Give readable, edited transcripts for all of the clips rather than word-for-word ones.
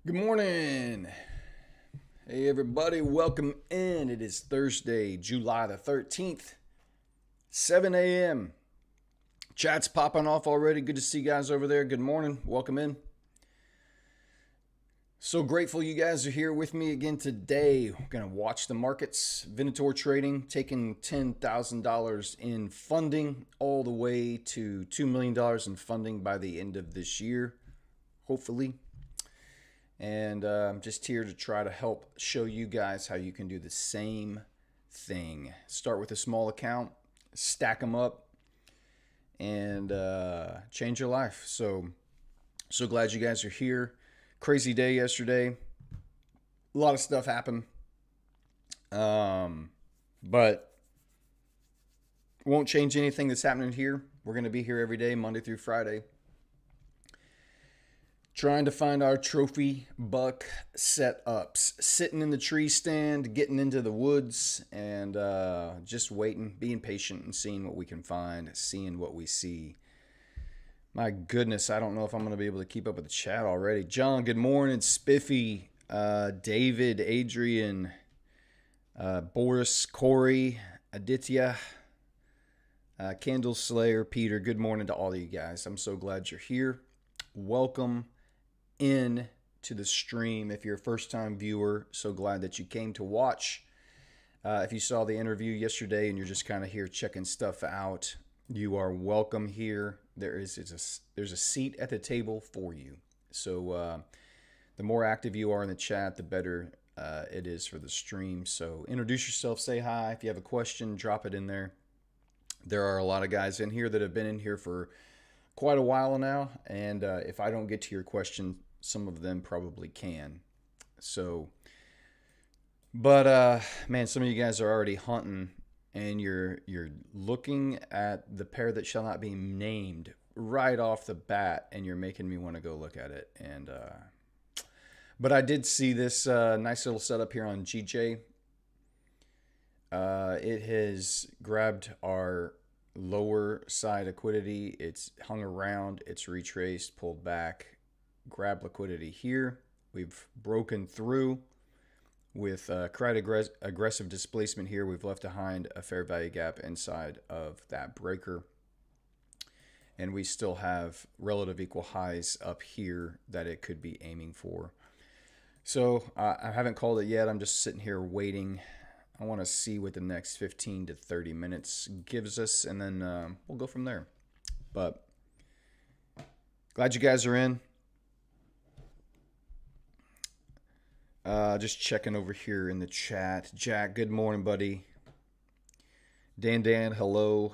Good morning. Hey, everybody, welcome in. It is Thursday, July the 13th, 7 a.m. Chat's popping off already. Good to see you guys over there. Good morning. Welcome in. So grateful you guys are here with me again today. We're going to watch the markets. Venator Trading taking $10,000 in funding all the way to $2 million in funding by the end of this year, hopefully. And I'm just here to try to help show you guys how you can do the same thing. Start with a small account, stack them up, and change your life. So glad you guys are here. Crazy day yesterday. A lot of stuff happened, but won't change anything that's happening here. We're going to be here every day, Monday through Friday, trying to find our trophy buck setups, sitting in the tree stand, getting into the woods, and just waiting, being patient, and seeing what we can find, seeing what we see. My goodness, I don't know if I'm going to be able to keep up with the chat already. John, good morning. Spiffy, David, Adrian, Boris, Corey, Aditya, Candle Slayer, Peter. Good morning to all of you guys. I'm so glad you're here. Welcome in to the stream. If you're a first-time viewer, so glad that you came to watch. If you saw the interview yesterday and you're just kind of here checking stuff out, you are welcome here. There's a seat at the table for you. So the more active you are in the chat, the better it is for the stream. So introduce yourself, say hi. If you have a question, drop it in there. There are a lot of guys in here that have been in here for quite a while now, and if I don't get to your question, some of them probably can. So, but man, some of you guys are already hunting, and you're looking at the pair that shall not be named right off the bat, and you're making me want to go look at it. And but I did see this nice little setup here on GJ. It has grabbed our lower side liquidity. It's hung around, it's retraced, pulled back, grab liquidity here. We've broken through with quite aggressive displacement here. We've left behind a fair value gap inside of that breaker. And we still have relative equal highs up here that it could be aiming for. So I haven't called it yet. I'm just sitting here waiting. I want to see what the next 15 to 30 minutes gives us, and then we'll go from there. But glad you guys are in. Just checking over here in the chat. Jack, good morning, buddy. Dan, hello.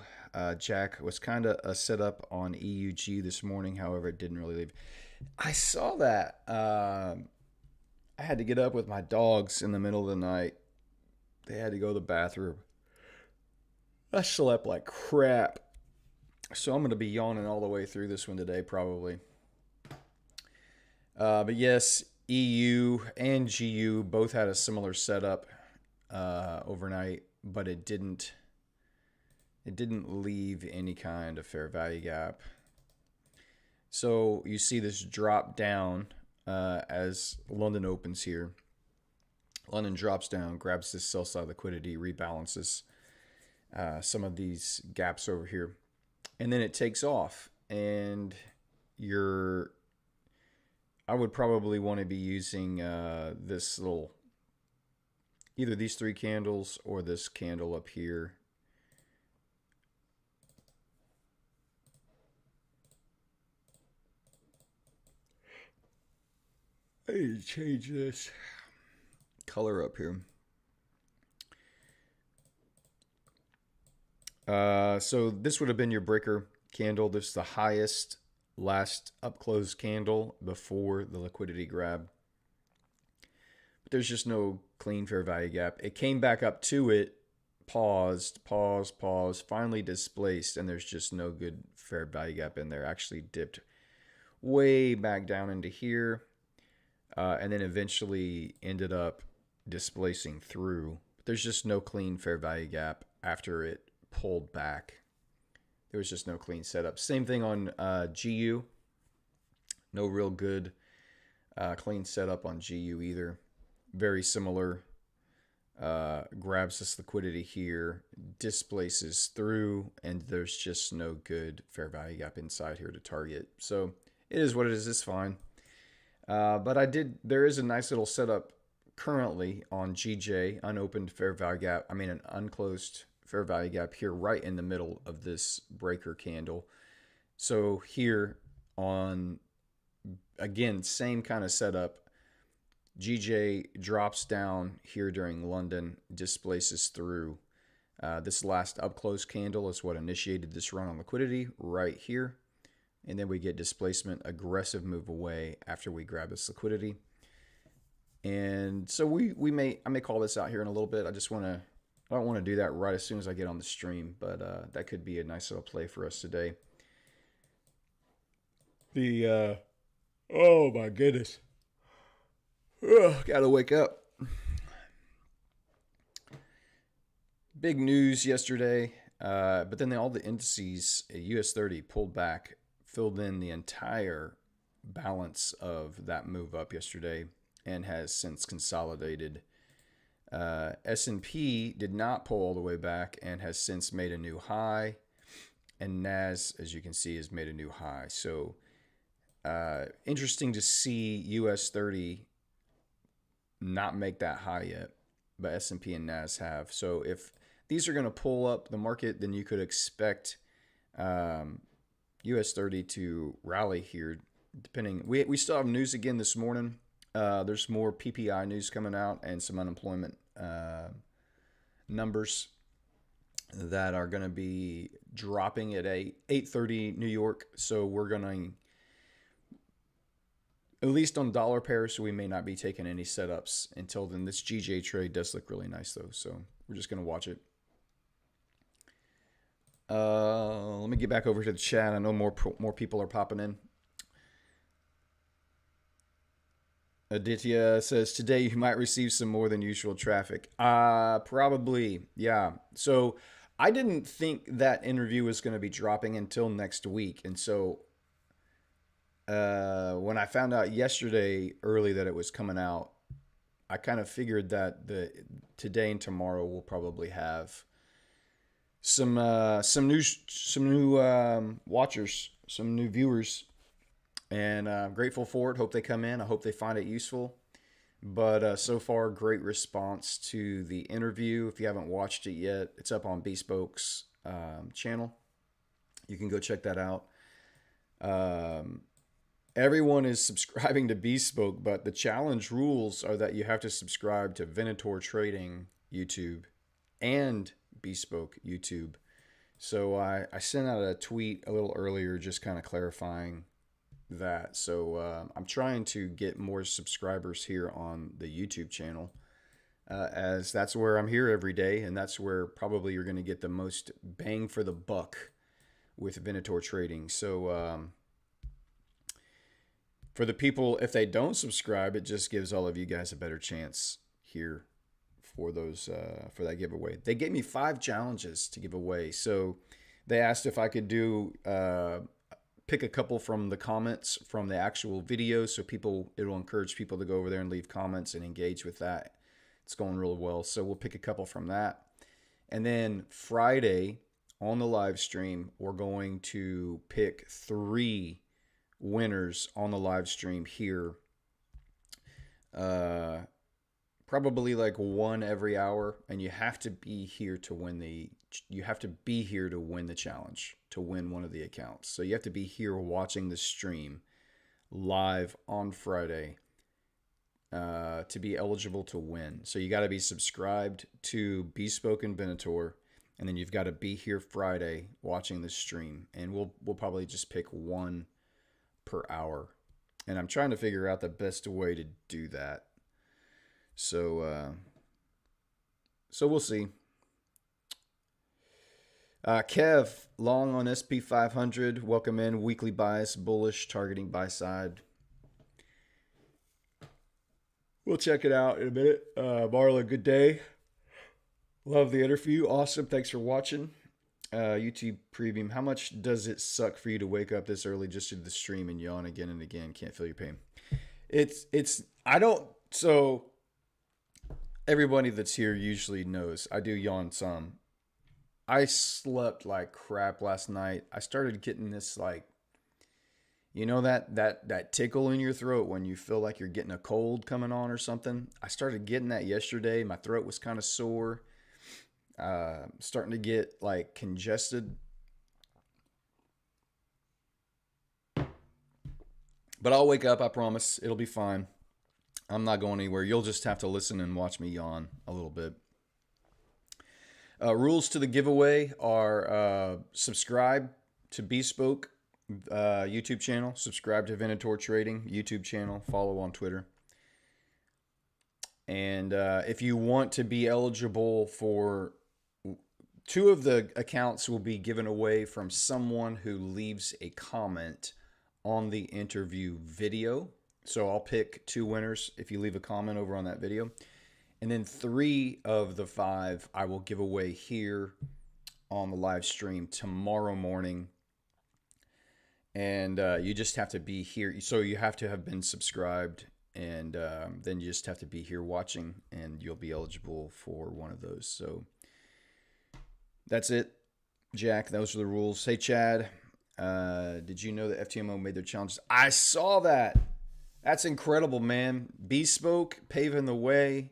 Jack was kind of a setup on EUG this morning. However, it didn't really leave. I saw that. I had to get up with my dogs in the middle of the night. They had to go to the bathroom. I slept like crap. So I'm going to be yawning all the way through this one today, probably. But yes, EU and GU both had a similar setup overnight, but it didn't leave any kind of fair value gap. So you see this drop down as London opens here. London drops down, grabs this sell side liquidity, rebalances some of these gaps over here, and then it takes off. And I would probably want to be using this little, either these three candles or this candle up here. I need to change this color up here. So this would have been your breaker candle. This is the highest last up close candle before the liquidity grab. But there's just no clean fair value gap. It came back up to it, paused, finally displaced, and there's just no good fair value gap in there. Actually dipped way back down into here, and then eventually ended up displacing through. But there's just no clean fair value gap after it pulled back. There was just no clean setup. Same thing on GU. No real good Clean setup on GU either. Very similar. Grabs this liquidity here, displaces through, and there's just no good fair value gap inside here to target. So it is what it is. It's fine. But there is a nice little setup currently on GJ, unopened fair value gap. I mean, an unclosed fair value gap here right in the middle of this breaker candle. So here on, again, same kind of setup. GJ drops down here during London, displaces through. This last up close candle is what initiated this run on liquidity right here. And then we get displacement, aggressive move away after we grab this liquidity. And so I may call this out here in a little bit. I don't want to do that right as soon as I get on the stream, but that could be a nice little play for us today. Oh my goodness. Ugh, gotta wake up. Big news yesterday, but then all the indices, US 30 pulled back, filled in the entire balance of that move up yesterday, and has since consolidated. S&P did not pull all the way back and has since made a new high, and NAS, as you can see, has made a new high. So interesting to see US 30 not make that high yet, but S&P and NAS have. So if these are going to pull up the market, then you could expect US 30 to rally here, depending. We still have news again this morning. There's more PPI news coming out and some unemployment numbers that are going to be dropping at 8:30 New York. So we're going to, at least on dollar pairs, so we may not be taking any setups until then. This GJ trade does look really nice, though, so we're just going to watch it. Let me get back over to the chat. I know more people are popping in. Aditya says, today you might receive some more than usual traffic. Probably, yeah. So I didn't think that interview was going to be dropping until next week, and so when I found out yesterday early that it was coming out, I kind of figured that today and tomorrow we'll probably have some new watchers, some new viewers, and I'm grateful for it. Hope they come in. I hope they find it useful. But so far, great response to the interview. If you haven't watched it yet, it's up on Bespoke's channel. You can go check that out. Everyone is subscribing to Bespoke, but the challenge rules are that you have to subscribe to Venator Trading YouTube and Bespoke YouTube. So I sent out a tweet a little earlier just kind of clarifying that. So I'm trying to get more subscribers here on the YouTube channel, as that's where I'm here every day, and that's where probably you're going to get the most bang for the buck with Venator Trading. So for the people, if they don't subscribe, it just gives all of you guys a better chance here for those for that giveaway. They gave me 5 challenges to give away. So they asked if I could do pick a couple from the comments from the actual video, so it'll encourage people to go over there and leave comments and engage with that. It's going really well. So we'll pick a couple from that. And then Friday on the live stream, we're going to pick 3 winners on the live stream here. Probably like one every hour, and you have to be here to win the challenge, to win one of the accounts. So you have to be here watching the stream live on Friday to be eligible to win. So you got to be subscribed to Bespoke and Venator, and then you've got to be here Friday watching the stream, and we'll probably just pick one per hour, and I'm trying to figure out the best way to do that. So we'll see. Kev, long on SP 500. Welcome in. Weekly bias, bullish, targeting buy side. We'll check it out in a minute. Marla, good day. Love the interview. Awesome. Thanks for watching. YouTube preview. How much does it suck for you to wake up this early just to do the stream and yawn again and again? Can't feel your pain. I don't, so everybody that's here usually knows I do yawn some. I slept like crap last night. I started getting this like, that tickle in your throat when you feel like you're getting a cold coming on or something. I started getting that yesterday. My throat was kind of sore. Starting to get like congested. But I'll wake up, I promise. It'll be fine. I'm not going anywhere. You'll just have to listen and watch me yawn a little bit. Rules to the giveaway are subscribe to Bespoke YouTube channel, subscribe to Venator Trading YouTube channel, follow on Twitter. And if you want to be eligible for two of the accounts will be given away from someone who leaves a comment on the interview video. So I'll pick two winners if you leave a comment over on that video. And then 3 of the 5 I will give away here on the live stream tomorrow morning. And you just have to be here. So you have to have been subscribed. And then you just have to be here watching. And you'll be eligible for one of those. So that's it, Jack. Those are the rules. Hey, Chad. Did you know that FTMO made their challenges? I saw that. That's incredible, man. Bespoke paving the way.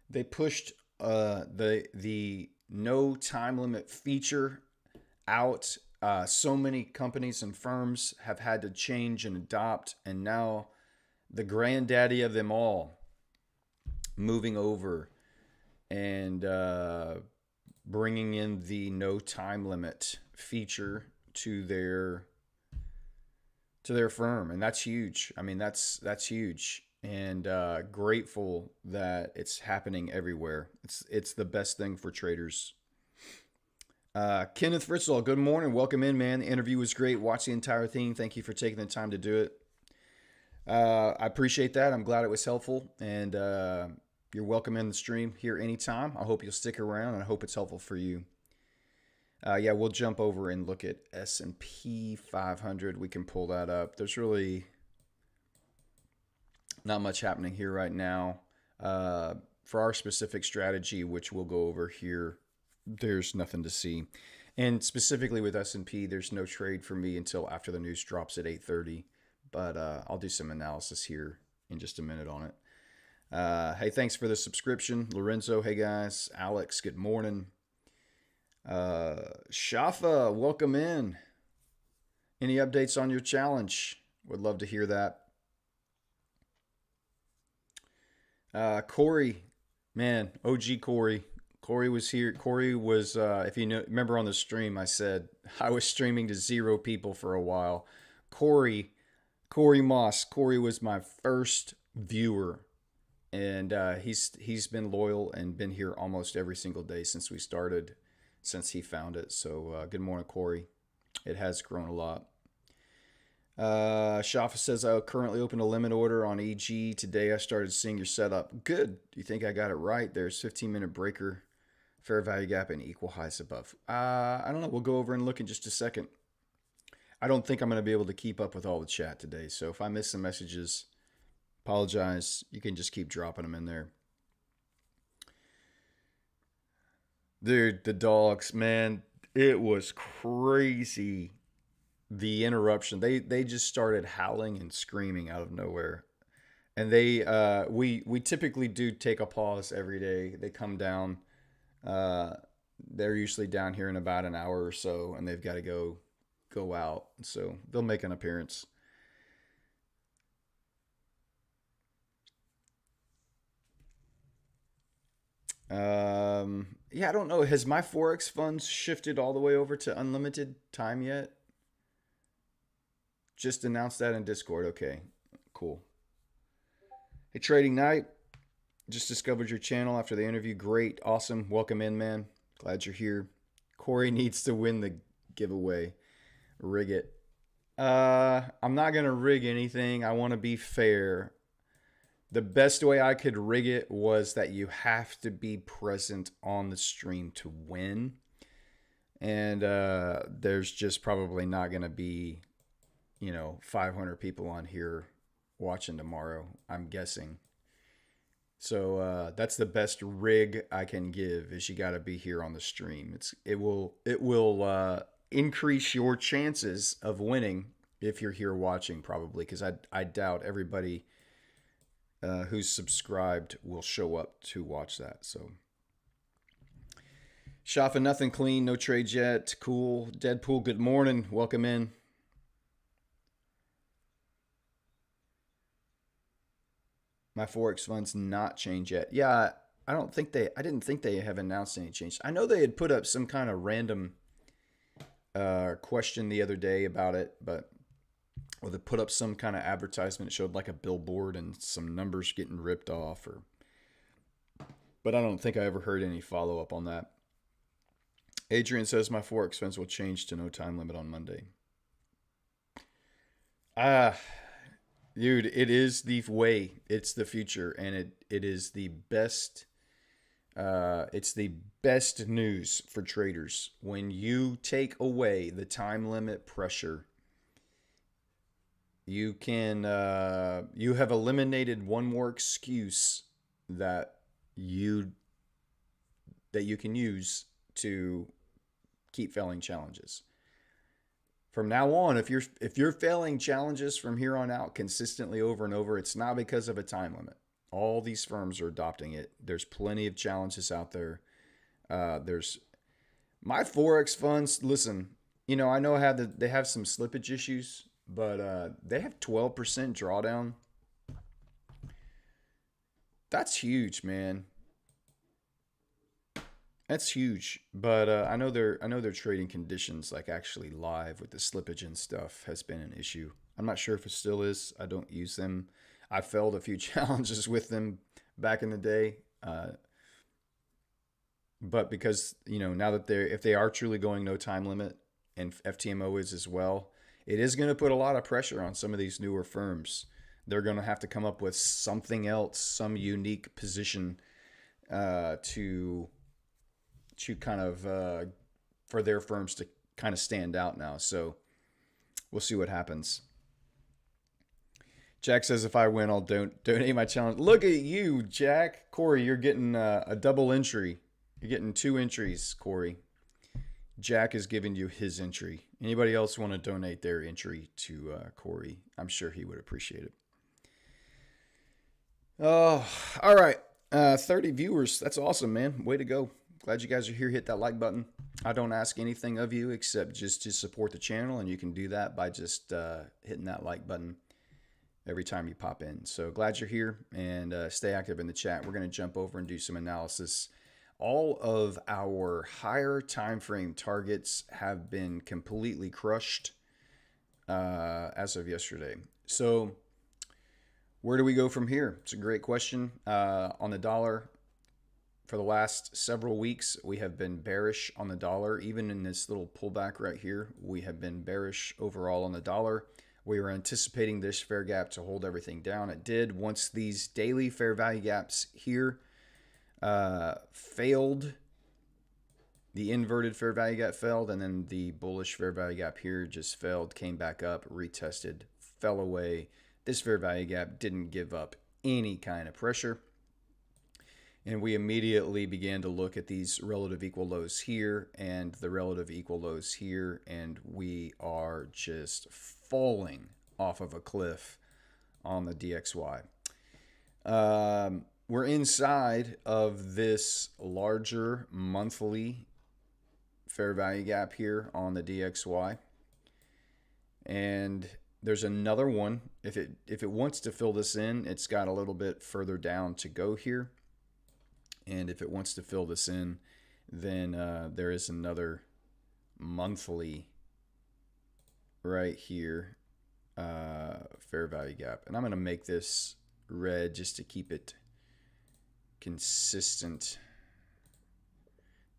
They pushed the no time limit feature out. So many companies and firms have had to change and adopt, and now the granddaddy of them all moving over and bringing in the no time limit feature to their firm, and that's huge. I mean, that's huge, and grateful that it's happening everywhere. It's the best thing for traders. Kenneth Fritzl, good morning. Welcome in, man. The interview was great. Watch the entire thing. Thank you for taking the time to do it. I appreciate that. I'm glad it was helpful, and you're welcome in the stream here anytime. I hope you'll stick around, and I hope it's helpful for you. Yeah, we'll jump over and look at S&P 500. We can pull that up. There's really not much happening here right now. For our specific strategy, which we'll go over here, there's nothing to see. And specifically with S&P, there's no trade for me until after the news drops at 8:30. But I'll do some analysis here in just a minute on it. Hey, thanks for the subscription. Lorenzo, hey guys. Alex, good morning. Shafa, welcome in. Any updates on your challenge? Would love to hear that. Corey, man, OG Corey. Corey was here. Corey was, if you know, remember on the stream, I said I was streaming to 0 people for a while. Corey Moss. Corey was my first viewer, and he's been loyal and been here almost every single day since we started. Since he found it. So good morning, Corey. It has grown a lot. Shafa says, I currently open a limit order on EG. Today I started seeing your setup. Good. Do you think I got it right? There's 15-minute breaker, fair value gap, and equal highs above. I don't know. We'll go over and look in just a second. I don't think I'm going to be able to keep up with all the chat today. So if I miss some messages, apologize. You can just keep dropping them in there. Dude, the dogs, man, it was crazy. The interruption. They just started howling and screaming out of nowhere. And we typically do take a pause every day. They come down. They're usually down here in about an hour or so, and they've got to go out. So they'll make an appearance. Yeah, I don't know. Has my Forex funds shifted all the way over to unlimited time yet? Just announced that in Discord. Okay, cool. Hey, Trading Night. Just discovered your channel after the interview. Great. Awesome. Welcome in, man. Glad you're here. Corey needs to win the giveaway. Rig it. I'm not going to rig anything. I want to be fair. The best way I could rig it was that you have to be present on the stream to win. And there's just probably not going to be, 500 people on here watching tomorrow, I'm guessing. So that's the best rig I can give. Is you got to be here on the stream. It will increase your chances of winning if you're here watching, probably, because I doubt everybody who's subscribed will show up to watch that. So Shafa, nothing clean, no trades yet. Cool. Deadpool, good morning. Welcome in. My Forex fund's not changed yet. Yeah, I didn't think they have announced any change. I know they had put up some kind of random question the other day about it, but or they put up some kind of advertisement. It showed like a billboard and some numbers getting ripped off, or but I don't think I ever heard any follow up on that. Adrian says my Forex funds will change to no time limit on Monday. Ah, dude, it is the way. It's the future, and it is the best. It's the best news for traders when you take away the time limit pressure. You have eliminated one more excuse that you that you can use to keep failing challenges. From now on, if you're failing challenges from here on out consistently over and over, it's not because of a time limit. All these firms are adopting it. There's plenty of challenges out there. There's my Forex funds. Listen, I know they have some slippage issues, but they have 12% drawdown. That's huge, man. That's huge, but I know their trading conditions, like actually live with the slippage and stuff, has been an issue. I'm not sure if it still is. I don't use them. I failed a few challenges with them back in the day, but because now that if they are truly going no time limit, and FTMO is as well, it is going to put a lot of pressure on some of these newer firms. They're going to have to come up with something else, some unique position to kind of for their firms to kind of stand out now. So we'll see what happens. Jack says if I win, I'll donate my challenge. Look at you, Jack. Corey, you're getting a double entry. You're getting 2 entries, Corey. Jack is giving you his entry. Anybody else want to donate their entry to Corey? I'm sure he would appreciate it. Oh, all right. 30 viewers. That's awesome, man. Way to go. Glad you guys are here. Hit that like button. I don't ask anything of you except just to support the channel, and you can do that by just hitting that like button every time you pop in. So glad you're here, and stay active in the chat. We're going to jump over and do some analysis. All of our higher time frame targets have been completely crushed as of yesterday. So where do we go from here? It's a great question. On the dollar, for the last several weeks, we have been bearish on the dollar. Even in this little pullback right here, we have been bearish overall on the dollar. We were anticipating this fair gap to hold everything down. It did. Once these daily fair value gaps here failed, the inverted fair value gap failed, and then the bullish fair value gap here just failed, came back up, retested, fell away. This fair value gap didn't give up any kind of pressure. And we immediately began to look at these relative equal lows here and the relative equal lows here, and we are just falling off of a cliff on the DXY. We're inside of this larger monthly fair value gap here on the DXY, and there's another one. If it wants to fill this in, it's got a little bit further down to go here. And if it wants to fill this in, then there is another monthly right here, fair value gap. And I'm going to make this red just to keep it consistent.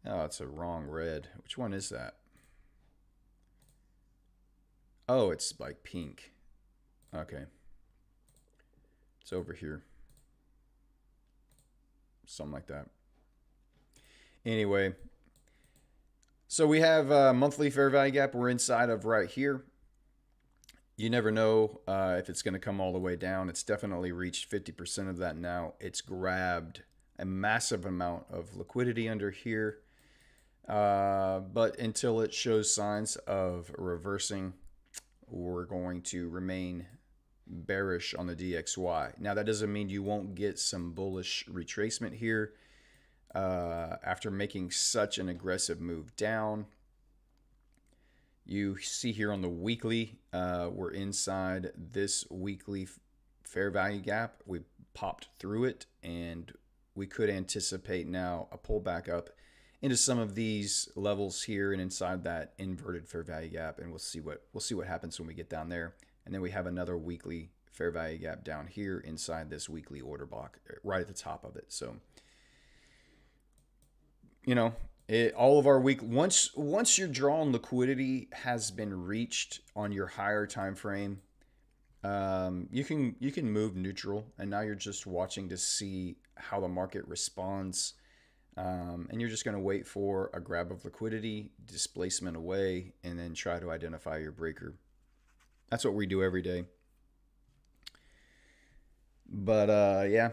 Oh, it's a wrong red. Which one is that? Oh, it's like pink. Okay. It's over here. Something like that. Anyway, so we have a monthly fair value gap we're inside of right here. You never know if it's going to come all the way down. It's definitely reached 50% of that now. It's grabbed a massive amount of liquidity under here. But until it shows signs of reversing, we're going to remain bearish on the DXY. Now, that doesn't mean you won't get some bullish retracement here after making such an aggressive move down. You see here on the weekly, we're inside this weekly fair value gap. We popped through it, and we could anticipate now a pullback up into some of these levels here and inside that inverted fair value gap, and we'll see what happens when we get down there. And then we have another weekly fair value gap down here inside this weekly order block right at the top of it. So, you know, all of our week once your draw on liquidity has been reached on your higher time frame, you can move neutral, and now you're just watching to see how the market responds, and you're just going to wait for a grab of liquidity, displacement away, and then try to identify your breaker. That's what we do every day. But yeah,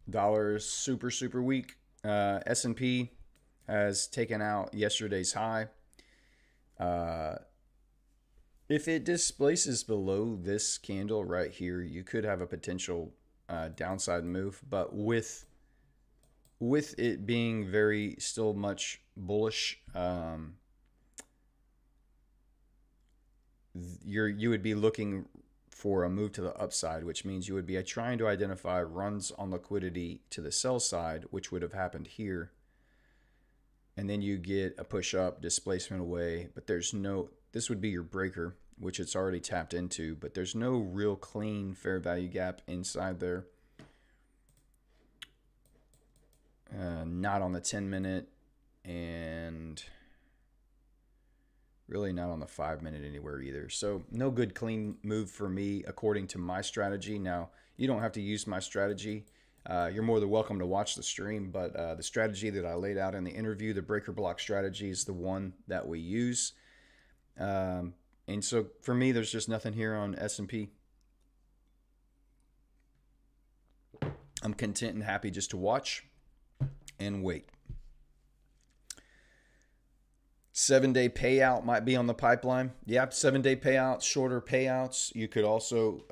dollar is super weak. S&P has taken out yesterday's high. If it displaces below this candle right here, you could have a potential downside move. But with it being very still much bullish, you would be looking for a move to the upside, which means you would be trying to identify runs on liquidity to the sell side, which would have happened here. And then you get a push up, displacement away, but this would be your breaker, which it's already tapped into, but there's no real clean fair value gap inside there. Not on the 10-minute, and really not on the 5-minute anywhere either. So no good clean move for me according to my strategy. Now, you don't have to use my strategy. You're more than welcome to watch the stream, but the strategy that I laid out in the interview, the breaker block strategy, is the one that we use. And so for me, there's just nothing here on S&P. I'm content and happy just to watch and wait. 7-day payout might be on the pipeline. Yep, 7-day payouts, shorter payouts. You could also,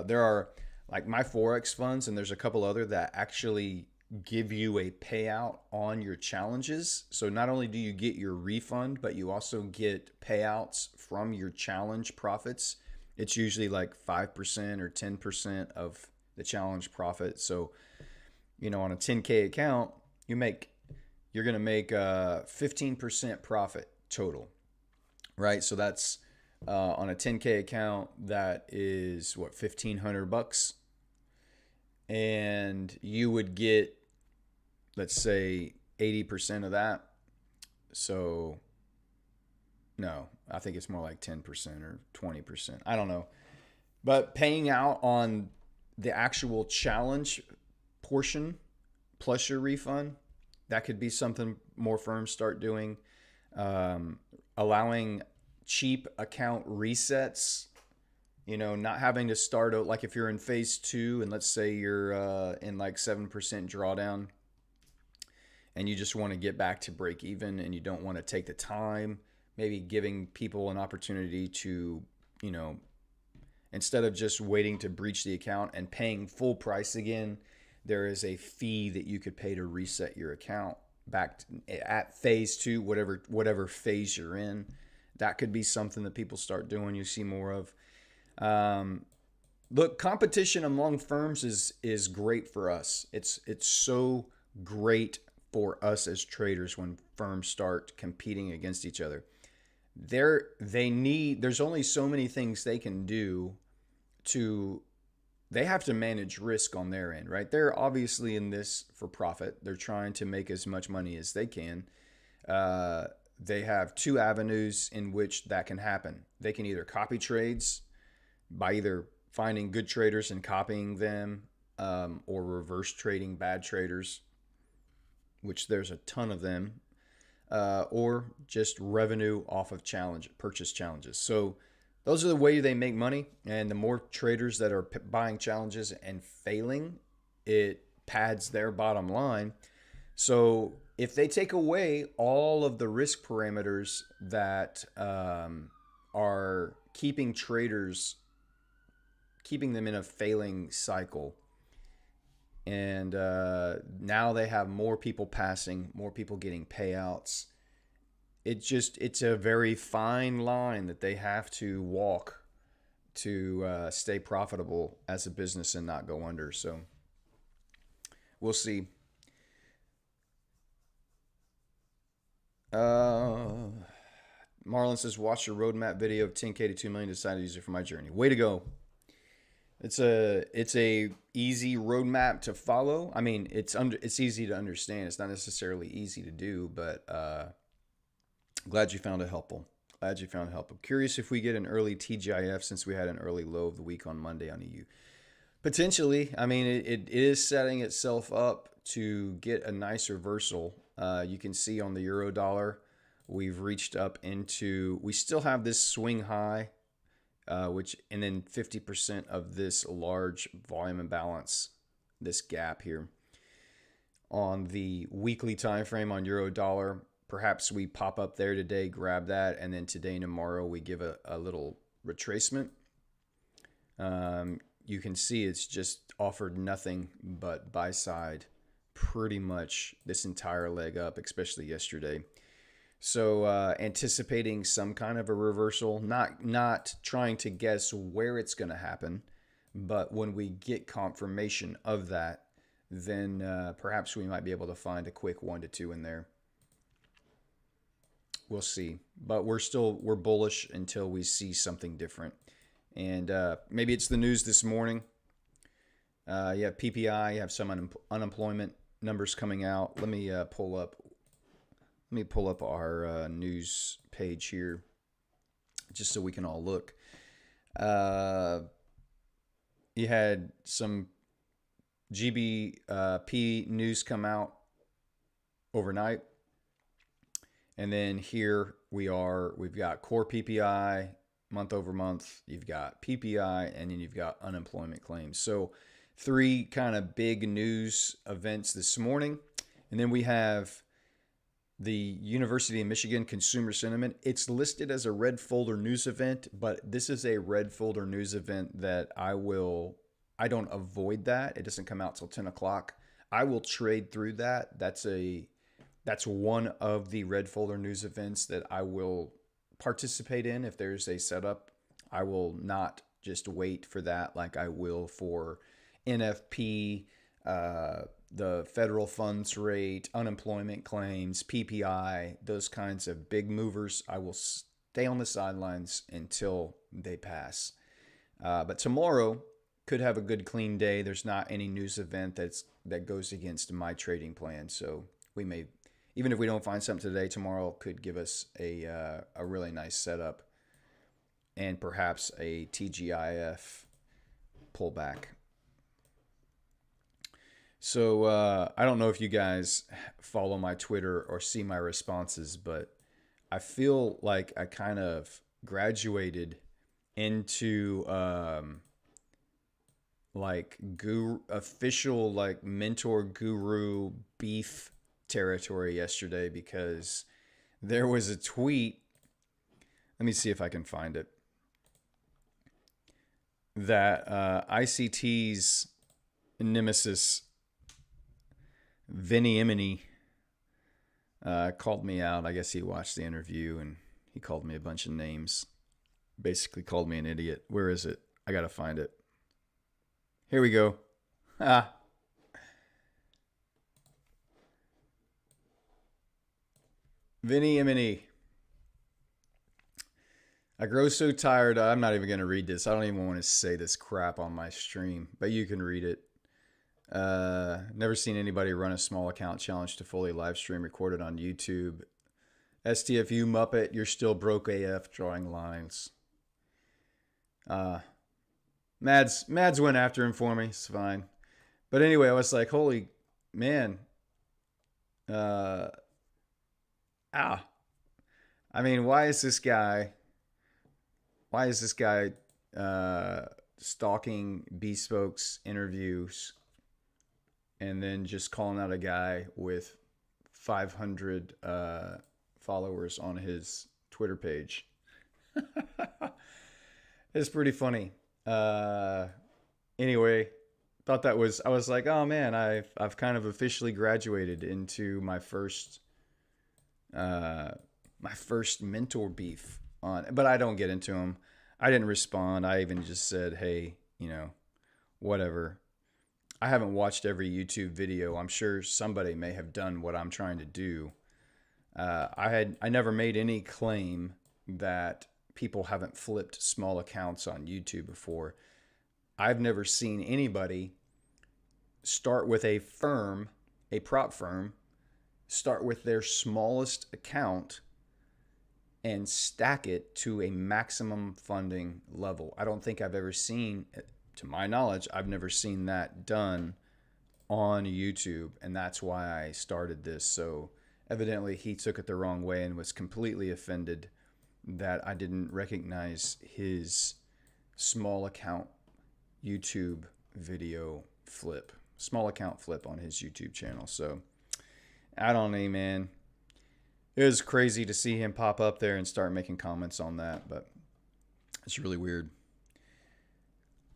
there are like my Forex funds, and there's a couple other that actually give you a payout on your challenges. So not only do you get your refund, but you also get payouts from your challenge profits. It's usually like 5% or 10% of the challenge profit. So, you know, on a 10K account, you're going to make 15% profit total, right? So that's on a 10K account, that is what, $1,500, and you would get, let's say, 80% of that. So no, I think it's more like 10% or 20%. I don't know. But paying out on the actual challenge portion plus your refund, that could be something more firms start doing. Allowing cheap account resets, you know, not having to start out, like if you're in phase 2 and let's say you're in like 7% drawdown and you just want to get back to break even and you don't want to take the time, maybe giving people an opportunity to, you know, instead of just waiting to breach the account and paying full price again, there is a fee that you could pay to reset your account back at phase 2, whatever phase you're in. That could be something that people start doing. You see more of. Look, competition among firms is great for us. It's so great for us as traders when firms start competing against each other. There's only so many things they can do they have to manage risk on their end, right? They're obviously in this for profit. They're trying to make as much money as they can. They have 2 avenues in which that can happen. They can either copy trades by either finding good traders and copying them, or reverse trading bad traders, which there's a ton of them, or just revenue off of purchase challenges. So those are the way they make money. And the more traders that are buying challenges and failing, it pads their bottom line. So if they take away all of the risk parameters that are keeping traders, keeping them in a failing cycle, and now they have more people passing, more people getting payouts. It's a very fine line that they have to walk to stay profitable as a business and not go under. So we'll see. Marlon says, watch your roadmap video of 10K to 2 million. Decided to use it for my journey. Way to go. It's a easy roadmap to follow. I mean, it's easy to understand. It's not necessarily easy to do, but glad you found it helpful. Glad you found it helpful. Curious if we get an early TGIF since we had an early low of the week on Monday on EU. Potentially. I mean, it is setting itself up to get a nice reversal. You can see on the euro dollar, we've reached up into, we still have this swing high, and then 50% of this large volume imbalance, this gap here. On the weekly time frame on euro dollar, perhaps we pop up there today, grab that, and then today and tomorrow we give a little retracement. You can see it's just offered nothing but buy side pretty much this entire leg up, especially yesterday. So anticipating some kind of a reversal, not trying to guess where it's going to happen, but when we get confirmation of that, then perhaps we might be able to find a quick 1 to 2 in there. We'll see, but we're bullish until we see something different. And maybe it's the news this morning. You have PPI, you have some unemployment numbers coming out. Let me pull up our news page here, just so we can all look. You had some GBP news come out overnight. And then here we are, we've got core PPI month over month, you've got PPI, and then you've got unemployment claims. So 3 kind of big news events this morning. And then we have the University of Michigan Consumer Sentiment. It's listed as a red folder news event, but this is a red folder news event that I don't avoid that. It doesn't come out till 10 o'clock. I will trade through that. That's one of the red folder news events that I will participate in if there's a setup. I will not just wait for that like I will for NFP, the federal funds rate, unemployment claims, PPI, those kinds of big movers. I will stay on the sidelines until they pass. But tomorrow could have a good clean day. There's not any news event that goes against my trading plan. So we may, even if we don't find something today, tomorrow could give us a really nice setup and perhaps a TGIF pullback. So I don't know if you guys follow my Twitter or see my responses, but I feel like I kind of graduated into official like mentor guru beef territory yesterday, because there was a tweet. Let me see if I can find it. That ICT's nemesis Vinny Emini called me out. I guess he watched the interview and he called me a bunch of names. Basically called me an idiot. Where is it? I gotta find it. Here we go. Vinny Emini. I grow so tired. I'm not even going to read this. I don't even want to say this crap on my stream, but you can read it. Never seen anybody run a small account challenge to fully live stream recorded on YouTube. STFU Muppet, you're still broke AF drawing lines. Mads went after him for me. It's fine. But anyway, I was like, holy man. I mean, why is this guy Why is this guy stalking Bespoke's interviews and then just calling out a guy with 500 followers on his Twitter page? It's pretty funny. Uh, anyway, thought that was I was like, oh man, I've kind of officially graduated into uh, my first mentor beef on, but I don't get into them. I didn't respond. I even just said, hey, whatever. I haven't watched every YouTube video. I'm sure somebody may have done what I'm trying to do. I never made any claim that people haven't flipped small accounts on YouTube before. I've never seen anybody start with a prop firm, start with their smallest account and stack it to a maximum funding level. I don't think I've ever seen, to my knowledge, I've never seen that done on YouTube, and that's why I started this. So evidently he took it the wrong way and was completely offended that I didn't recognize his small account YouTube video flip, small account flip on his YouTube channel. So I don't know, man. It was crazy to see him pop up there and start making comments on that, but it's really weird.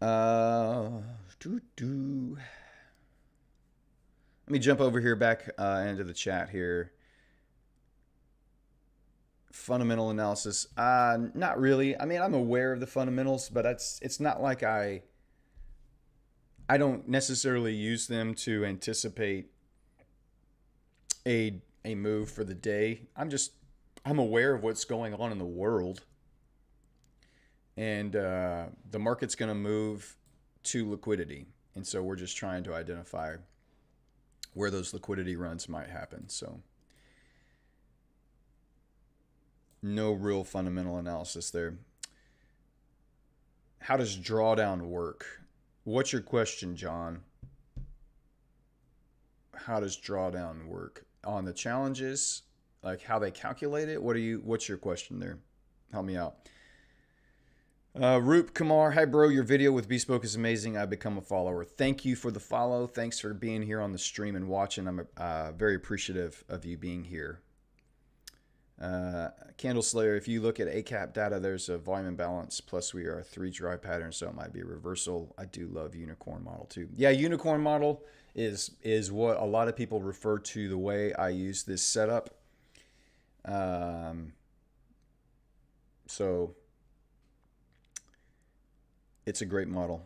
Let me jump over here back into the chat here. Fundamental analysis. Not really. I mean, I'm aware of the fundamentals, but it's not like I don't necessarily use them to anticipate a move for the day. I'm aware of what's going on in the world, and the market's going to move to liquidity, and so we're just trying to identify where those liquidity runs might happen. So no real fundamental analysis there. How does drawdown work? What's your question, John? How does drawdown work? On the challenges, like how they calculate it? What's your question there? Help me out. Roop Kumar, hi bro, your video with Bespoke is amazing. I've become a follower. Thank you for the follow. Thanks for being here on the stream and watching. I'm very appreciative of you being here. Candle Slayer, if you look at ACAP data, there's a volume imbalance, plus we are 3 dry patterns, so it might be a reversal. I do love unicorn model too. Yeah, unicorn model is what a lot of people refer to the way I use this setup. So it's a great model.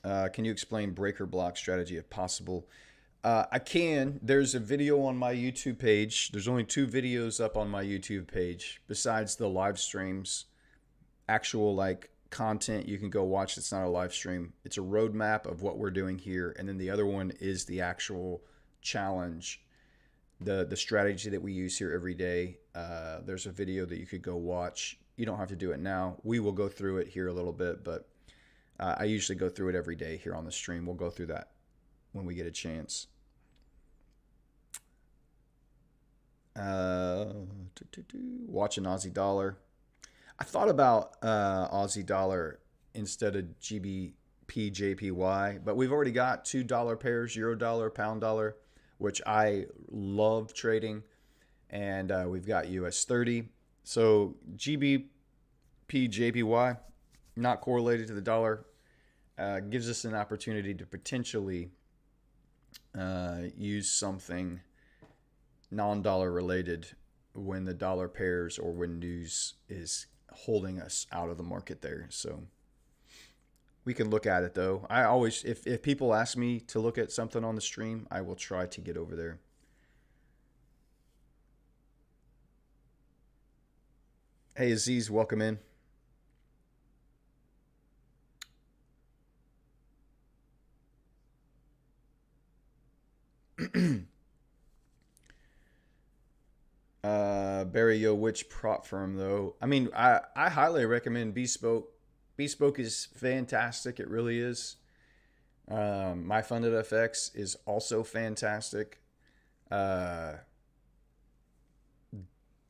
Can you explain breaker block strategy if possible? I can. There's a video on my YouTube page. There's only 2 videos up on my YouTube page besides the live streams. Actual like content you can go watch. It's not a live stream. It's a roadmap of what we're doing here, and then the other one is the actual challenge, the strategy that we use here every day. There's a video that you could go watch. You don't have to do it now. We will go through it here a little bit, but I usually go through it every day here on the stream. We'll go through that when we get a chance. Watching Aussie dollar. I thought about Aussie dollar instead of GBP JPY, but we've already got $2 pairs, euro dollar, pound dollar, which I love trading, and we've got US 30. So GBP JPY, not correlated to the dollar, gives us an opportunity to potentially use something non-dollar related when the dollar pairs or when news is holding us out of the market there. So we can look at it though. I always, if people ask me to look at something on the stream, I will try to get over there. Hey Aziz, welcome in. Barry, yo, which prop firm though? I mean, I highly recommend Bespoke. Bespoke is fantastic. It really is. My Funded FX is also fantastic.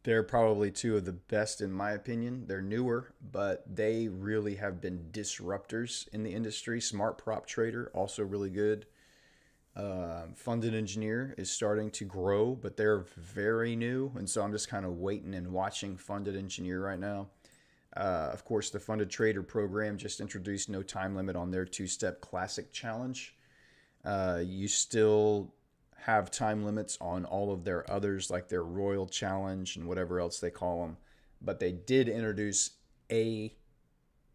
They're probably two of the best in my opinion. They're newer, but they really have been disruptors in the industry. Smart Prop Trader, also really good. Funded Engineer is starting to grow, but they're very new, and so I'm just kind of waiting and watching Funded Engineer right now. Of course, the Funded Trader program just introduced no time limit on their two-step classic challenge. You still have time limits on all of their others, like their Royal Challenge and whatever else they call them. But they did introduce a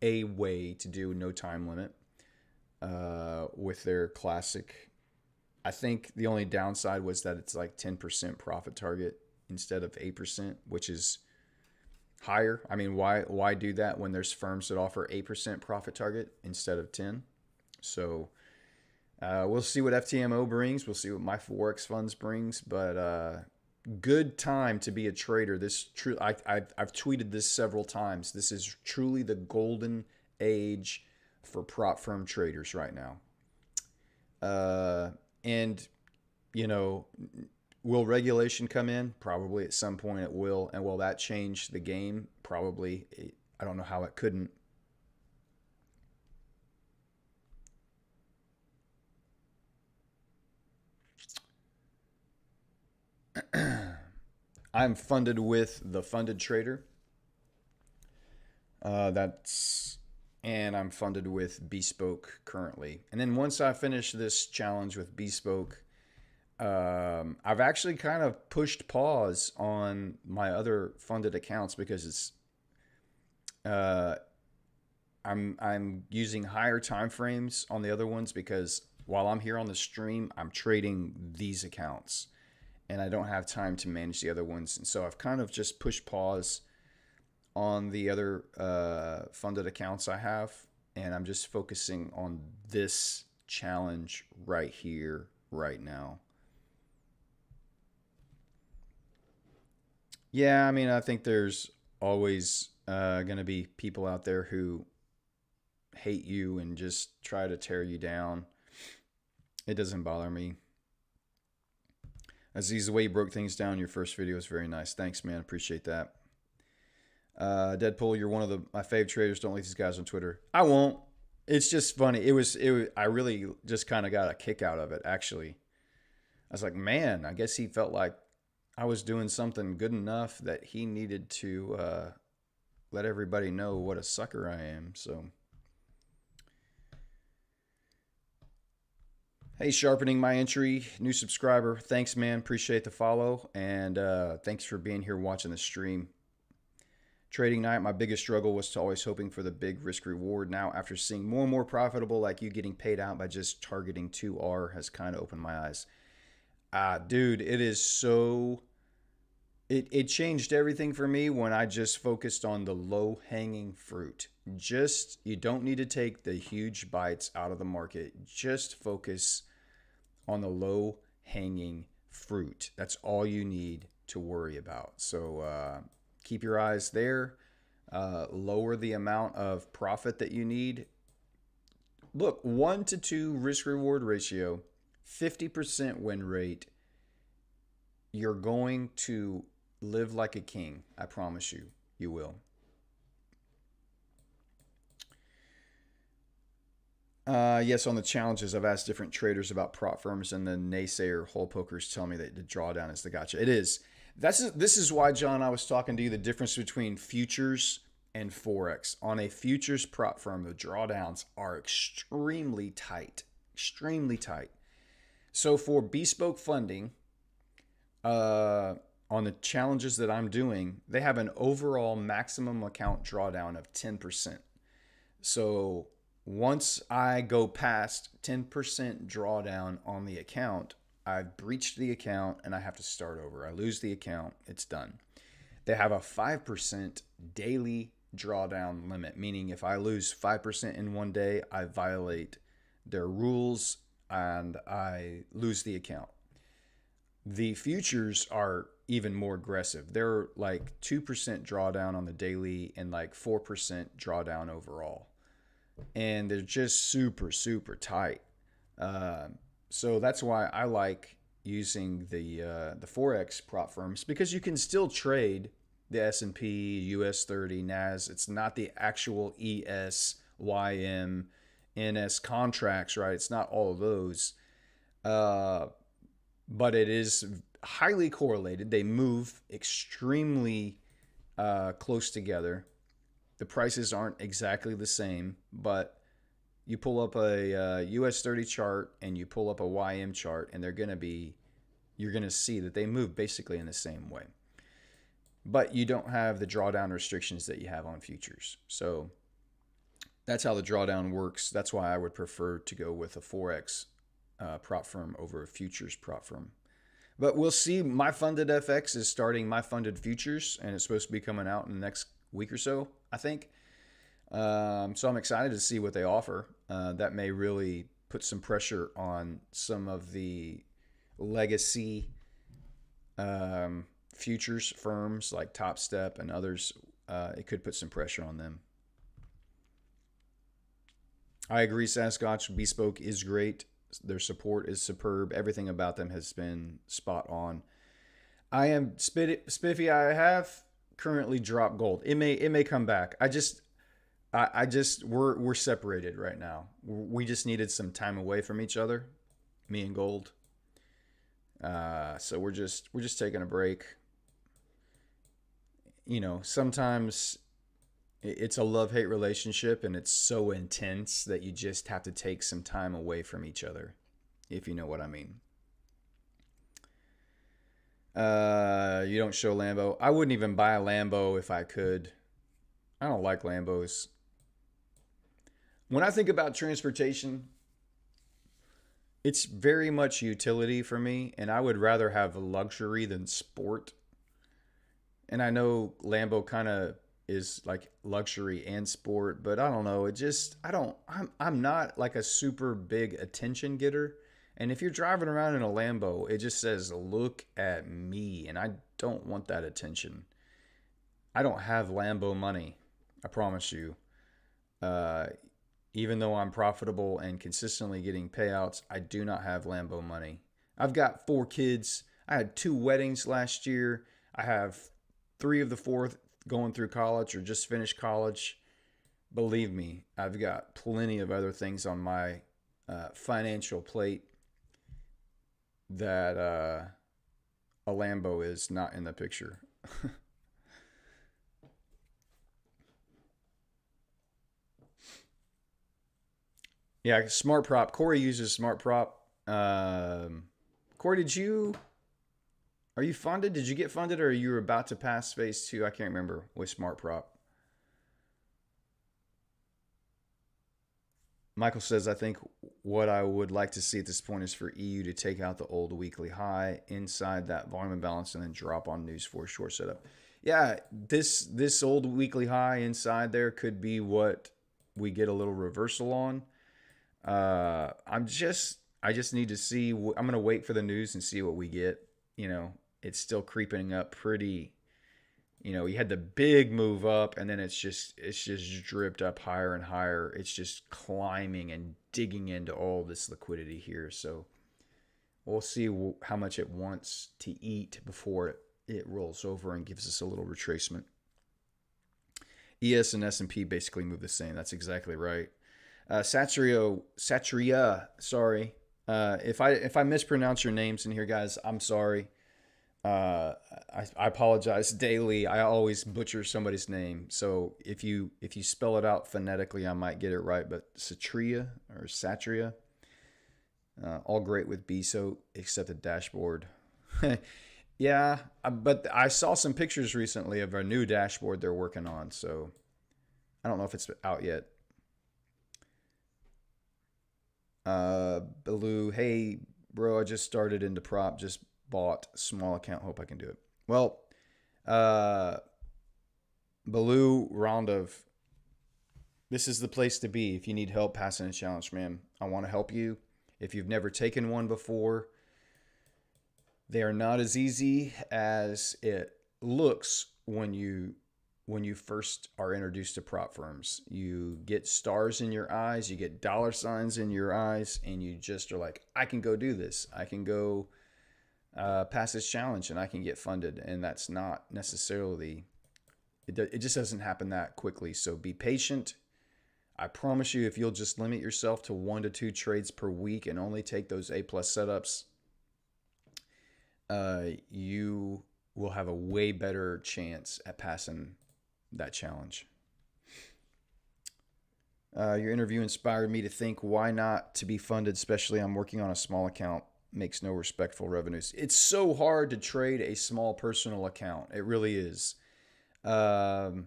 a way to do no time limit with their classic. I think the only downside was that it's like 10% profit target instead of 8%, which is higher. I mean, why do that when there's firms that offer 8% profit target instead of 10? So we'll see what FTMO brings. We'll see what my Forex funds brings. But good time to be a trader. This true. I've tweeted this several times. This is truly the golden age for prop firm traders right now. And you know, will regulation come in? Probably at some point it will. And will that change the game? Probably. I don't know how it couldn't. I'm funded with the Funded Trader. That's and I'm funded with Bespoke currently. And then once I finish this challenge with Bespoke, I've actually kind of pushed pause on my other funded accounts because it's uh, I'm using higher time frames on the other ones because while I'm here on the stream, I'm trading these accounts and I don't have time to manage the other ones. And so I've kind of just pushed pause on the other funded accounts I have, and I'm just focusing on this challenge right here, right now. Yeah, I mean, I think there's always going to be people out there who hate you and just try to tear you down. It doesn't bother me. Aziz, the way you broke things down in your first video is very nice. Thanks, man. Appreciate that. Deadpool, you're one of my fave traders. Don't like these guys on Twitter. I won't. It's just funny. I really just kind of got a kick out of it, actually. I was like, man, I guess he felt like I was doing something good enough that he needed to let everybody know what a sucker I am. So, hey, sharpening my entry, new subscriber. Thanks, man. Appreciate the follow. And thanks for being here watching the stream. Trading night, my biggest struggle was to always hoping for the big risk reward. Now, after seeing more and more profitable like you getting paid out by just targeting 2R has kind of opened my eyes. Dude, it is so... It changed everything for me when I just focused on the low-hanging fruit. Just, you don't need to take the huge bites out of the market. Just focus on the low-hanging fruit. That's all you need to worry about. So keep your eyes there. Lower the amount of profit that you need. Look, 1 to 2 risk-reward ratio, 50% win rate. You're going to live like a king. I promise you, you will. Yes, on the challenges, I've asked different traders about prop firms, and the naysayer hole pokers tell me that the drawdown is the gotcha. It is. This is why, John, I was talking to you the difference between futures and Forex. On a futures prop firm, the drawdowns are extremely tight. Extremely tight. So for bespoke funding, on the challenges that I'm doing, they have an overall maximum account drawdown of 10%. So once I go past 10% drawdown on the account, I've breached the account and I have to start over. I lose the account, it's done. They have a 5% daily drawdown limit, meaning if I lose 5% in one day, I violate their rules and I lose the account. The futures are even more aggressive. They're like 2% drawdown on the daily and like 4% drawdown overall. And they're just super, super tight. So that's why I like using the Forex prop firms, because you can still trade the S&P, US 30, NAS. It's not the actual ES, YM, NS contracts, right? It's not all of those. Uh, but it is highly correlated. They move extremely close together. The prices aren't exactly the same, but you pull up a US 30 chart and you pull up a YM chart, and you're going to see that they move basically in the same way. But you don't have the drawdown restrictions that you have on futures. So that's how the drawdown works. That's why I would prefer to go with a Forex prop firm over a futures prop firm. But we'll see. My Funded FX is starting My Funded Futures, and it's supposed to be coming out in the next week or so, I think. So I'm excited to see what they offer. That may really put some pressure on some of the legacy futures firms like Top Step and others. It could put some pressure on them. I agree, Sasquatch. Bespoke is great. Their support is superb. Everything about them has been spot on. I am spiffy. I have currently dropped gold. It may come back. I just we're separated right now. We just needed some time away from each other, me and gold. So we're just taking a break. Sometimes it's a love-hate relationship, and it's so intense that you just have to take some time away from each other, if you know what I mean. You don't show Lambo. I wouldn't even buy a Lambo if I could. I don't like Lambos. When I think about transportation, it's very much utility for me, and I would rather have luxury than sport. And I know Lambo kind of is like luxury and sport, but I don't know. I'm not like a super big attention getter. And if you're driving around in a Lambo, it just says, look at me. And I don't want that attention. I don't have Lambo money. I promise you. Uh, Even though I'm profitable and consistently getting payouts, I do not have Lambo money. I've got 4 kids. I had 2 weddings last year. I have 3 of the 4 going through college or just finished college. Believe me, I've got plenty of other things on my financial plate that a Lambo is not in the picture. Yeah, smart prop. Corey uses smart prop. Corey, are you funded? Did you get funded, or are you about to pass phase 2? I can't remember with smart prop. Michael says, I think what I would like to see at this point is for EU to take out the old weekly high inside that volume imbalance and then drop on news for a short setup. Yeah, this old weekly high inside there could be what we get a little reversal on. I just need to see. I'm gonna wait for the news and see what we get. It's still creeping up pretty. You had the big move up, and then it's just dripped up higher and higher. It's just climbing and digging into all this liquidity here. So we'll see how much it wants to eat before it rolls over and gives us a little retracement. ES and S&P basically move the same. That's exactly right. Satria, sorry. If I mispronounce your names in here, guys, I'm sorry. I apologize daily. I always butcher somebody's name. So if you spell it out phonetically, I might get it right. But Satria, all great with BSO except the dashboard. Yeah, but I saw some pictures recently of a new dashboard they're working on. So I don't know if it's out yet. Baloo, hey, bro, I just started into prop, just bought small account, hope I can do it. Well, Baloo, Rondov, this is the place to be if you need help passing a challenge, man. I want to help you. If you've never taken one before, they are not as easy as it looks when you first are introduced to prop firms. You get stars in your eyes, you get dollar signs in your eyes, and you just are like, I can go do this. I can go pass this challenge, and I can get funded. And that's not necessarily It just doesn't happen that quickly. So be patient. I promise you, if you'll just limit yourself to 1 to 2 trades per week and only take those A plus setups, you will have a way better chance at passing that challenge. Your interview inspired me to think, why not to be funded, especially I'm working on a small account, makes no respectful revenues. It's so hard to trade a small personal account. It really is. To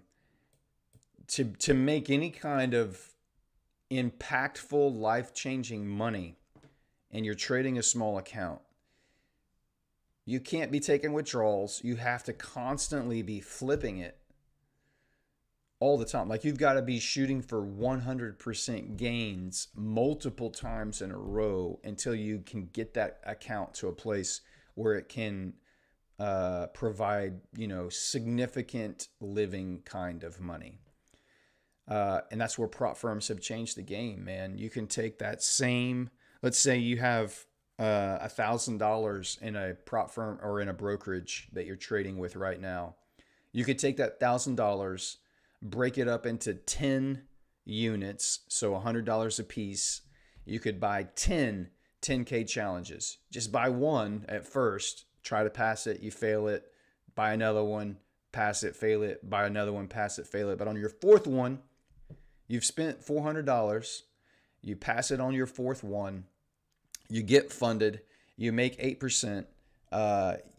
make any kind of impactful, life-changing money, and you're trading a small account, you can't be taking withdrawals. You have to constantly be flipping it all the time. Like, you've got to be shooting for 100% gains multiple times in a row until you can get that account to a place where it can provide, significant living kind of money. And that's where prop firms have changed the game, man. You can take that same, let's say you have $1,000 in a prop firm or in a brokerage that you're trading with right now. You could take that $1,000, break it up into 10 units, so $100 a piece. You could buy 10 10K challenges. Just buy one at first, try to pass it, you fail it, buy another one, pass it, fail it, buy another one, pass it, fail it. But on your fourth one, you've spent $400, you pass it on your fourth one, you get funded, you make 8%,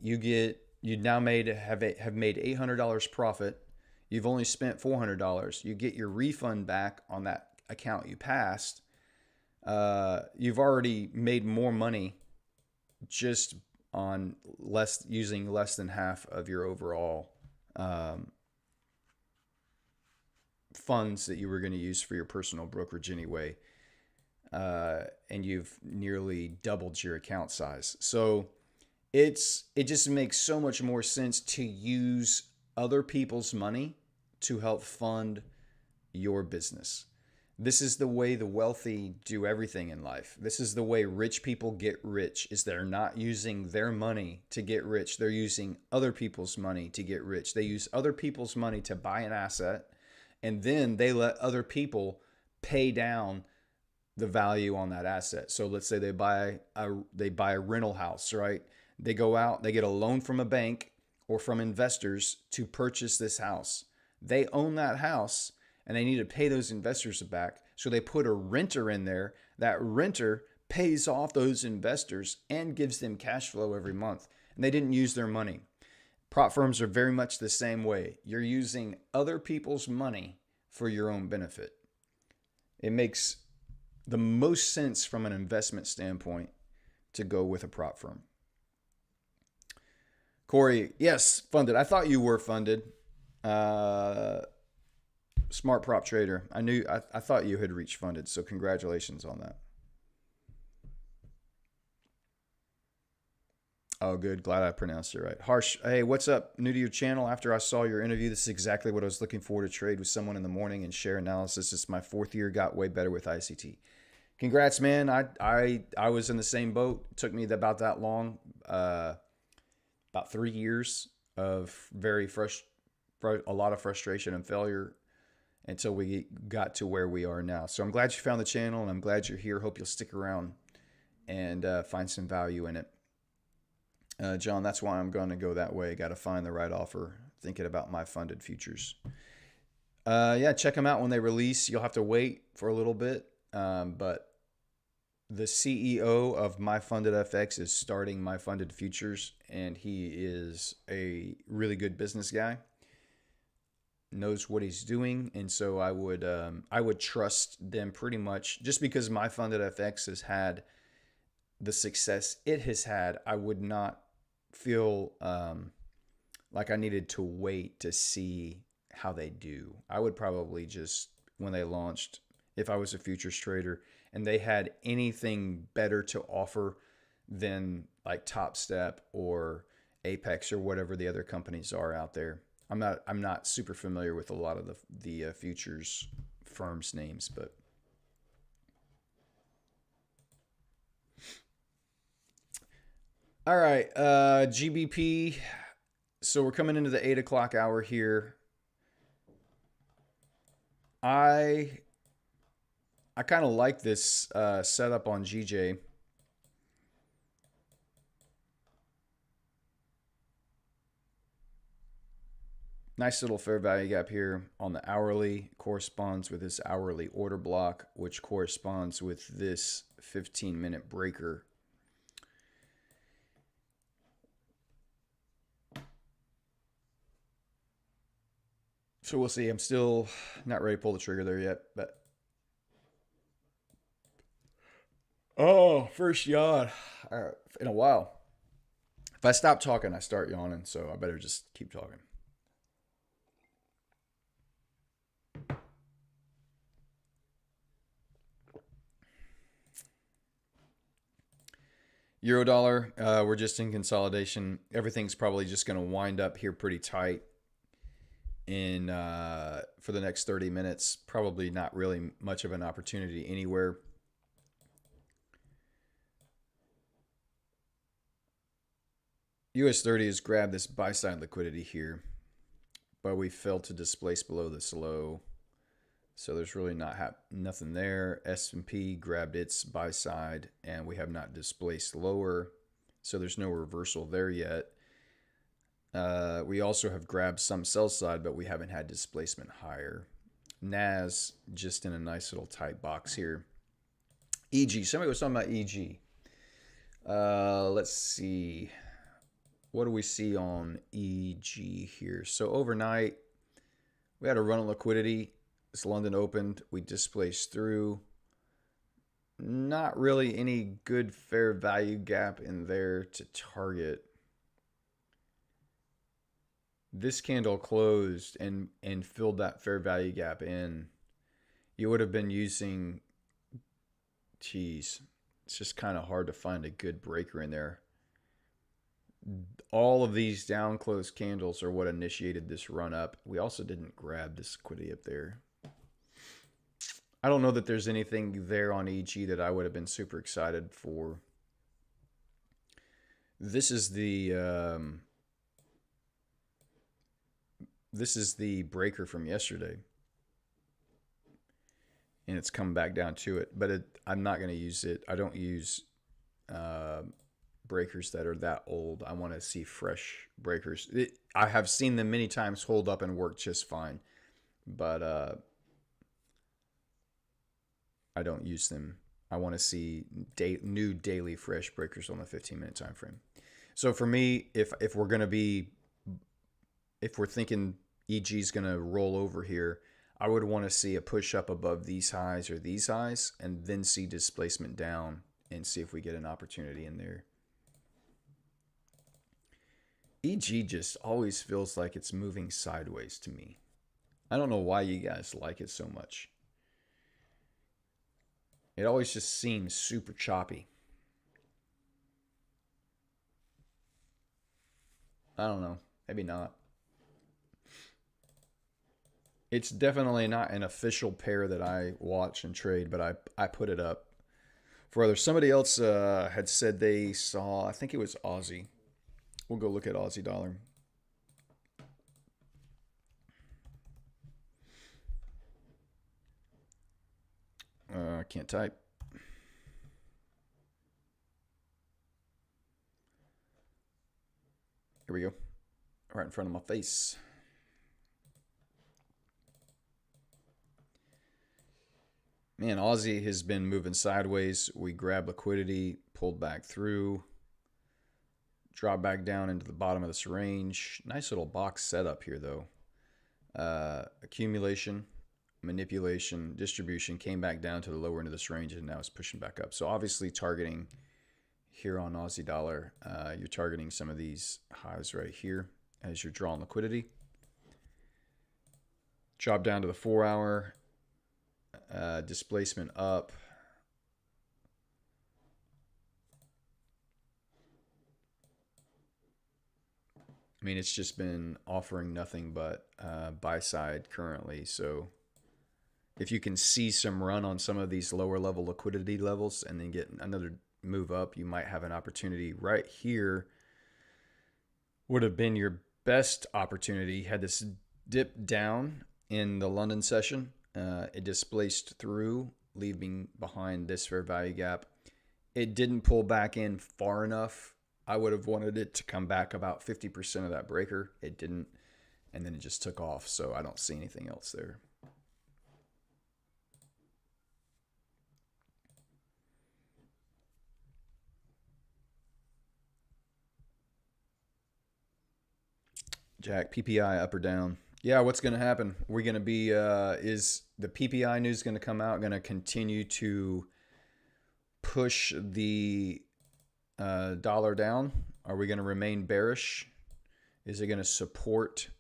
you now have made $800 profit. You've only spent $400. You get your refund back on that account you passed. You've already made more money just on using less than half of your overall funds that you were going to use for your personal brokerage anyway. And you've nearly doubled your account size. So it just makes so much more sense to use other people's money to help fund your business. This is the way the wealthy do everything in life. This is the way rich people get rich, is they're not using their money to get rich. They're using other people's money to get rich. They use other people's money to buy an asset, and then they let other people pay down the value on that asset. So let's say they buy a rental house, right? They go out, they get a loan from a bank or from investors to purchase this house. They own that house and they need to pay those investors back. So they put a renter in there. That renter pays off those investors and gives them cash flow every month. And they didn't use their money. Prop firms are very much the same way. You're using other people's money for your own benefit. It makes the most sense from an investment standpoint to go with a prop firm. Corey, yes, funded. I thought you were funded. Smart prop trader. I thought you had reached funded, so congratulations on that. Oh, good. Glad I pronounced it right. Harsh, hey, what's up? New to your channel. After I saw your interview, this is exactly what I was looking for, to trade with someone in the morning and share analysis. It's my 4th year, got way better with ICT. Congrats, man. I was in the same boat. It took me about that long, about 3 years of a lot of frustration and failure until we got to where we are now. So I'm glad you found the channel, and I'm glad you're here. Hope you'll stick around and find some value in it. John, that's why I'm going to go that way. Got to find the right offer. Thinking about my funded futures. Yeah, check them out when they release. You'll have to wait for a little bit, but the CEO of My Funded FX is starting My Funded Futures, and he is a really good business guy. Knows what he's doing, and so I would trust them pretty much. Just because My Funded FX has had the success it has had, I would not feel like I needed to wait to see how they do. I would probably just, when they launched, if I was a futures trader and they had anything better to offer than like Top Step or Apex or whatever the other companies are out there. I'm not super familiar with a lot of the futures firms' names, but all right, GBP. So we're coming into the 8 o'clock hour here. I I kind of like this setup on GJ. Nice little fair value gap here on the hourly, corresponds with this hourly order block, which corresponds with this 15-minute breaker. So we'll see. I'm still not ready to pull the trigger there yet, but oh, first yawn in a while. If I stop talking, I start yawning, so I better just keep talking. Euro dollar, we're just in consolidation. Everything's probably just going to wind up here pretty tight in for the next 30 minutes. Probably not really much of an opportunity anywhere. US 30 has grabbed this buy side liquidity here, but we failed to displace below this low. So there's really nothing there. S&P grabbed its buy side, and we have not displaced lower. So there's no reversal there yet. We also have grabbed some sell side, but we haven't had displacement higher. NAS just in a nice little tight box here. EG. Somebody was talking about EG. Let's see. What do we see on EG here? So overnight, we had a run on liquidity. As London opened, we displaced through. Not really any good fair value gap in there to target. This candle closed and filled that fair value gap in. You would have been using, geez, it's just kind of hard to find a good breaker in there. All of these down close candles are what initiated this run up. We also didn't grab this liquidity up there. I don't know that there's anything there on EG that I would have been super excited for. This is the breaker from yesterday, and it's come back down to it. But I'm not going to use it. I don't use breakers that are that old. I want to see fresh breakers. I have seen them many times hold up and work just fine, but I don't use them. I want to see new daily fresh breakers on the 15-minute time frame. So for me, if we're thinking EG is going to roll over here, I would want to see a push up above these highs or these highs, and then see displacement down and see if we get an opportunity in there. EG just always feels like it's moving sideways to me. I don't know why you guys like it so much. It always just seems super choppy. I don't know. Maybe not. It's definitely not an official pair that I watch and trade, but I put it up for others. Somebody else had said they saw, I think it was Aussie. We'll go look at Aussie dollar. I can't type. Here we go. Right in front of my face. Man, Aussie has been moving sideways. We grabbed liquidity, pulled back through, dropped back down into the bottom of this range. Nice little box setup here, though. Accumulation, manipulation, distribution, came back down to the lower end of this range, and now it's pushing back up. So obviously targeting here on Aussie dollar, you're targeting some of these highs right here as you're drawing liquidity. Drop down to the 4-hour, displacement up. I mean, it's just been offering nothing but buy side currently. So if you can see some run on some of these lower level liquidity levels and then get another move up, you might have an opportunity. Right here would have been your best opportunity. Had this dip down in the London session, It displaced through, leaving behind this fair value gap. It didn't pull back in far enough. I would have wanted it to come back about 50% of that breaker. It didn't, and then it just took off. So I don't see anything else there. Jack, PPI up or down? Yeah, what's going to happen? We're going to be, is the PPI news going to come out, going to continue to push the dollar down? Are we going to remain bearish? Is it going to support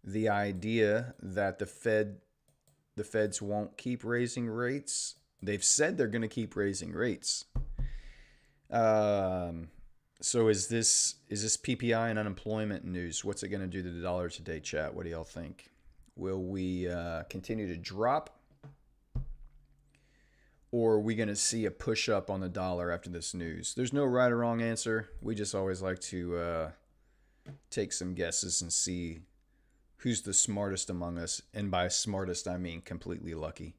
the idea that the feds won't keep raising rates? They've said they're going to keep raising rates. So is this PPI and unemployment news? What's it going to do to the dollar today, chat? What do y'all think? Will we continue to drop? Or are we going to see a push up on the dollar after this news? There's no right or wrong answer. We just always like to take some guesses and see who's the smartest among us. And by smartest, I mean completely lucky.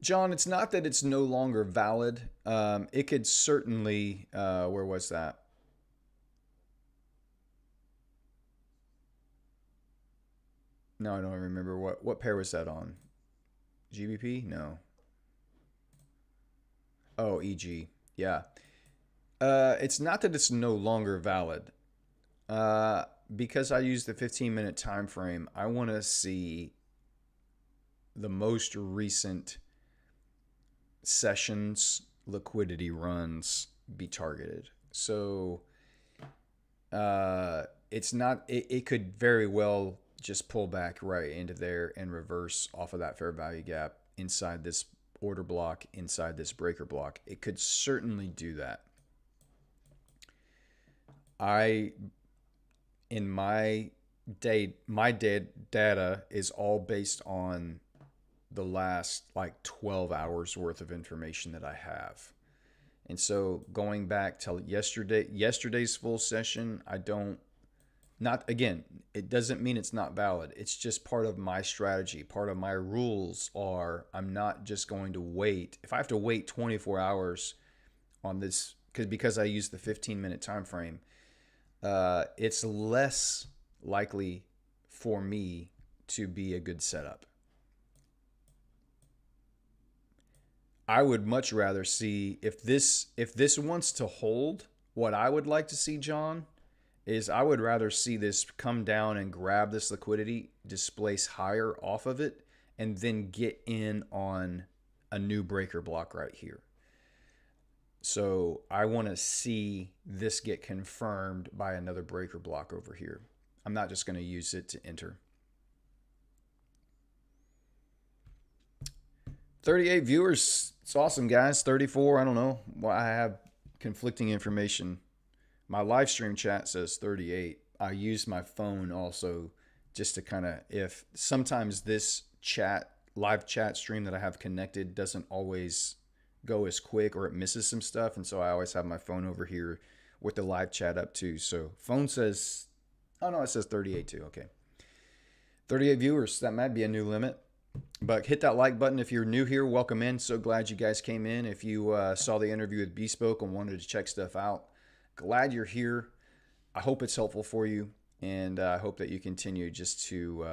John, it's not that it's no longer valid. It could certainly, where was that? No, I don't remember. What pair was that on? GBP? No. Oh, EG. Yeah. It's not that it's no longer valid. Uh, because I use the 15-minute time frame, I want to see the most recent sessions liquidity runs be targeted. So it's not. It could very well just pull back right into there and reverse off of that fair value gap inside this order block, inside this breaker block. It could certainly do that. I in my data is all based on the last like 12 hours worth of information that I have. And so going back to yesterday's full session, I don't not again, it doesn't mean it's not valid. It's just part of my strategy. Part of my rules are I'm not just going to wait. If I have to wait 24 hours on this because I use the 15-minute time frame, it's less likely for me to be a good setup. I would much rather see if this wants to hold. What I would like to see, John, is I would rather see this come down and grab this liquidity, displace higher off of it, and then get in on a new breaker block right here. So I want to see this get confirmed by another breaker block over here. I'm not just going to use it to enter. 38 viewers. It's awesome, guys. 34. I don't know. Well, I have conflicting information. My live stream chat says 38. I use my phone also just to kind of, if sometimes this live chat stream that I have connected doesn't always go as quick or it misses some stuff. And so I always have my phone over here with the live chat up too. So phone says, oh no, it says 38 too. Okay. 38 viewers. That might be a new limit. But hit that like button if you're new here. Welcome in. So glad you guys came in. If you saw the interview with Bespoke and wanted to check stuff out, glad you're here. I hope it's helpful for you. And I hope that you continue just to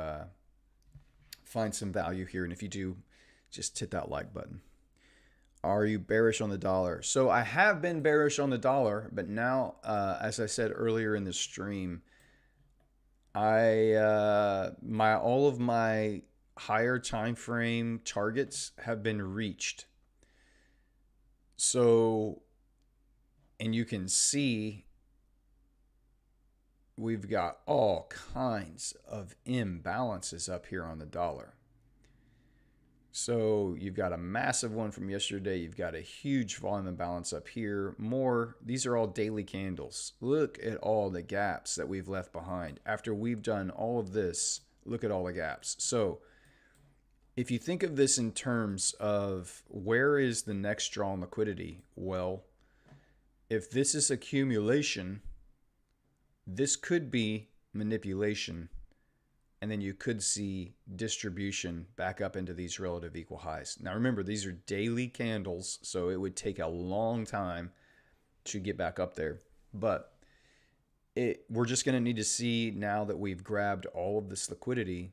find some value here. And if you do, just hit that like button. Are you bearish on the dollar? So I have been bearish on the dollar, but now, as I said earlier in the stream, all of my higher time frame targets have been reached. So, and you can see we've got all kinds of imbalances up here on the dollar. So you've got a massive one from yesterday. You've got a huge volume imbalance up here. More, these are all daily candles. Look at all the gaps that we've left behind. After we've done all of this, look at all the gaps. So if you think of this in terms of where is the next draw on liquidity, well, If this is accumulation, this could be manipulation, and then you could see distribution back up into these relative equal highs. Now remember, these are daily candles, so it would take a long time to get back up there. But we're just going to need to see, now that we've grabbed all of this liquidity,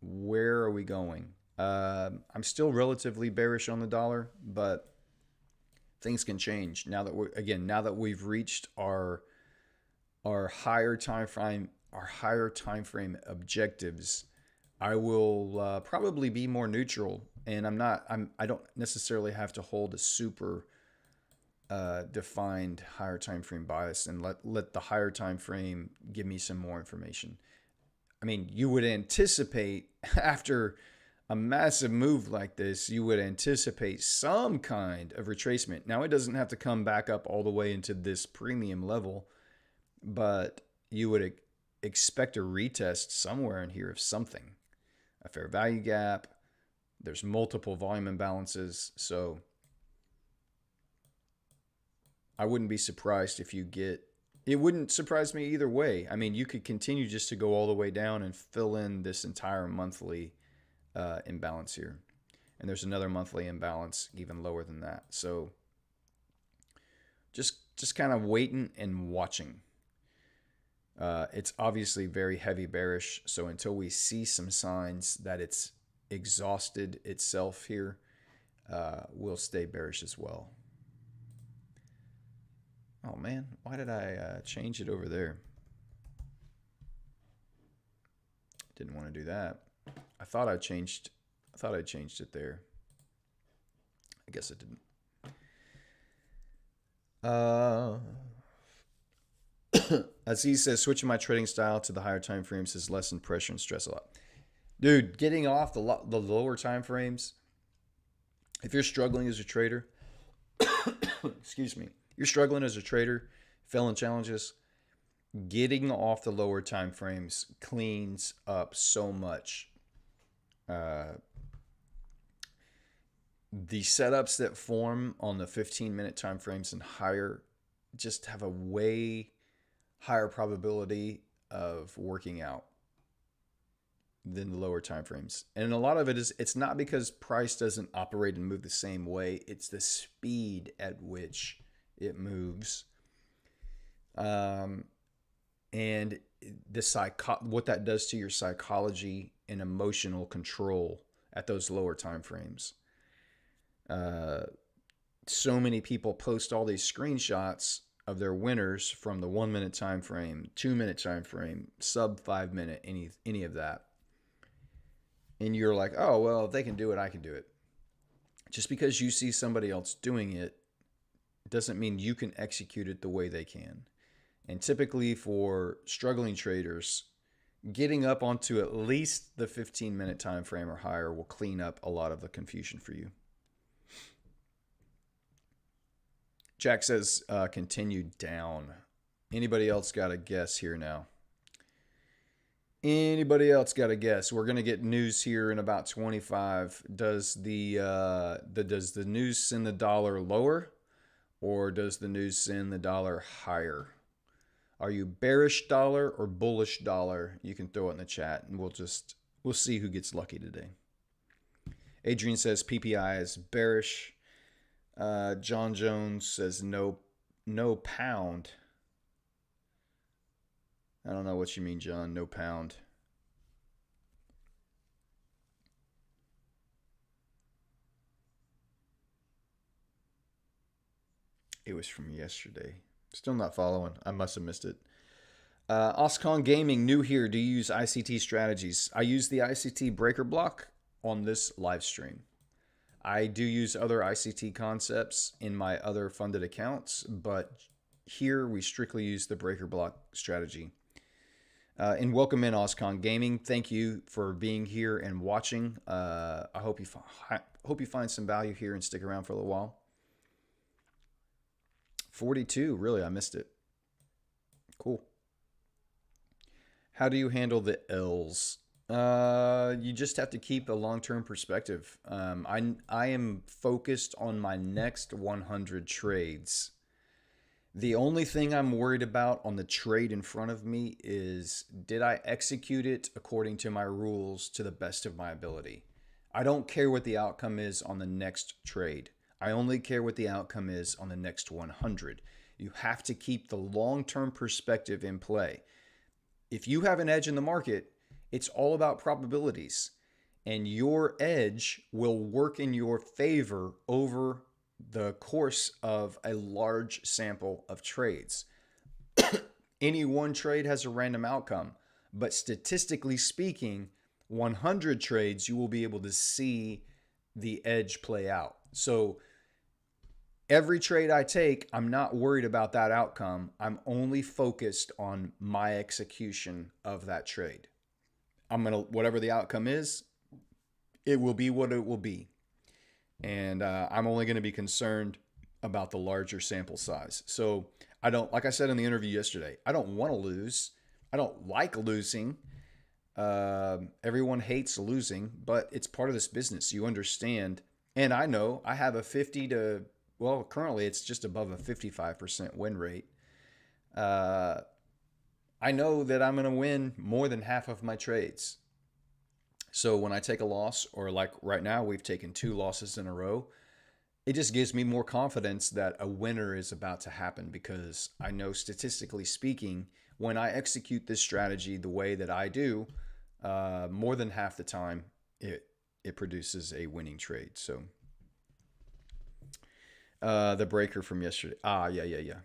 where are we going? I'm still relatively bearish on the dollar, but things can change now that we've reached our higher time frame objectives. I will probably be more neutral, and I don't necessarily have to hold a super defined higher time frame bias, and let the higher time frame give me some more information. I mean, you would anticipate after a massive move like this, you would anticipate some kind of retracement. Now, it doesn't have to come back up all the way into this premium level, but you would expect a retest somewhere in here of something, a fair value gap. There's multiple volume imbalances, so I wouldn't be surprised if you get, it wouldn't surprise me either way. I mean, you could continue just to go all the way down and fill in this entire monthly imbalance here. And there's another monthly imbalance even lower than that. So just kind of waiting and watching. It's obviously very heavy bearish. So until we see some signs that it's exhausted itself here, we'll stay bearish as well. Oh man, why did I change it over there? Didn't want to do that. I thought I changed it there. I guess it didn't. Aziz says, switching my trading style to the higher time frames has lessened pressure and stress a lot. Dude, getting off the lower time frames, if you're struggling as a trader, excuse me, you're struggling as a trader, failing challenges, getting off the lower time frames cleans up so much. The setups that form on the 15-minute time frames and higher just have a way higher probability of working out than the lower time frames. And a lot of it is, it's not because price doesn't operate and move the same way, it's the speed at which it moves. And what that does to your psychology and emotional control at those lower time frames. So many people post all these screenshots of their winners from the 1 minute time frame, 2 minute time frame, sub 5 minute, any of that. And you're like, oh, well, if they can do it, I can do it. Just because you see somebody else doing it doesn't mean you can execute it the way they can. And typically for struggling traders, getting up onto at least the 15-minute time frame or higher will clean up a lot of the confusion for you. Jack says continued down. Anybody else got a guess here now? Anybody else got a guess? We're gonna get news here in about 25. Does the news send the dollar lower, or does the news send the dollar higher? Are you bearish dollar or bullish dollar? You can throw it in the chat, and we'll see who gets lucky today. Adrian says PPI is bearish. John Jones says no pound. I don't know what you mean, John. No pound. It was from yesterday. Still not following. I must have missed it. Oscon Gaming, new here. Do you use ICT strategies? I use the ICT breaker block on this live stream. I do use other ICT concepts in my other funded accounts, but here we strictly use the breaker block strategy. And welcome in Oscon Gaming. Thank you for being here and watching. I hope you find some value here and stick around for a little while. 42, really, I missed it. Cool. How do you handle the L's? You just have to keep a long-term perspective. I am focused on my next 100 trades. The only thing I'm worried about on the trade in front of me is, did I execute it according to my rules to the best of my ability? I don't care what the outcome is on the next trade. I only care what the outcome is on the next 100. You have to keep the long term perspective in play. If you have an edge in the market, it's all about probabilities, and your edge will work in your favor over the course of a large sample of trades. Any one trade has a random outcome, but statistically speaking, 100 trades, you will be able to see the edge play out. So every trade I take, I'm not worried about that outcome. I'm only focused on my execution of that trade. Whatever the outcome is, it will be what it will be. And I'm only going to be concerned about the larger sample size. So I don't, like I said in the interview yesterday, I don't want to lose. I don't like losing. Everyone hates losing, but it's part of this business. You understand. And I know I have a 50 to, well, currently it's just above a 55% win rate. I know that I'm going to win more than half of my trades. So when I take a loss, or like right now, we've taken 2 losses in a row, it just gives me more confidence that a winner is about to happen, because I know statistically speaking, when I execute this strategy the way that I do, more than half the time it produces a winning trade. So the breaker from yesterday. Yeah.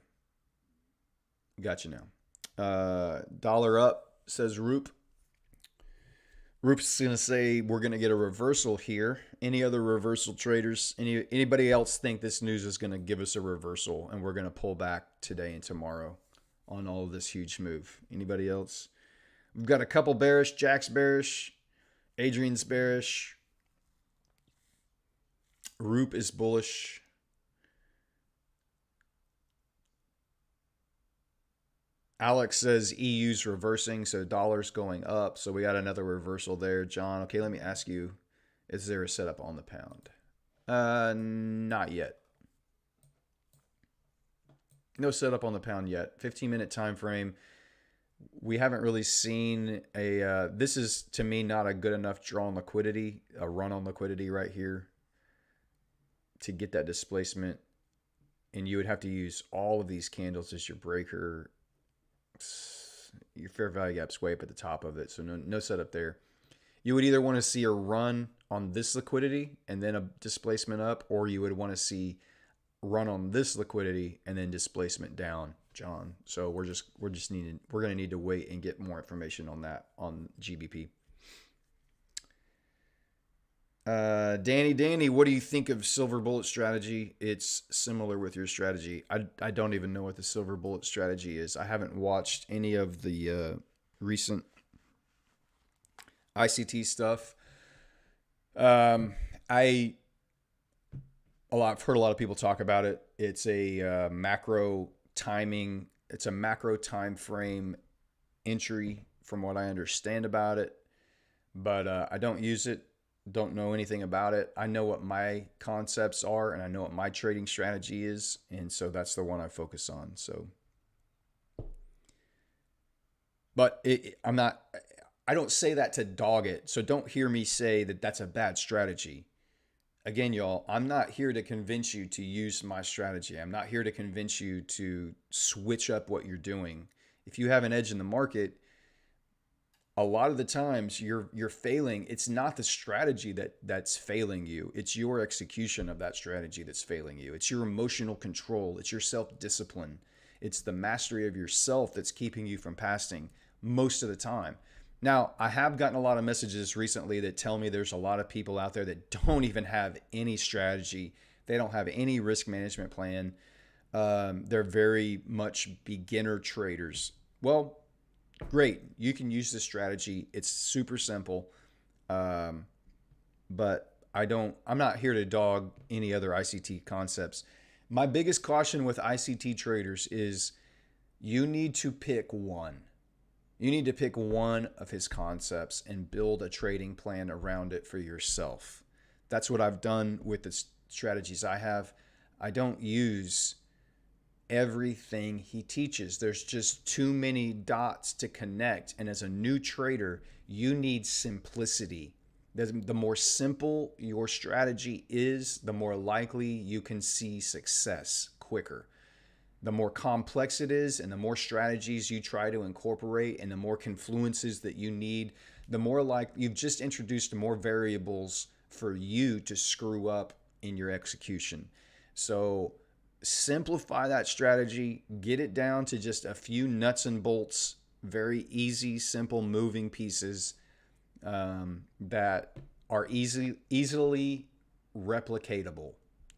Got you now. Dollar up, says Roop. Roop's going to say we're going to get a reversal here. Any other reversal traders? Anybody else think this news is going to give us a reversal and we're going to pull back today and tomorrow on all of this huge move? Anybody else? We've got a couple bearish. Jack's bearish. Adrian's bearish. Roop is bullish. Alex says EU's reversing, so dollar's going up. So we got another reversal there, John. Okay, let me ask you, is there a setup on the pound? Not yet. No setup on the pound yet. 15-minute time frame. We haven't really seen a, this is to me not a good enough draw on liquidity, a run on liquidity right here to get that displacement. And you would have to use all of these candles as your breaker. Your fair value gap's way up at the top of it, so no setup there. You would either want to see a run on this liquidity and then a displacement up, or you would want to see run on this liquidity and then displacement down, John. So we're going to need to wait and get more information on that on GBP. Danny, what do you think of silver bullet strategy? It's similar with your strategy. I don't even know what the silver bullet strategy is. I haven't watched any of the recent ICT stuff. I've heard a lot of people talk about it. It's a macro timing. It's a macro time frame entry, from what I understand about it. But I don't use it. Don't know anything about it. I know what my concepts are, and I know what my trading strategy is, and so that's the one I focus on. So, but I don't say that to dog it. So don't hear me say that that's a bad strategy. Again, y'all, I'm not here to convince you to use my strategy. I'm not here to convince you to switch up what you're doing. If you have an edge in the market, a lot of the times you're failing. It's not the strategy that's failing you. It's your execution of that strategy that's failing you. It's your emotional control. It's your self-discipline. It's the mastery of yourself that's keeping you from passing most of the time. Now, I have gotten a lot of messages recently that tell me there's a lot of people out there that don't even have any strategy. They don't have any risk management plan. They're very much beginner traders. Well, great. You can use this strategy. It's super simple. But I'm not here to dog any other ICT concepts. My biggest caution with ICT traders is you need to pick one. You need to pick one of his concepts and build a trading plan around it for yourself. That's what I've done with the strategies I have. I don't use everything he teaches. There's just too many dots to connect. And as a new trader, you need simplicity. The more simple your strategy is, the more likely you can see success quicker. The more complex it is and the more strategies you try to incorporate and the more confluences that you need, the more like you've just introduced more variables for you to screw up in your execution. So simplify that strategy, get it down to just a few nuts and bolts, very easy, simple moving pieces that are easily replicatable,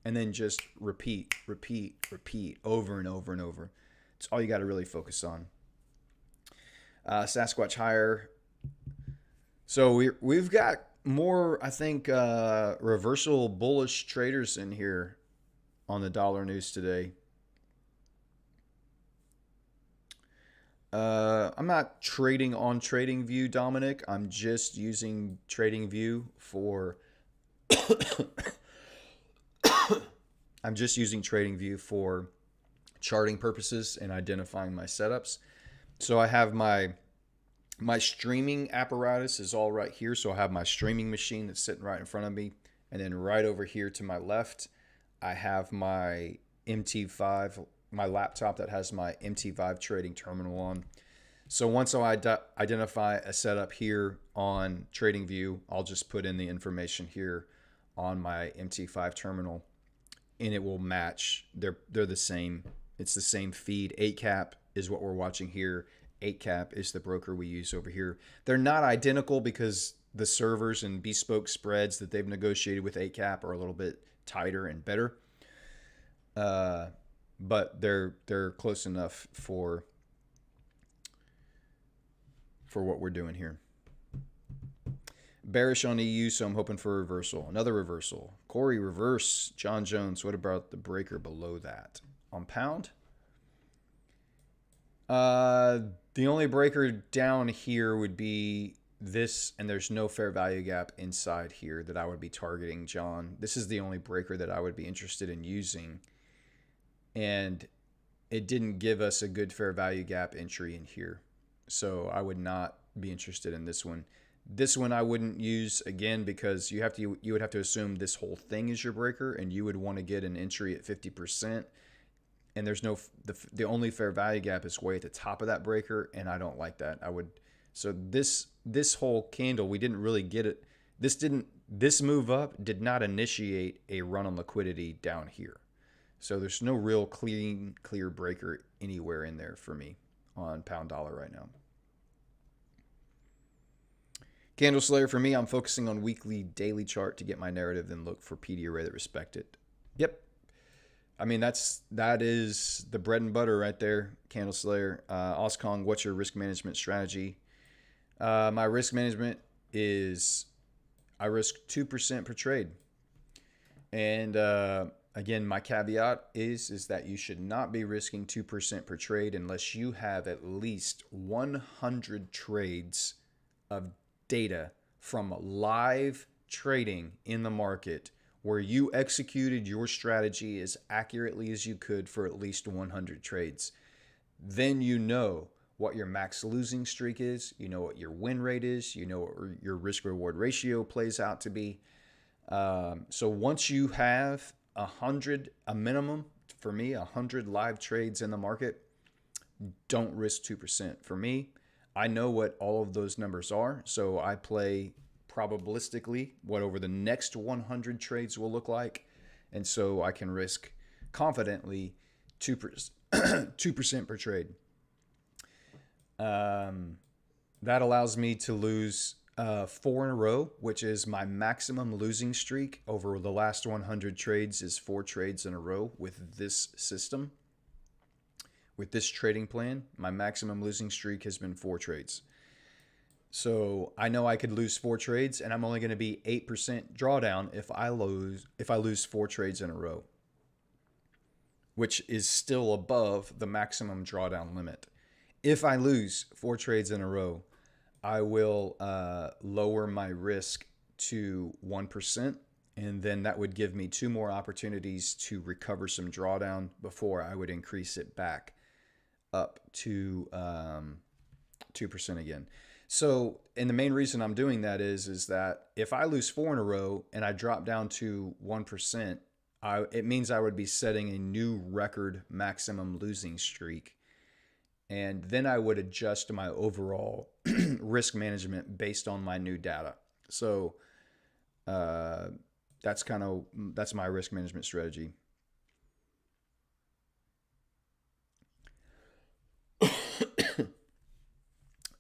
and then just repeat over and over and over. It's all you got to really focus on. Sasquatch higher. So we've got more, I think, reversal bullish traders in here on the dollar news today. I'm not trading on TradingView, Dominic. I'm just using TradingView for I'm just using TradingView for charting purposes and identifying my setups. So I have my streaming apparatus is all right here. So I have my streaming machine that's sitting right in front of me. And then right over here to my left, I have my MT5, my laptop that has my MT5 trading terminal on. So once I identify a setup here on TradingView, I'll just put in the information here on my MT5 terminal, and it will match. They're the same. It's the same feed. 8cap is what we're watching here. 8cap is the broker we use over here. They're not identical because the servers and bespoke spreads that they've negotiated with 8cap are a little bit tighter and better. But they're close enough for what we're doing here. Bearish on EU, so I'm hoping for a reversal. Another reversal. Corey, reverse. John Jones, what about the breaker below that? On pound? The only breaker down here would be this, and there's no fair value gap inside here that I would be targeting, John. This is the only breaker that I would be interested in using. And it didn't give us a good fair value gap entry in here. So I would not be interested in this one. This one I wouldn't use again because you would have to assume this whole thing is your breaker, and you would want to get an entry at 50%. And there's no the only fair value gap is way at the top of that breaker, and I don't like that. So this whole candle, we didn't really get it. This move up did not initiate a run on liquidity down here. So there's no real clear breaker anywhere in there for me on pound dollar right now. Candle Slayer, for me, I'm focusing on weekly, daily chart to get my narrative, then look for PD array that respect it. Yep. I mean, that is the bread and butter right there, Candle Slayer. Oskong, what's your risk management strategy? My risk management is I risk 2% per trade. And again, my caveat is that you should not be risking 2% per trade unless you have at least 100 trades of data from live trading in the market where you executed your strategy as accurately as you could for at least 100 trades. Then you know what your max losing streak is, you know what your win rate is, you know what your risk reward ratio plays out to be. So once you have 100, a minimum for me, 100 live trades in the market, don't risk 2%. For me, I know what all of those numbers are, so I play probabilistically what over the next 100 trades will look like, and so I can risk confidently 2% per trade. That allows me to lose 4 in a row, which is my maximum losing streak over the last 100 trades is 4 trades in a row with this system. With this trading plan, my maximum losing streak has been 4 trades. So I know I could lose 4 trades, and I'm only going to be 8% drawdown if I lose 4 trades in a row, which is still above the maximum drawdown limit. If I lose 4 trades in a row, I will lower my risk to 1%, And then that would give me two more opportunities to recover some drawdown before I would increase it back up to 2% again. So, and the main reason I'm doing that is that if I lose four in a row and I drop down to 1%, it means I would be setting a new record maximum losing streak. And then I would adjust my overall risk management based on my new data. So uh, that's my risk management strategy.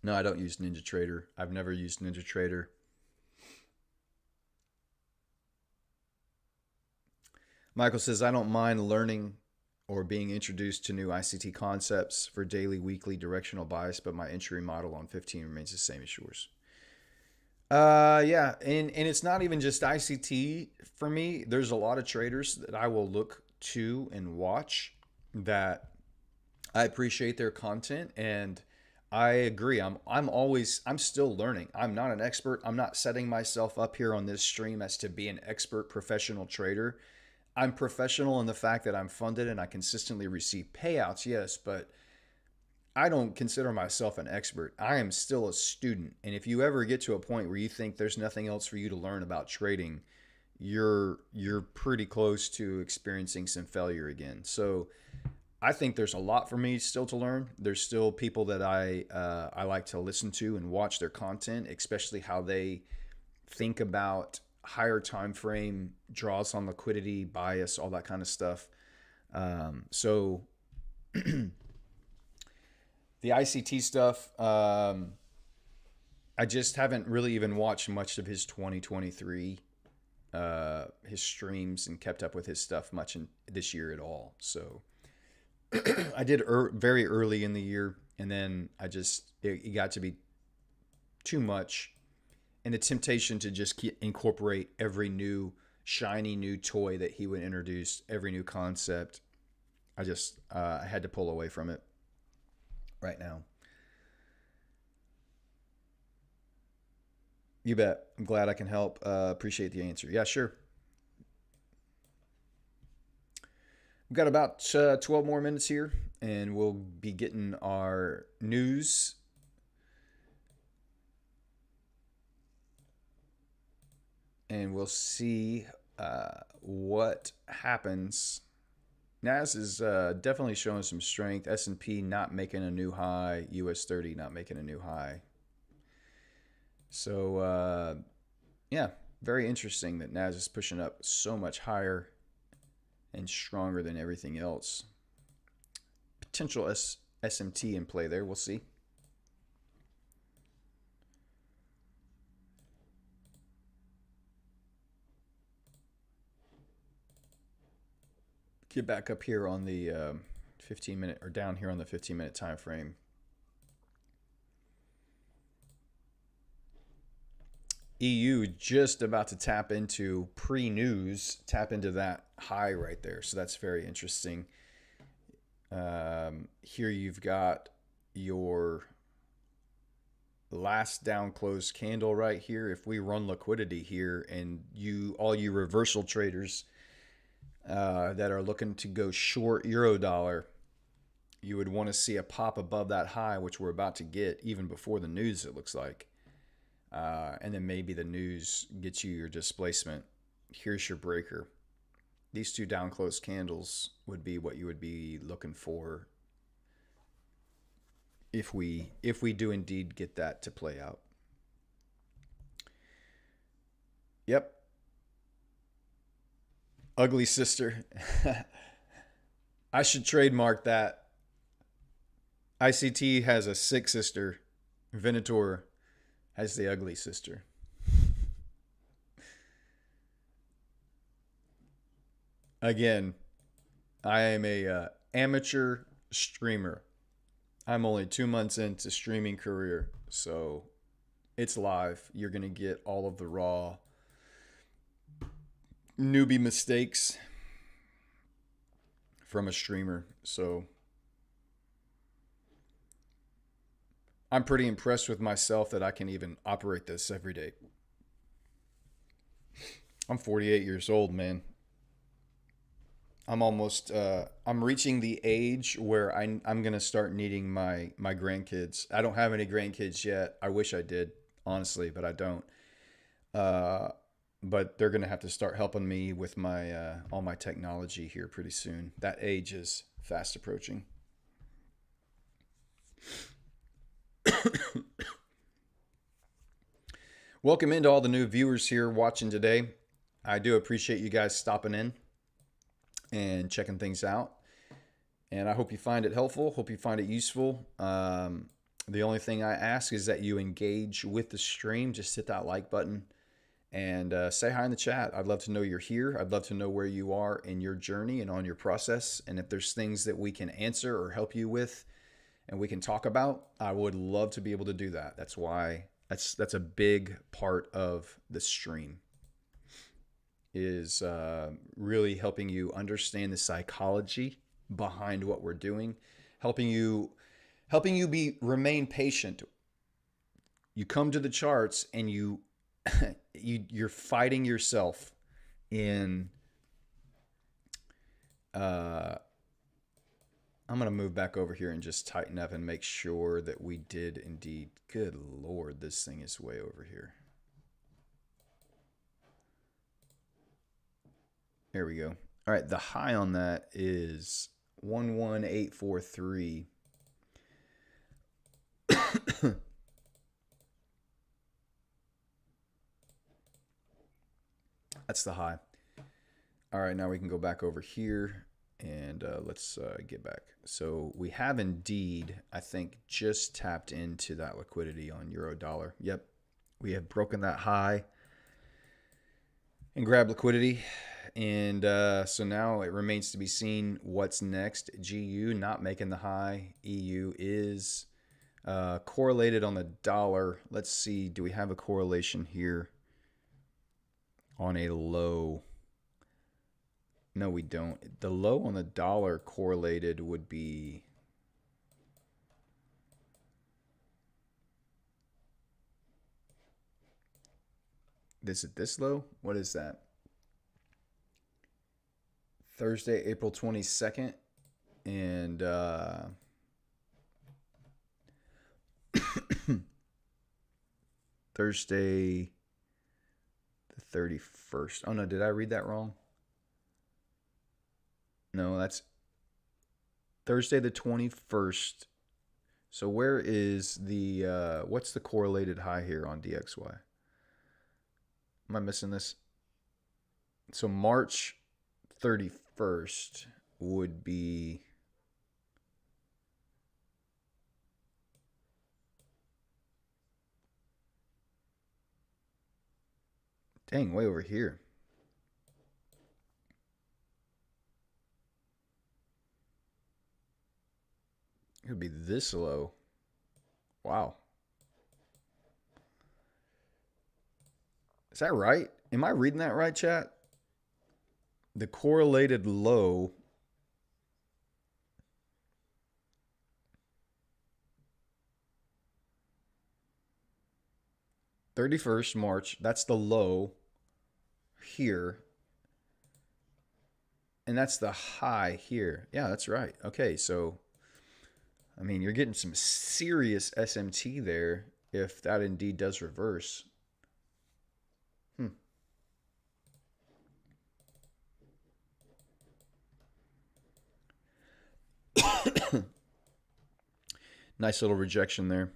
No, I don't use NinjaTrader. I've never used NinjaTrader. Michael says, I don't mind learning or being introduced to new ICT concepts for daily, weekly directional bias, but my entry model on 15 remains the same as yours. Yeah, and it's not even just ICT for me. There's a lot of traders that I will look to and watch that I appreciate their content, and I agree. I'm still learning. I'm not an expert. I'm not setting myself up here on this stream as to be an expert professional trader. I'm professional in the fact that I'm funded and I consistently receive payouts, yes, but I don't consider myself an expert. I am still a student. And if you ever get to a point where you think there's nothing else for you to learn about trading, you're pretty close to experiencing some failure again. So I think there's a lot for me still to learn. There's still people that I like to listen to and watch their content, especially how they think about higher time frame draws on liquidity, bias, all that kind of stuff. So the ICT stuff, I just haven't really even watched much of his 2023 his streams and kept up with his stuff much in this year at all. So I did very early in the year, and then it got to be too much, and the temptation to just incorporate every new shiny new toy that he would introduce, every new concept. I had to pull away from it right now. You bet. I'm glad I can help. Appreciate the answer. Yeah, sure. We've got about 12 more minutes here, and we'll be getting our news. And we'll see what happens. NAS is definitely showing some strength. S&P not making a new high. US 30 not making a new high. So, yeah, very interesting that NAS is pushing up so much higher and stronger than everything else. Potential SMT in play there. We'll see. Get back up here on the 15-minute, or down here on the 15-minute time frame. EU just about to tap into pre-news, tap into that high right there. So that's very interesting. Here you've got your last down close candle right here. If we run liquidity here, and all you reversal traders that are looking to go short euro dollar, you would want to see a pop above that high, which we're about to get even before the news, it looks like. And then maybe the news gets you your displacement. Here's your breaker. These two down close candles would be what you would be looking for if we do indeed get that to play out. Yep. Ugly sister. I should trademark that. ICT has a sick sister. Venator has the ugly sister. Again, I am a amateur streamer. I'm only 2 months into streaming career, so it's live. You're gonna get all of the raw newbie mistakes from a streamer. So I'm pretty impressed with myself that I can even operate this every day. I'm 48 years old, man. I'm reaching the age where I'm gonna start needing my grandkids. I don't have any grandkids yet. I wish I did, honestly, but I don't. Uh, but they're gonna have to start helping me with my all my technology here pretty soon. That age is fast approaching. Welcome into all the new viewers here watching today. I do appreciate you guys stopping in and checking things out. And I hope you find it helpful. Hope you find it useful. The only thing I ask is that you engage with the stream. Just hit that like button and say hi in the chat. I'd love to know you're here. I'd love to know where you are in your journey and on your process. And if there's things that we can answer or help you with and we can talk about, I would love to be able to do that. That's a big part of the stream is really helping you understand the psychology behind what we're doing, helping you be remain patient. You come to the charts and you're fighting yourself in I'm going to move back over here and just tighten up and make sure that we did indeed. Good Lord, this thing is way over here. There we go. All right, the high on that is 11843. That's the high. All right, now we can go back over here and let's get back. So we have indeed, I think, just tapped into that liquidity on euro dollar. Yep, we have broken that high and grabbed liquidity. And so now it remains to be seen what's next. GU not making the high. EU is correlated on the dollar. Let's see, do we have a correlation here on a low? No, we don't. The low on the dollar correlated would be this low? What is that? Thursday, April 22nd. And Thursday the 31st. Oh no, did I read that wrong? No, that's Thursday the 21st. So where is the what's the correlated high here on DXY? Am I missing this? So March 31st would be dang, way over here. It would be this low. Wow. Is that right? Am I reading that right, chat? The correlated low (31st March). That's the low here. And that's the high here. Yeah, that's right. Okay, so I mean, you're getting some serious SMT there if that indeed does reverse. Nice little rejection there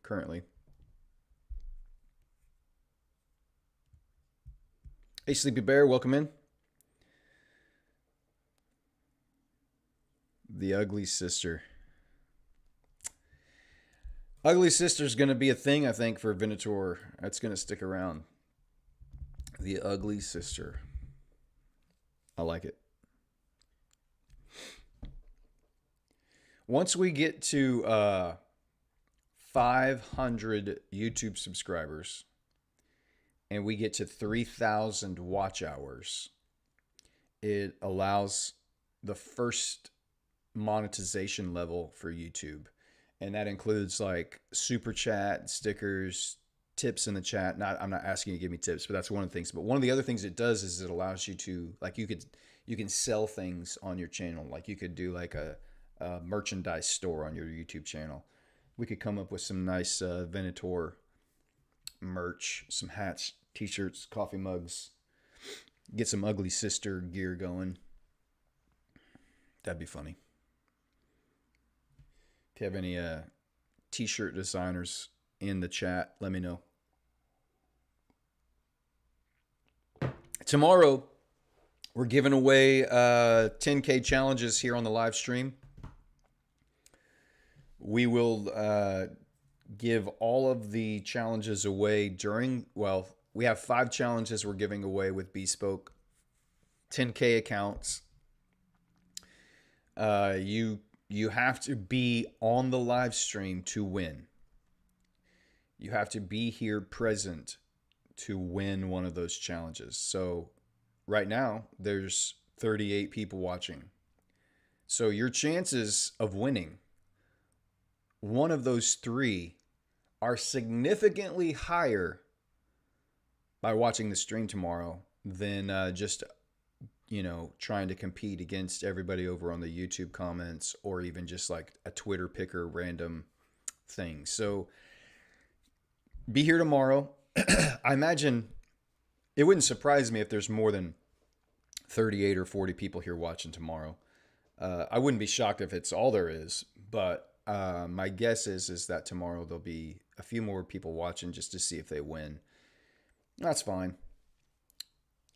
currently. Hey, Sleepy Bear, welcome in. The Ugly Sister. Ugly Sister's going to be a thing, I think, for Venator. That's going to stick around. The Ugly Sister. I like it. Once we get to 500 YouTube subscribers and we get to 3,000 watch hours, it allows the first monetization level for YouTube. And that includes like super chat, stickers, tips in the chat. I'm not asking you to give me tips, but that's one of the things. But one of the other things it does is it allows you to, like, you can sell things on your channel. Like you could do like a merchandise store on your YouTube channel. We could come up with some nice Venator merch, some hats, t-shirts, coffee mugs. Get some Ugly Sister gear going. That'd be funny. If you have any t-shirt designers in the chat, let me know. Tomorrow, we're giving away 10K challenges here on the live stream. We will give all of the challenges away during, well, we have 5 challenges we're giving away with Bespoke. 10K accounts. You have to be on the live stream to win. You have to be here present to win one of those challenges. So right now, there's 38 people watching. So your chances of winning one of those 3 are significantly higher by watching the stream tomorrow than just, trying to compete against everybody over on the YouTube comments or even just like a Twitter picker random thing. So be here tomorrow. I imagine it wouldn't surprise me if there's more than 38 or 40 people here watching tomorrow. I wouldn't be shocked if it's all there is, but my guess is that tomorrow there'll be a few more people watching just to see if they win. That's fine.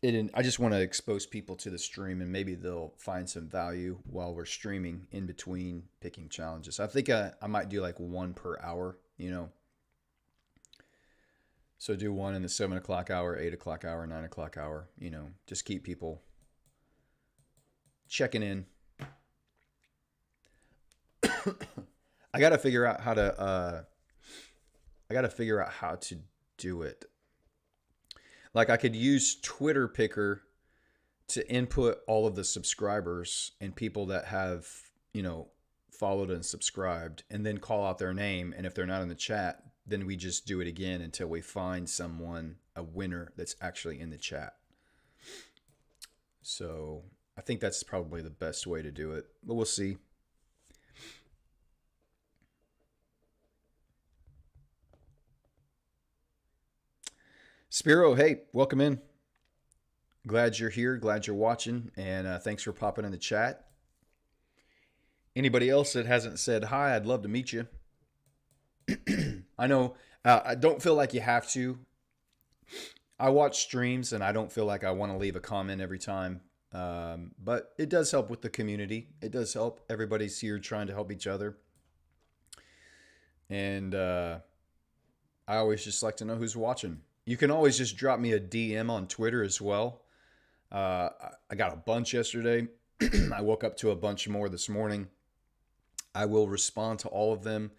I just want to expose people to the stream, and maybe they'll find some value while we're streaming in between picking challenges. I think I might do like 1 per hour, So do one in the 7 o'clock hour, 8 o'clock hour, 9 o'clock hour, just keep people checking in. I got to figure out how to do it. Like I could use Twitter Picker to input all of the subscribers and people that have, followed and subscribed, and then call out their name. And if they're not in the chat, then we just do it again until we find someone, a winner that's actually in the chat. So I think that's probably the best way to do it, but we'll see. Spiro, hey, welcome in. Glad you're here. Glad you're watching. And thanks for popping in the chat. Anybody else that hasn't said hi, I'd love to meet you. I know I don't feel like you have to. I watch streams and I don't feel like I want to leave a comment every time. But it does help with the community. It does help. Everybody's here trying to help each other. And I always just like to know who's watching. You can always just drop me a DM on Twitter as well. I got a bunch yesterday. I woke up to a bunch more this morning. I will respond to all of them.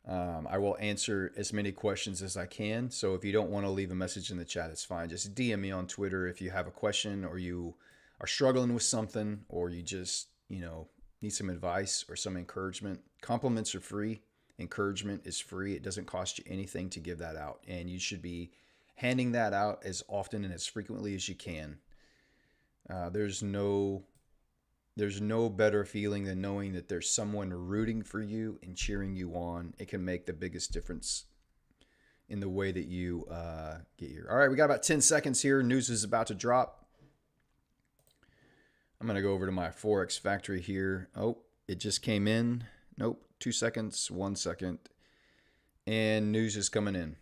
I will answer as many questions as I can. So if you don't want to leave a message in the chat, it's fine. Just DM me on Twitter if you have a question or you are struggling with something or you just, need some advice or some encouragement. Compliments are free. Encouragement is free. It doesn't cost you anything to give that out. And you should be handing that out as often and as frequently as you can. There's no better feeling than knowing that there's someone rooting for you and cheering you on. It can make the biggest difference in the way that you get here. All right, we got about 10 seconds here. News is about to drop. I'm going to go over to my Forex Factory here. Oh, it just came in. Nope, 2 seconds, 1 second. And news is coming in.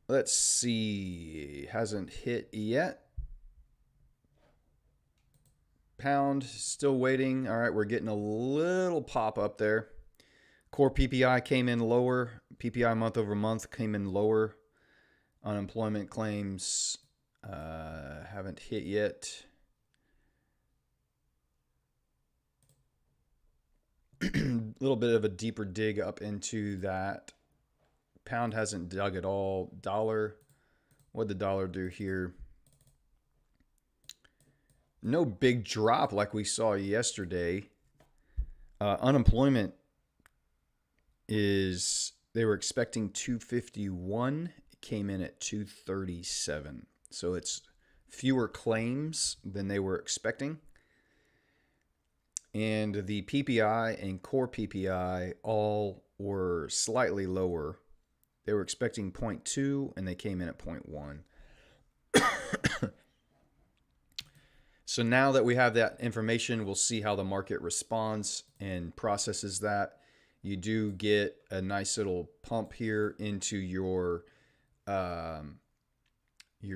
Let's see. Hasn't hit yet. Pound still waiting. All right, we're getting a little pop up there. Core PPI came in lower. PPI month over month came in lower. Unemployment claims haven't hit yet. A little bit of a deeper dig up into that. Pound hasn't dug at all. Dollar, what'd the dollar do here? No big drop like we saw yesterday. Unemployment is they were expecting 251. It came in at 237. So it's fewer claims than they were expecting. And the PPI and core PPI all were slightly lower. They were expecting 0.2 and they came in at 0.1. So now that we have that information, we'll see how the market responds and processes that. You do get a nice little pump here into your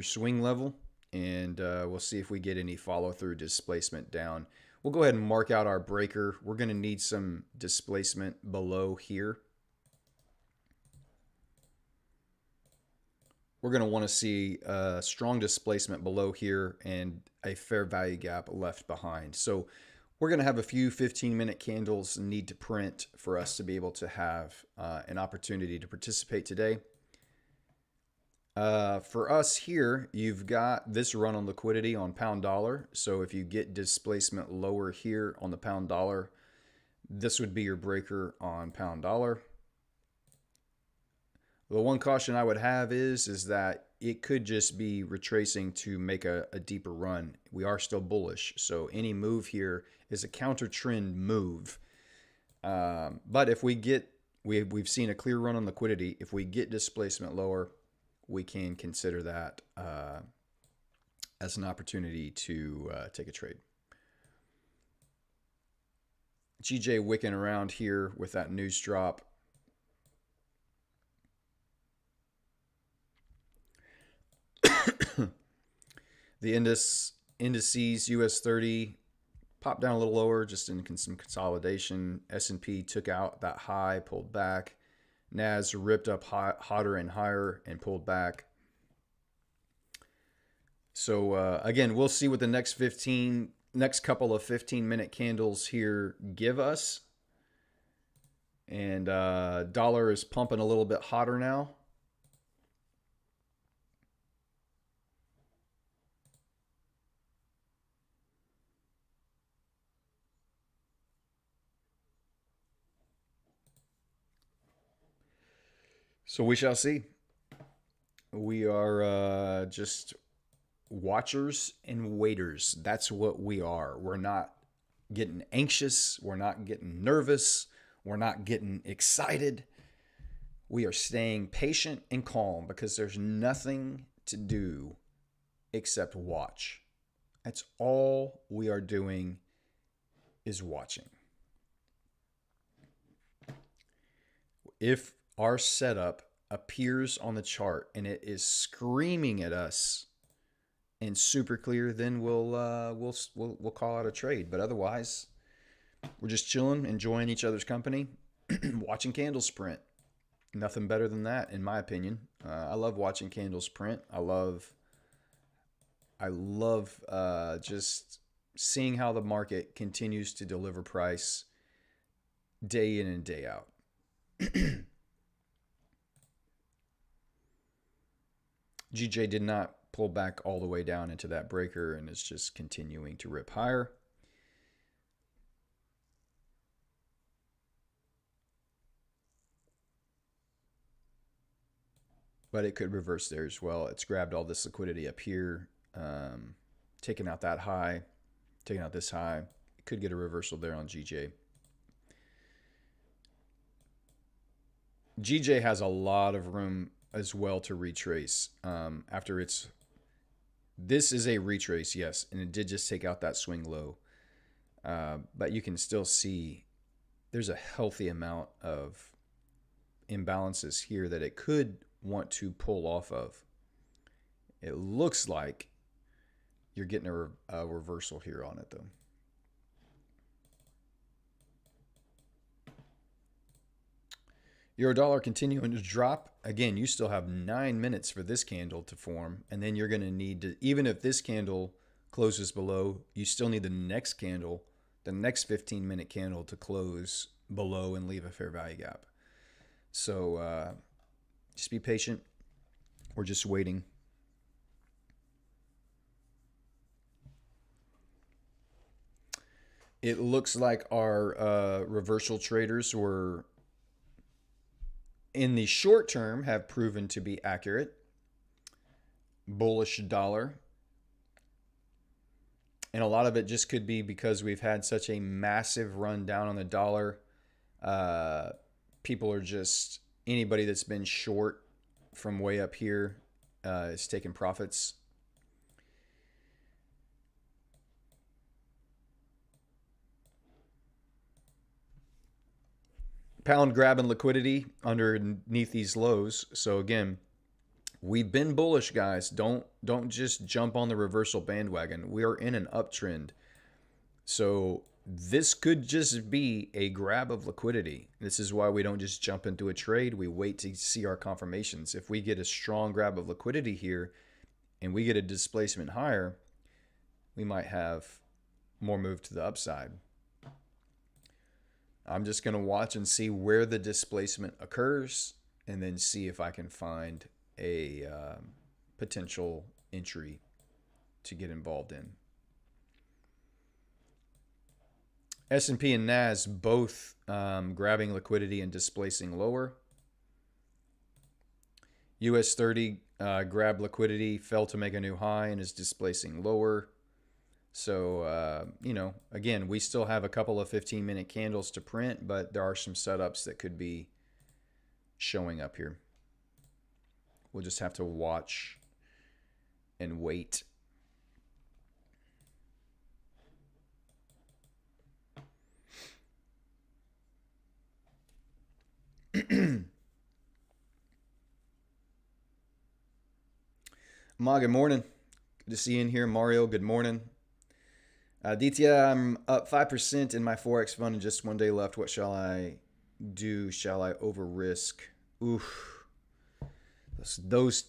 swing level, and we'll see if we get any follow-through displacement down. We'll go ahead and mark out our breaker. We're going to need some displacement below here. We're going to want to see a strong displacement below here and a fair value gap left behind. So we're going to have a few 15-minute candles need to print for us to be able to have an opportunity to participate today. For us here, you've got this run on liquidity on pound dollar. So if you get displacement lower here on the pound dollar, this would be your breaker on pound dollar. The one caution I would have is that it could just be retracing to make a deeper run. We are still bullish, so any move here is a counter trend move. But if we get, we've seen a clear run on liquidity. If we get displacement lower, we can consider that as an opportunity to take a trade. GJ wicking around here with that news drop. The indices US 30 popped down a little lower, just in some consolidation. S&P took out that high, pulled back. Nas ripped up hotter and higher and pulled back. So again, we'll see what the next couple of 15-minute candles here give us. And dollar is pumping a little bit hotter now. So we shall see. We are just watchers and waiters. That's what we are. We're not getting anxious. We're not getting nervous. We're not getting excited. We are staying patient and calm because there's nothing to do except watch. That's all we are doing is watching. If our setup appears on the chart and it is screaming at us and super clear, then we'll call out a trade. But otherwise, we're just chilling, enjoying each other's company, watching candles print. Nothing better than that, in my opinion. I love watching candles print. I love just seeing how the market continues to deliver price day in and day out. GJ did not pull back all the way down into that breaker and is just continuing to rip higher. But it could reverse there as well. It's grabbed all this liquidity up here, taking out that high, taking out this high. It could get a reversal there on GJ. GJ has a lot of room as well to retrace after it's. This is a retrace, yes, and it did just take out that swing low. But you can still see there's a healthy amount of imbalances here that it could want to pull off of. It looks like you're getting a reversal here on it, though. Euro dollar continuing to drop. Again, you still have 9 minutes for this candle to form, and then you're going to need to, even if this candle closes below, you still need the next candle, the next 15-minute candle to close below and leave a fair value gap. So just be patient. We're just waiting. It looks like our reversal traders were in the short term have proven to be accurate. Bullish dollar. And a lot of it just could be because we've had such a massive run down on the dollar. People are just, anybody that's been short from way up here is taking profits. Pound grabbing liquidity underneath these lows. So again, we've been bullish, guys. Don't just jump on the reversal bandwagon. We are in an uptrend. So this could just be a grab of liquidity. This is why we don't just jump into a trade. We wait to see our confirmations. If we get a strong grab of liquidity here and we get a displacement higher, we might have more move to the upside. I'm just going to watch and see where the displacement occurs and then see if I can find a potential entry to get involved in. S&P and NAS both grabbing liquidity and displacing lower. US 30 grabbed liquidity, fell to make a new high and is displacing lower. So, again, we still have a couple of 15-minute candles to print, but there are some setups that could be showing up here. We'll just have to watch and wait. Ma, good morning. Good to see you in here. Mario, good morning. DTI, I'm up 5% in my Forex fund and just 1 day left. What shall I do? Shall I over risk? Oof. Those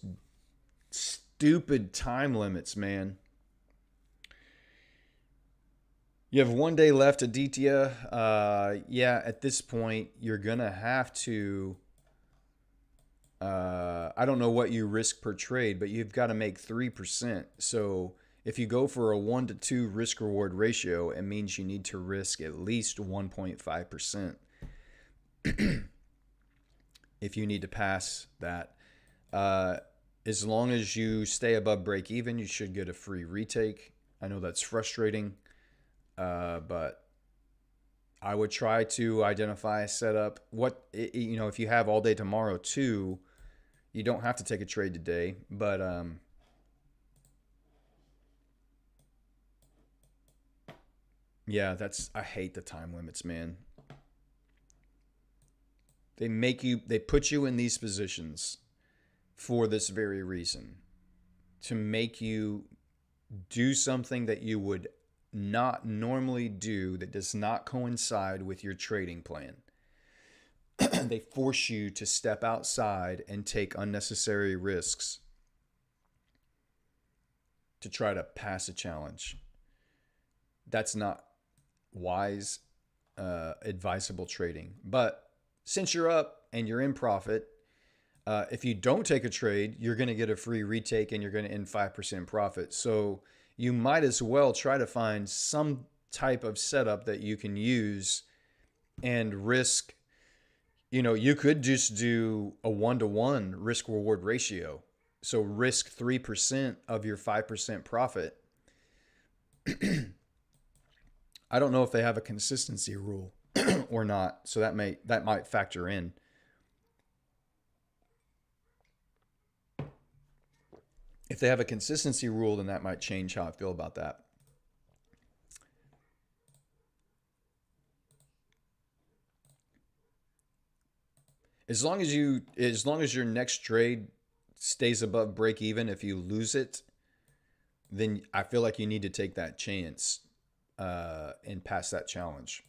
stupid time limits, man. You have 1 day left to DTI. Yeah, at this point, you're going to have to... I don't know what you risk per trade, but you've got to make 3%. So if you go for a 1 to 2 risk reward ratio, it means you need to risk at least 1.5%. If you need to pass that. As long as you stay above break even, you should get a free retake. I know that's frustrating, but I would try to identify a setup. If you have all day tomorrow too, you don't have to take a trade today, but yeah, I hate the time limits, man. They put you in these positions for this very reason, to make you do something that you would not normally do, that does not coincide with your trading plan. They force you to step outside and take unnecessary risks to try to pass a challenge. That's not wise, advisable trading. But since you're up and you're in profit, if you don't take a trade, you're going to get a free retake and you're going to end 5% profit. So you might as well try to find some type of setup that you can use and risk. You could just do a 1-to-1 risk reward ratio. So risk 3% of your 5% profit. I don't know if they have a consistency rule or not, so that might factor in. If they have a consistency rule, then that might change how I feel about that. As long as your next trade stays above break even, if you lose it, then I feel like you need to take that chance and pass that challenge.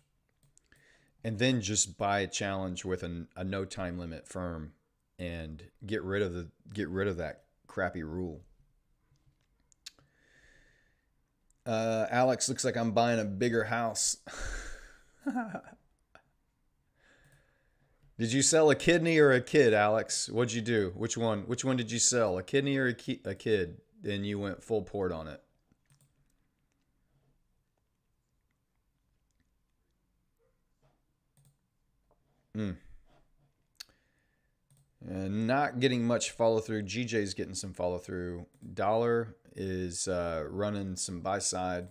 And then just buy a challenge with a no time limit firm and get rid of that crappy rule. Alex, looks like I'm buying a bigger house. Did you sell a kidney or a kid, Alex? What'd you do? Which one did you sell? A kidney or a kid? Then you went full port on it. Not getting much follow through. GJ's getting some follow through. Dollar is running some buy side.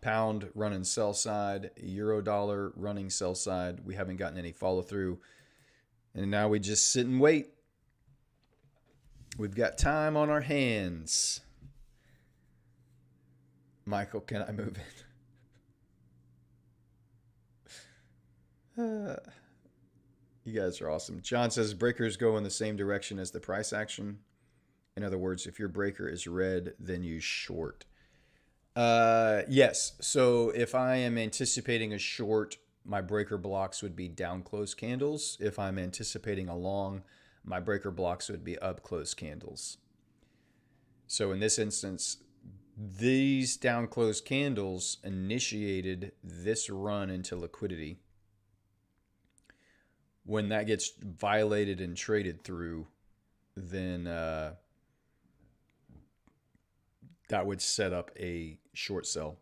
Pound running sell side. Euro dollar running sell side. We haven't gotten any follow through. And now we just sit and wait. We've got time on our hands. Michael, can I move it? You guys are awesome. John says breakers go in the same direction as the price action. In other words, if your breaker is red, then you short. Yes. So if I am anticipating a short, my breaker blocks would be down close candles. If I'm anticipating a long, my breaker blocks would be up close candles. So in this instance, these down close candles initiated this run into liquidity. When that gets violated and traded through, then that would set up a short sell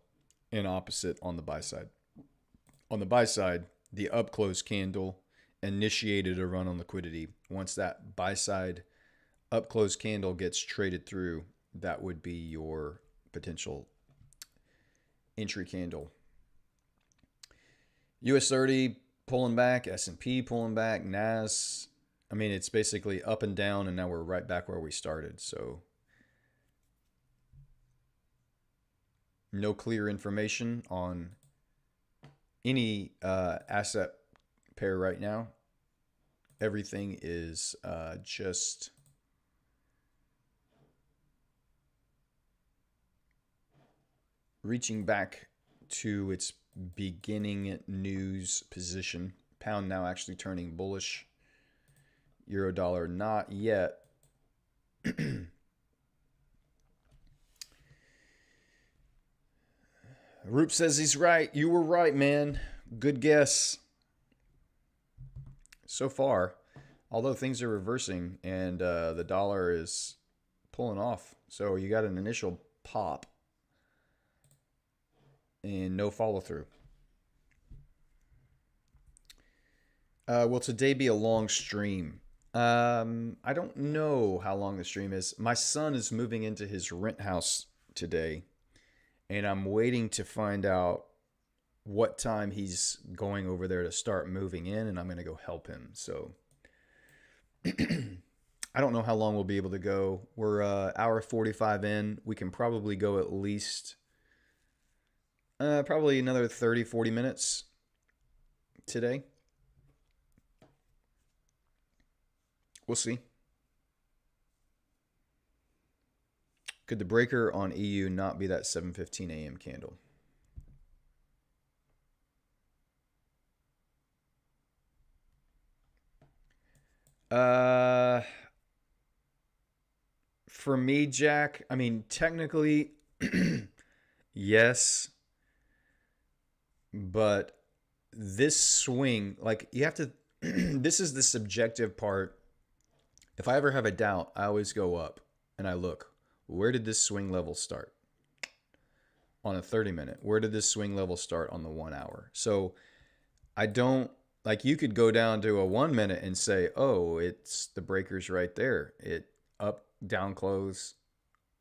and opposite on the buy side. On the buy side, the up close candle initiated a run on liquidity. Once that buy side up close candle gets traded through, that would be your potential entry candle. US 30 pulling back, S&P pulling back, NAS. I mean, it's basically up and down, and now we're right back where we started. So no clear information on any asset pair right now. Everything is just reaching back to its beginning news position. Pound now actually turning bullish. Euro dollar not yet. Roop says he's right. You were right, man. Good guess. So far, although things are reversing and the dollar is pulling off. So you got an initial pop and no follow through. Will today be a long stream? I don't know how long the stream is. My son is moving into his rent house today, and I'm waiting to find out what time he's going over there to start moving in, and I'm going to go help him. So I don't know how long we'll be able to go. We're hour 45 in. We can probably go at least probably another 30, 40 minutes today. We'll see. Could the breaker on EU not be that 7:15 a.m. candle? For me, Jack, I mean, technically, yes. But this swing, like you have to, this is the subjective part. If I ever have a doubt, I always go up and I look, where did this swing level start? On a 30-minute. Where did this swing level start on the 1 hour? So I don't, like you could go down to a 1 minute and say, oh, it's the breakers right there. It up, down, close,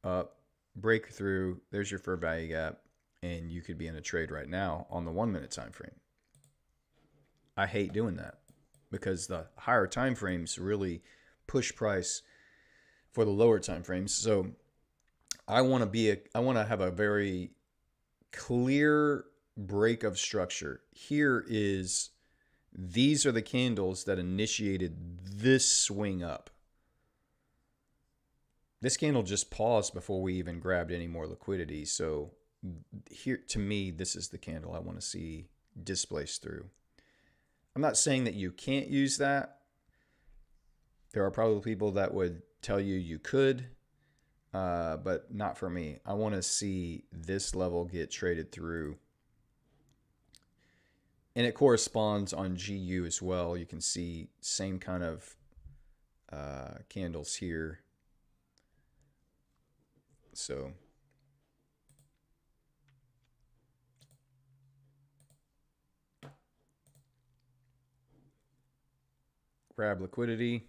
up, breakthrough. There's your fair value gap. And you could be in a trade right now on the 1 minute time frame. I hate doing that because the higher time frames really push price for the lower time frames. So I want to have a very clear break of structure. These are the candles that initiated this swing up. This candle just paused before we even grabbed any more liquidity. So here, to me, this is the candle I want to see displaced through. I'm not saying that you can't use that. There are probably people that would tell you you could, but not for me. I want to see this level get traded through. And it corresponds on GU as well. You can see same kind of candles here. So grab liquidity.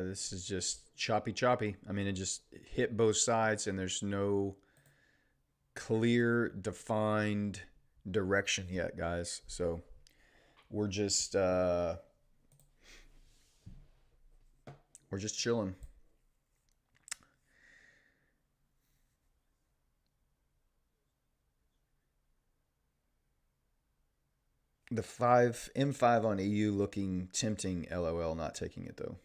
This is just choppy. I mean, it just hit both sides, and there's no clear, defined direction yet, guys. So we're just chilling. The five M5 on EU looking tempting. LOL, not taking it though.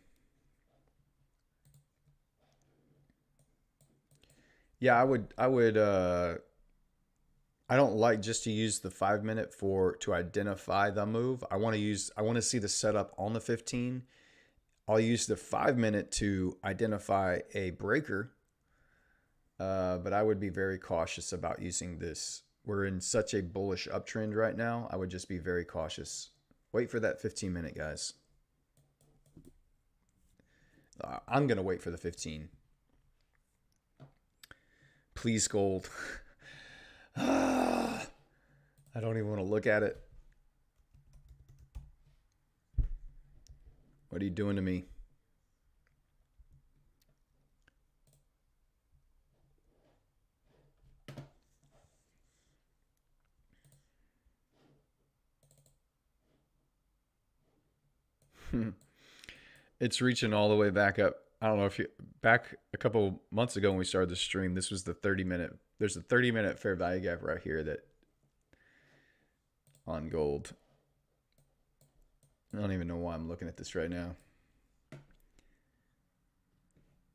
Yeah, I would. I don't like just to use the 5 minute for to identify the move. I want to see the setup on the 15. I'll use the 5 minute to identify a breaker. But I would be very cautious about using this. We're in such a bullish uptrend right now. I would just be very cautious. Wait for that 15 minute, guys. I'm going to wait for the 15. Please, gold. I don't even want to look at it. What are you doing to me? It's reaching all the way back up. I don't know if you back a couple months ago when we started the stream, this was the 30 minute. There's a 30 minute fair value gap right here that on gold. I don't even know why I'm looking at this right now.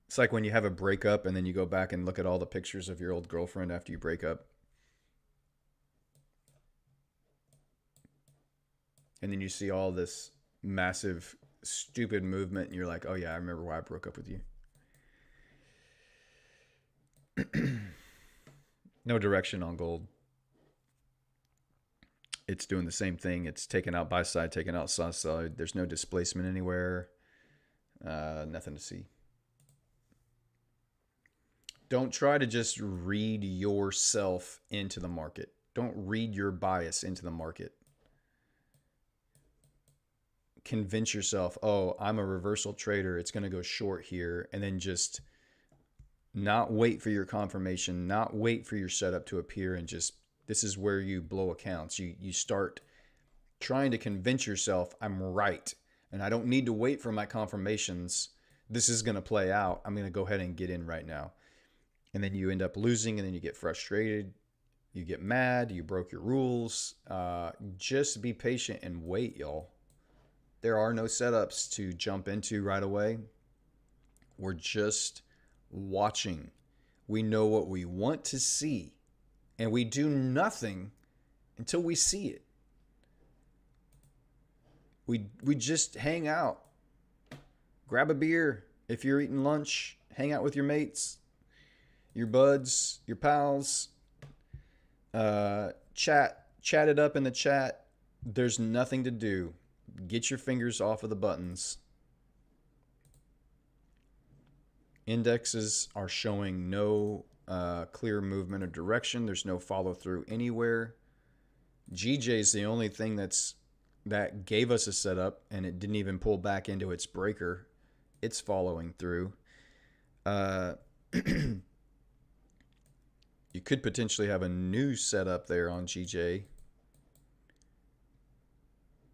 It's like when you have a breakup and then you go back and look at all the pictures of your old girlfriend after you break up. And then you see all this massive, stupid movement and you're like, oh yeah, I remember why I broke up with you. No direction on gold. It's doing the same thing. It's taking out buy side, taking out sell side. There's no displacement anywhere. Nothing to see. Don't try to just read yourself into the market. Don't read your bias into the market. Convince yourself, oh, I'm a reversal trader. It's going to go short here. And then just not wait for your confirmation, not wait for your setup to appear, and just this is where you blow accounts. You start trying to convince yourself I'm right and I don't need to wait for my confirmations. This is going to play out. I'm going to go ahead and get in right now. And then you end up losing, and then you get frustrated. You get mad. You broke your rules. Just be patient and wait, y'all. There are no setups to jump into right away. We're just watching. We know what we want to see, and we do nothing until we see it. We just hang out. Grab a beer if you're eating lunch. Hang out with your mates, your buds, your pals. Chat it up in the chat. There's nothing to do. Get your fingers off of the buttons. Indexes are showing no clear movement or direction. There's no follow through anywhere. GJ is the only thing that gave us a setup, and it didn't even pull back into its breaker. It's following through. You could potentially have a new setup there on GJ.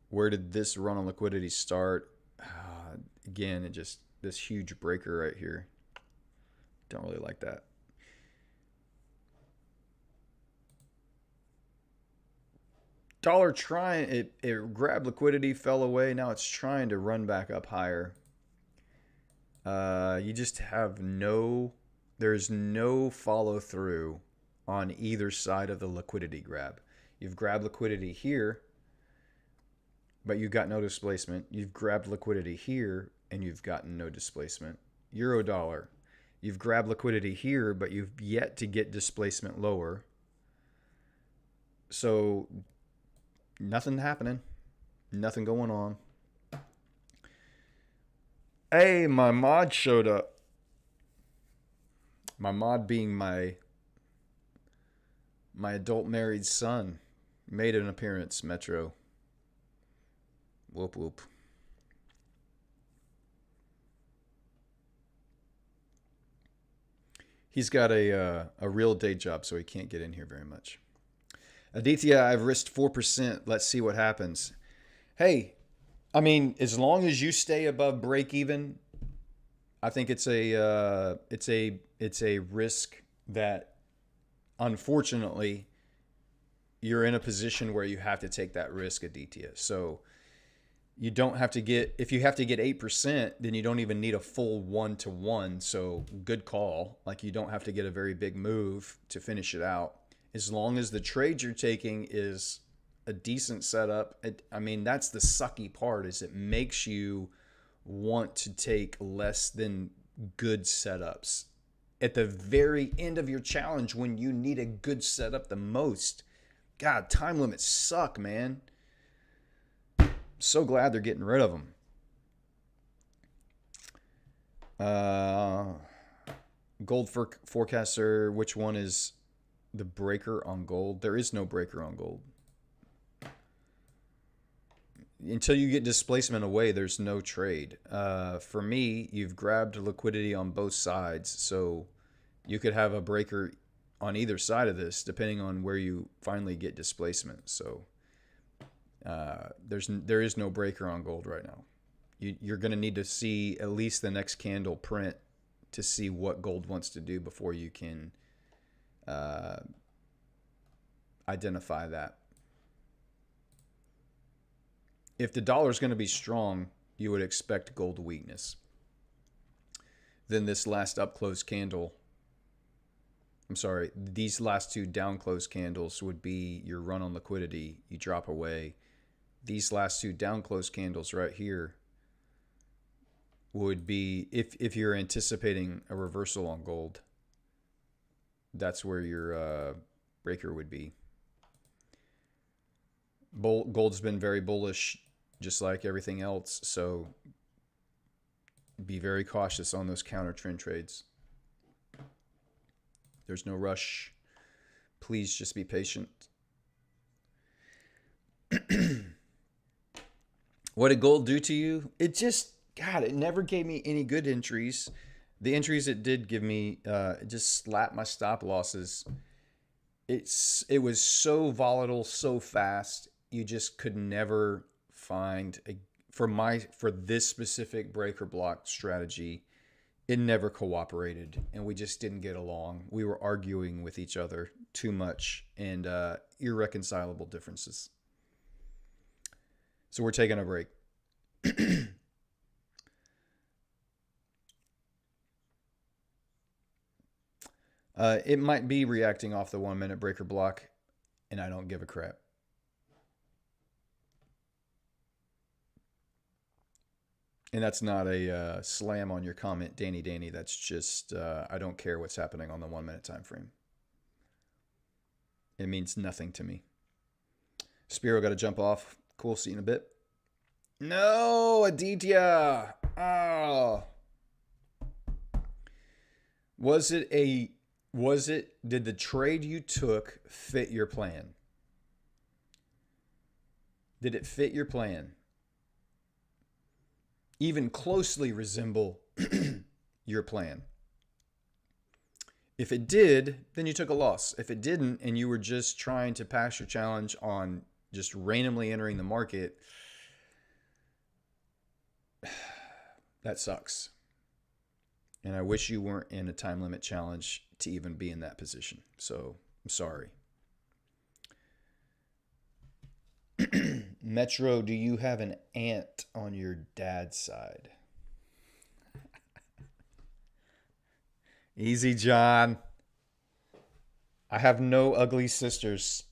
Where did this run on liquidity start? Again, it just this huge breaker right here. Don't really like that. Dollar trying it grabbed liquidity, fell away. Now it's trying to run back up higher. You just have there's no follow through on either side of the liquidity grab. You've grabbed liquidity here, but you've got no displacement. You've grabbed liquidity here, and you've gotten no displacement. Euro dollar. You've grabbed liquidity here, but you've yet to get displacement lower. So nothing happening. Nothing going on. Hey, my mod showed up. My mod being my adult married son made an appearance, Metro. Whoop whoop. He's got a real day job, so he can't get in here very much. Aditya, I've risked 4%. Let's see what happens. Hey, I mean, as long as you stay above break even, I think it's a risk that unfortunately you're in a position where you have to take that risk, Aditya. So you don't have to get, if you have to get 8%, then you don't even need a full 1-to-1. So good call. Like, you don't have to get a very big move to finish it out. As long as the trade you're taking is a decent setup. I mean, that's the sucky part, is it makes you want to take less than good setups at the very end of your challenge when you need a good setup the most. God, time limits suck, man. So glad they're getting rid of them. Gold forecaster, which one is the breaker on gold? There is no breaker on gold. Until you get displacement away, there's no trade. For me, you've grabbed liquidity on both sides, so you could have a breaker on either side of this, depending on where you finally get displacement. So there is no breaker on gold right now. You're going to need to see at least the next candle print to see what gold wants to do before you can identify that. If the dollar is going to be strong, you would expect gold weakness. Then this last up close candle, I'm sorry, these last two down close candles would be your run on liquidity. You drop away. These last two down close candles right here would be, if you're anticipating a reversal on gold, that's where your breaker would be. Gold's been very bullish, just like everything else, so be very cautious on those counter trend trades. There's no rush. Please just be patient. What did gold do to you? It just, God, it never gave me any good entries. The entries it did give me, it just slapped my stop losses. It was so volatile, so fast. You just could never find for this specific breaker block strategy. It never cooperated, and we just didn't get along. We were arguing with each other too much, and irreconcilable differences. So we're taking a break. It might be reacting off the 1 minute breaker block, and I don't give a crap. And that's not a slam on your comment, Danny. That's just, I don't care what's happening on the 1 minute time frame. It means nothing to me. Spiro got to jump off. Cool, see you in a bit. No, Aditya. Oh. Did the trade you took fit your plan? Did it fit your plan? Even closely resemble your plan? If it did, then you took a loss. If it didn't, and you were just trying to pass your challenge on just randomly entering the market, that sucks. And I wish you weren't in a time limit challenge to even be in that position. So I'm sorry. Metro, do you have an aunt on your dad's side? Easy, John. I have no ugly sisters.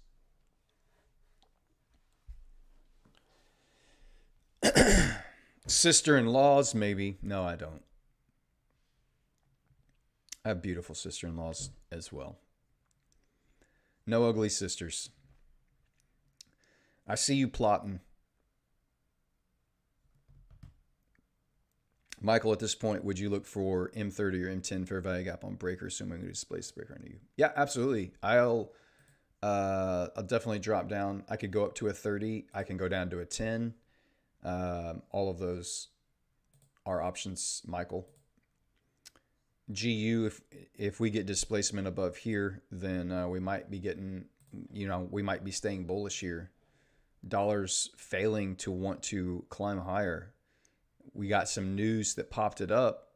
Sister-in-laws, maybe. No, I don't. I have beautiful sister-in-laws as well. No ugly sisters. I see you plotting. Michael, at this point, would you look for M30 or M10 fair value gap on breaker, assuming we displace the breaker under you? Yeah, absolutely. I'll definitely drop down. I could go up to a 30. I can go down to a 10. All of those are options, Michael. GU, if we get displacement above here, then we might be getting, we might be staying bullish here. Dollars failing to want to climb higher. We got some news that popped it up.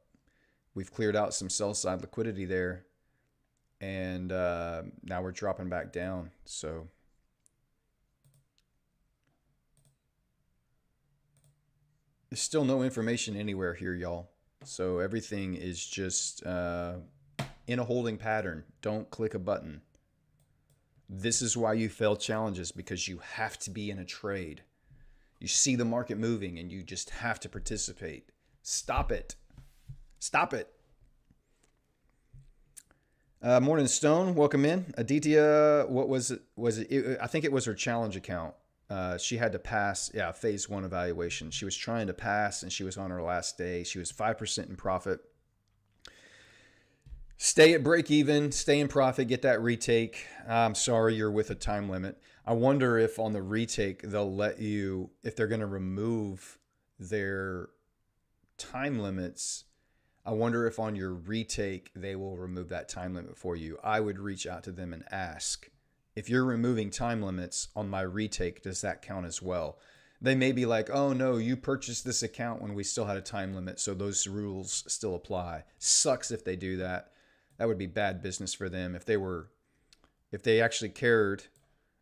We've cleared out some sell side liquidity there, and now we're dropping back down. So there's still no information anywhere here, y'all. So everything is just in a holding pattern. Don't click a button. This is why you fail challenges, because you have to be in a trade. You see the market moving and you just have to participate. Stop it. Stop it. Morning Stone, welcome in. Aditya, what was it? I think it was her challenge account. She had to pass, phase 1 evaluation. She was trying to pass and she was on her last day. She was 5% in profit. Stay at break even, stay in profit, get that retake. I'm sorry you're with a time limit. I wonder if on the retake they'll let you, if they're going to remove their time limits. I wonder if on your retake they will remove that time limit for you. I would reach out to them and ask, if you're removing time limits on my retake, does that count as well? They may be like, oh no, you purchased this account when we still had a time limit, so those rules still apply. Sucks if they do that. That would be bad business for them. If they actually cared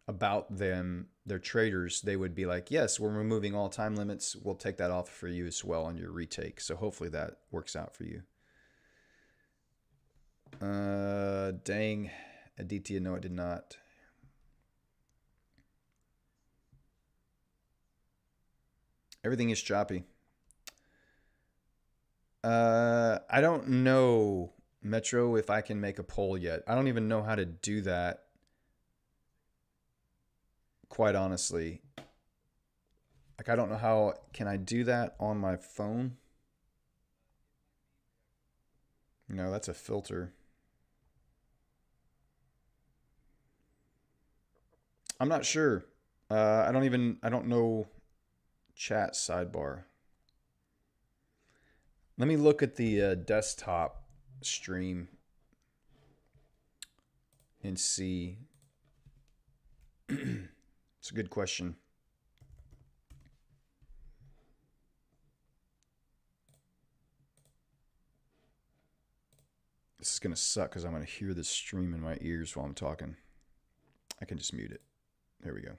about them, their traders, they would be like, yes, we're removing all time limits. We'll take that off for you as well on your retake. So hopefully that works out for you. Dang, Aditya, no, it did not. Everything is choppy. I don't know, Metro, if I can make a poll yet. I don't even know how to do that, quite honestly. Like, I don't know how, can I do that on my phone? No, that's a filter. I'm not sure. I don't know chat sidebar. Let me look at the desktop stream and see. It's a good question. This is going to suck because I'm going to hear this stream in my ears while I'm talking. I can just mute it. There we go.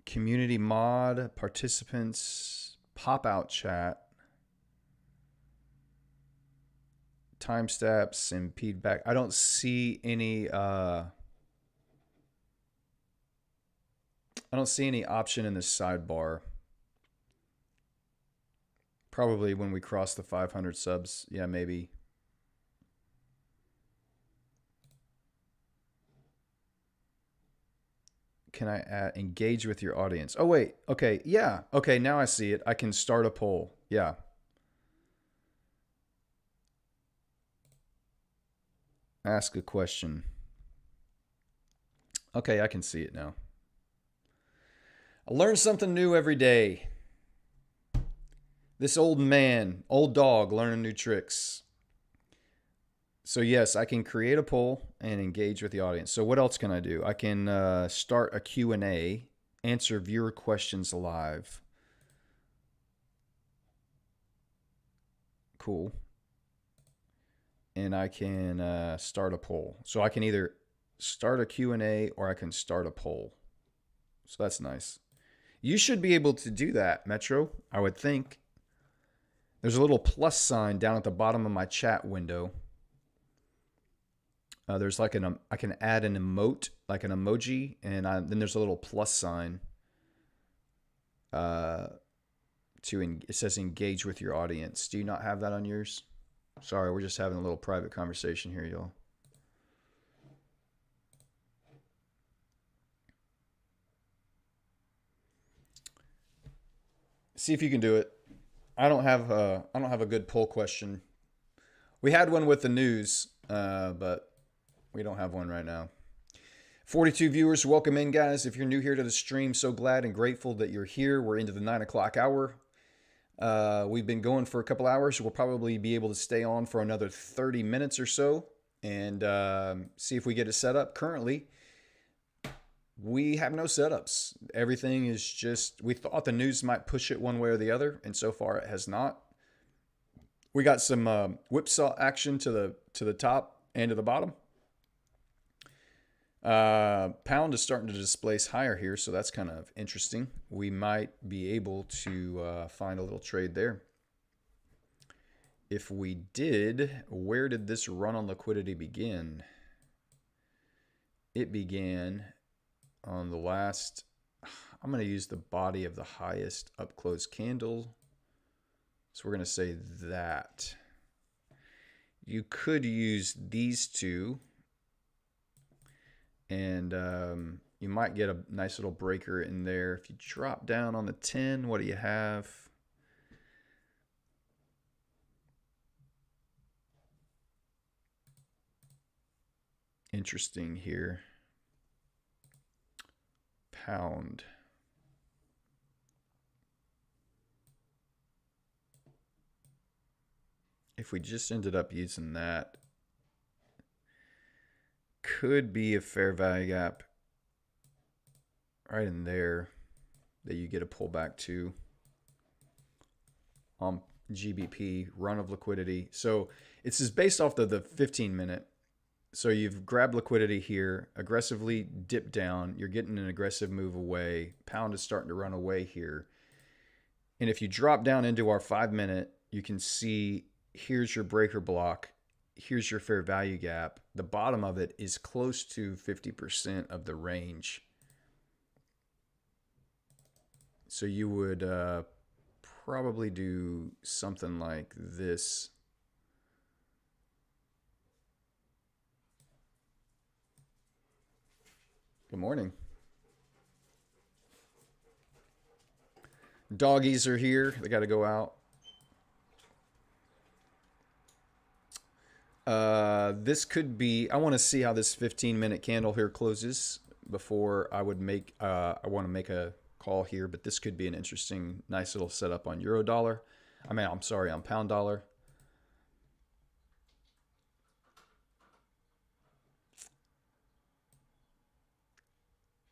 Community mod, participants, pop-out chat, timestamps, and feedback. I don't see any option in this sidebar. Probably when we cross the 500 subs. Yeah, maybe. Can I engage with your audience? Oh, wait. Okay. Yeah. Okay. Now I see it. I can start a poll. Yeah. Ask a question. Okay. I can see it now. I learn something new every day. This old dog learning new tricks. So yes, I can create a poll and engage with the audience. So what else can I do? I can start a Q&A, answer viewer questions live. Cool. And I can start a poll. So I can either start a Q&A or I can start a poll. So that's nice. You should be able to do that, Metro, I would think. There's a little plus sign down at the bottom of my chat window. There's like I can add an emote, like an emoji, and then there's a little plus sign. It says engage with your audience. Do you not have that on yours? Sorry, we're just having a little private conversation here, y'all. See if you can do it. I don't have a good poll question. We had one with the news, but we don't have one right now. 42 viewers, welcome in, guys. If you're new here to the stream, so glad and grateful that you're here. We're into the 9 o'clock hour. We've been going for a couple hours. We'll probably be able to stay on for another 30 minutes or so and see if we get it set up. Currently, we have no setups. Everything is just, we thought the news might push it one way or the other, and so far it has not. We got some whipsaw action to the top and to the bottom. Pound is starting to displace higher here, so that's kind of interesting. We might be able to find a little trade there. If we did, where did this run on liquidity begin? It began on the last, I'm going to use the body of the highest up close candle. So we're going to say that. You could use these two. And you might get a nice little breaker in there. If you drop down on the 10, what do you have? Interesting here. Pound. If we just ended up using that, could be a fair value gap right in there that you get a pullback to on GBP, run of liquidity. So it's just based off the 15 minute. So you've grabbed liquidity here, aggressively dipped down. You're getting an aggressive move away. Pound is starting to run away here. And if you drop down into our 5 minute, you can see here's your breaker block. Here's your fair value gap. The bottom of it is close to 50% of the range. So you would probably do something like this. Good morning. Doggies are here. They got to go out. This could be, I want to see how this 15-minute candle here closes before I would make, I want to make a call here, but this could be an interesting, nice little setup on euro dollar. I'm sorry, on pound dollar.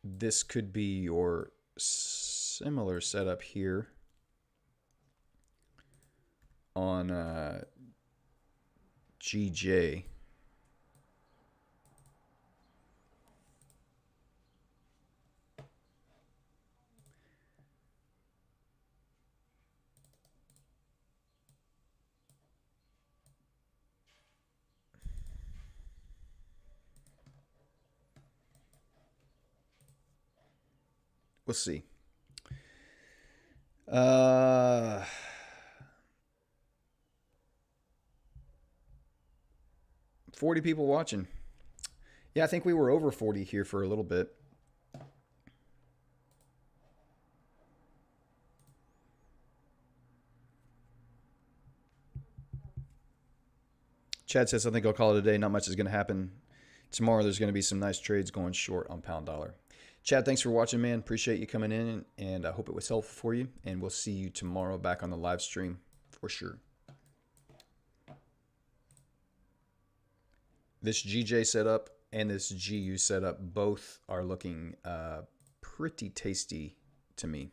This could be your similar setup here on GJ. We'll see. 40 people watching. Yeah, I think we were over 40 here for a little bit. Chad says, I think I'll call it a day. Not much is going to happen. Tomorrow there's going to be some nice trades going short on pound dollar. Chad, thanks for watching, man. Appreciate you coming in, and I hope it was helpful for you. And we'll see you tomorrow back on the live stream for sure. This GJ setup and this GU setup both are looking pretty tasty to me.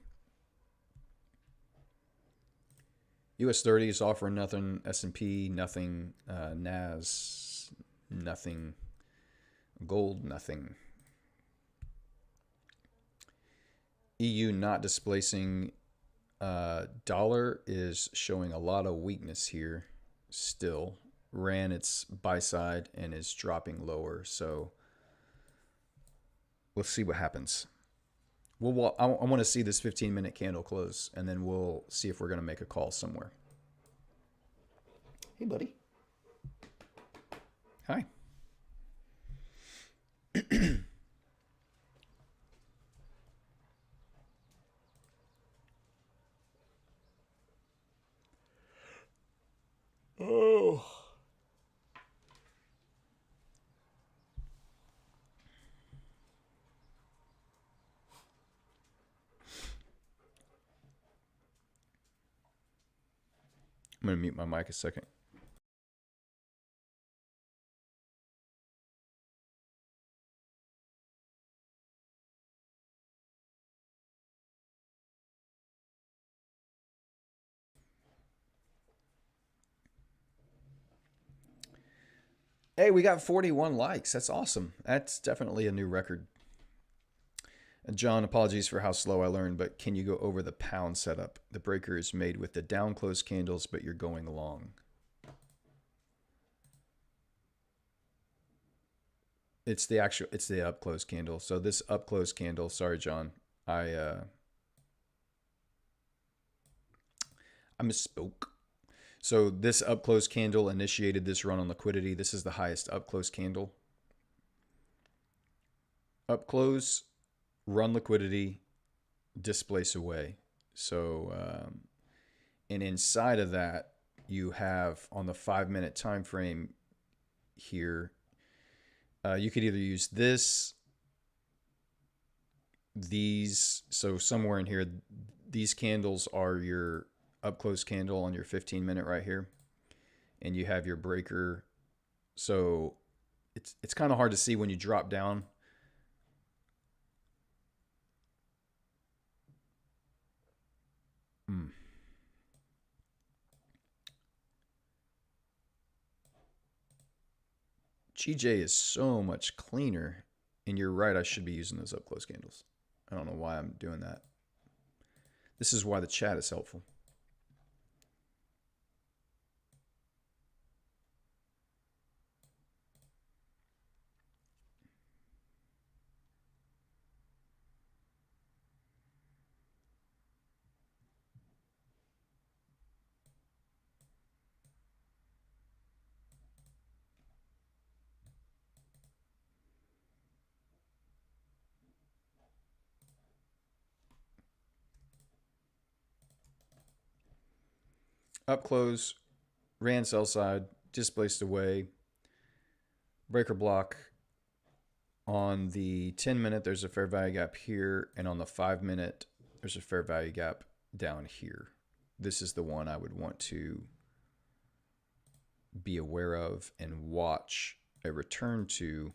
US 30 is offering nothing. S&P, nothing. NAS, nothing. Gold, nothing. EU not displacing dollar is showing a lot of weakness here still. Ran its buy side and is dropping lower. So we'll see what happens. I want to see this 15-minute candle close, and then we'll see if we're going to make a call somewhere. Hey, buddy. Hi. Oh. I'm going to mute my mic a second. Hey, we got 41 likes. That's awesome. That's definitely a new record. John, apologies for how slow I learned, but can you go over the pound setup? The breaker is made with the down close candles, but you're going long. It's the up close candle. So this up close candle, sorry, John, I misspoke. So this up close candle initiated this run on liquidity. This is the highest up close candle. Up close, run liquidity, displace away. So, and inside of that, you have on the 5-minute time frame here, you could either use these, so somewhere in here, these candles are your up close candle on your 15-minute right here, and you have your breaker. So it's kind of hard to see when you drop down. GJ is so much cleaner, and you're right, I should be using those up close candles. I don't know why I'm doing that. This is why the chat is helpful. Up close, ran sell side, displaced away, breaker block. On the 10-minute, there's a fair value gap here, and on the 5-minute, there's a fair value gap down here. This is the one I would want to be aware of and watch a return to.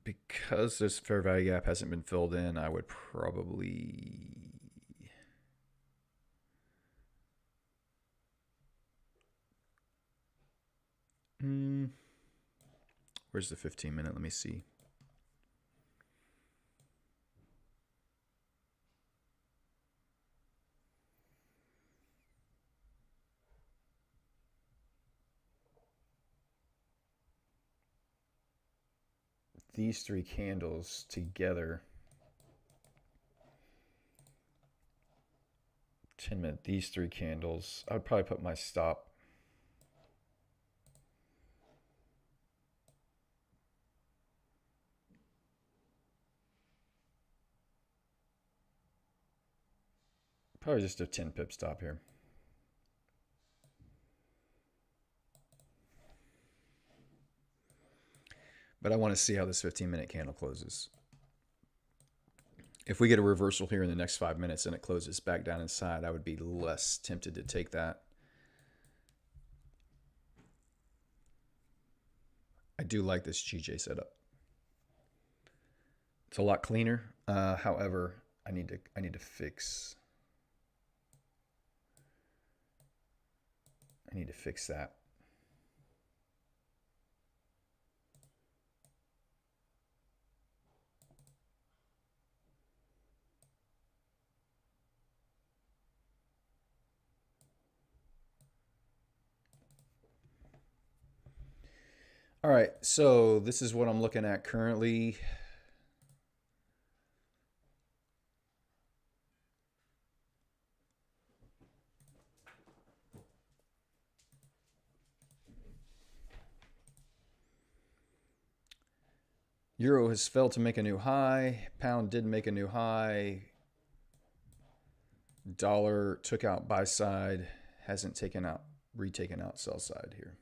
Because this fair value gap hasn't been filled in, I would probably where's the 15-minute? Let me see. These three candles together, 10-minute, these three candles, I would probably put my stop probably just a 10 pip stop here. But I want to see how this 15-minute candle closes. If we get a reversal here in the next 5 minutes and it closes back down inside, I would be less tempted to take that. I do like this GJ setup. It's a lot cleaner. However, I need to fix. I need to fix that. All right, so this is what I'm looking at currently. Euro has failed to make a new high. Pound did make a new high. Dollar took out buy side, hasn't retaken out sell side here.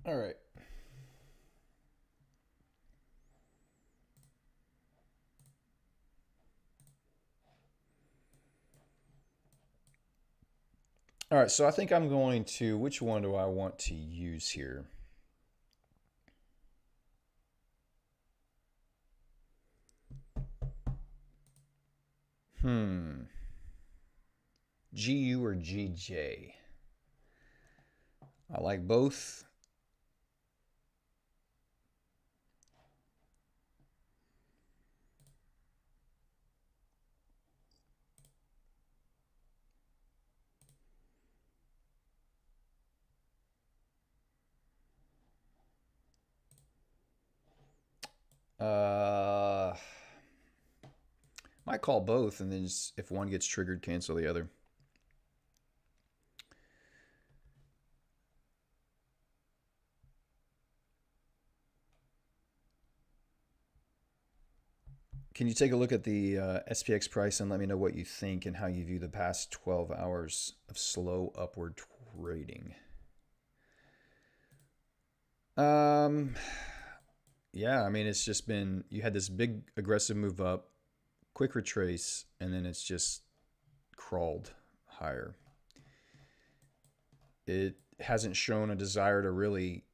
All right. All right, so I think I'm going to, which one do I want to use here? Hmm. GU or GJ? I like both. Uh, might call both, and then just, if one gets triggered, cancel the other. Can you take a look at the SPX price and let me know what you think and how you view the past 12 hours of slow upward trading? Um, yeah, I mean, it's just been, you had this big aggressive move up, quick retrace, and then it's just crawled higher. It hasn't shown a desire to really,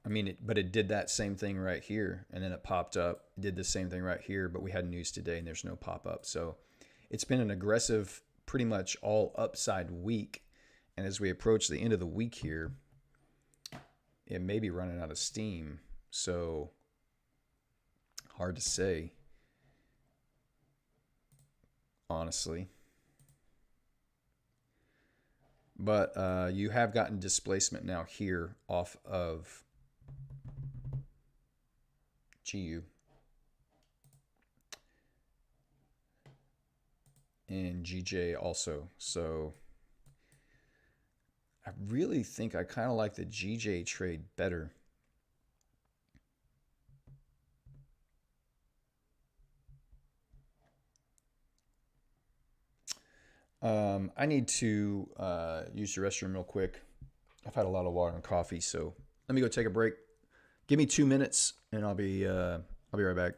I mean, but it did that same thing right here, and then it popped up, did the same thing right here, but we had news today and there's no pop up. So it's been an aggressive, pretty much all upside week. And as we approach the end of the week here, it may be running out of steam. So hard to say, honestly. But you have gotten displacement now here off of GU and GJ also. So I really think I kind of like the GJ trade better. I need to use the restroom real quick. I've had a lot of water and coffee, so let me go take a break. Give me 2 minutes, and I'll be right back.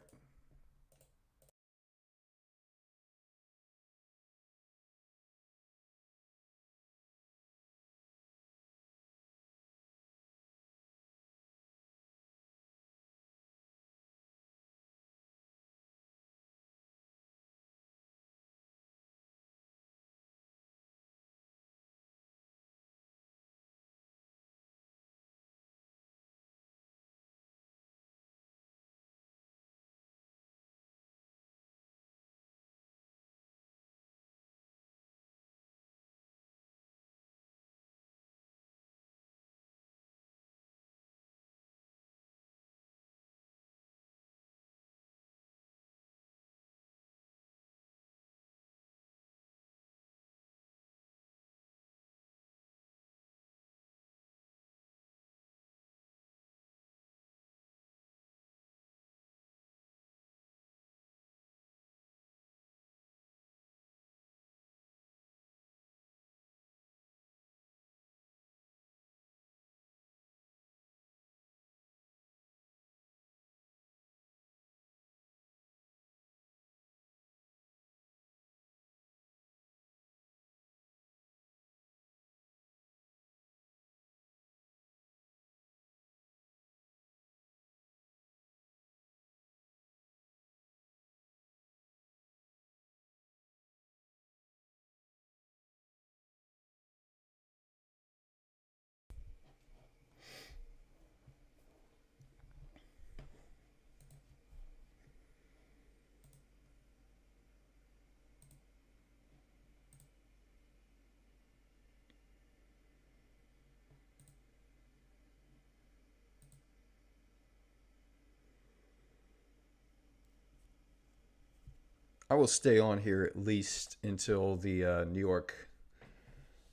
I will stay on here at least until the New York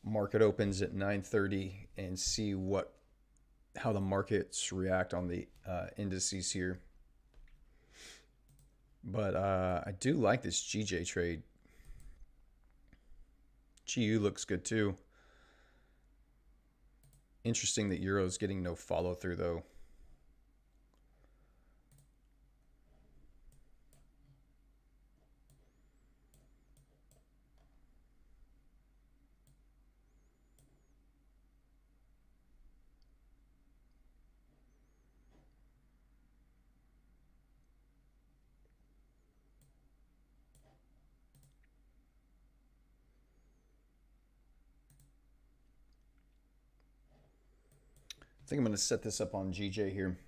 market opens at 9:30 and see how the markets react on the indices here. But I do like this GJ trade. GU looks good too. Interesting that Euro's getting no follow through though. I think I'm going to set this up on GJ here.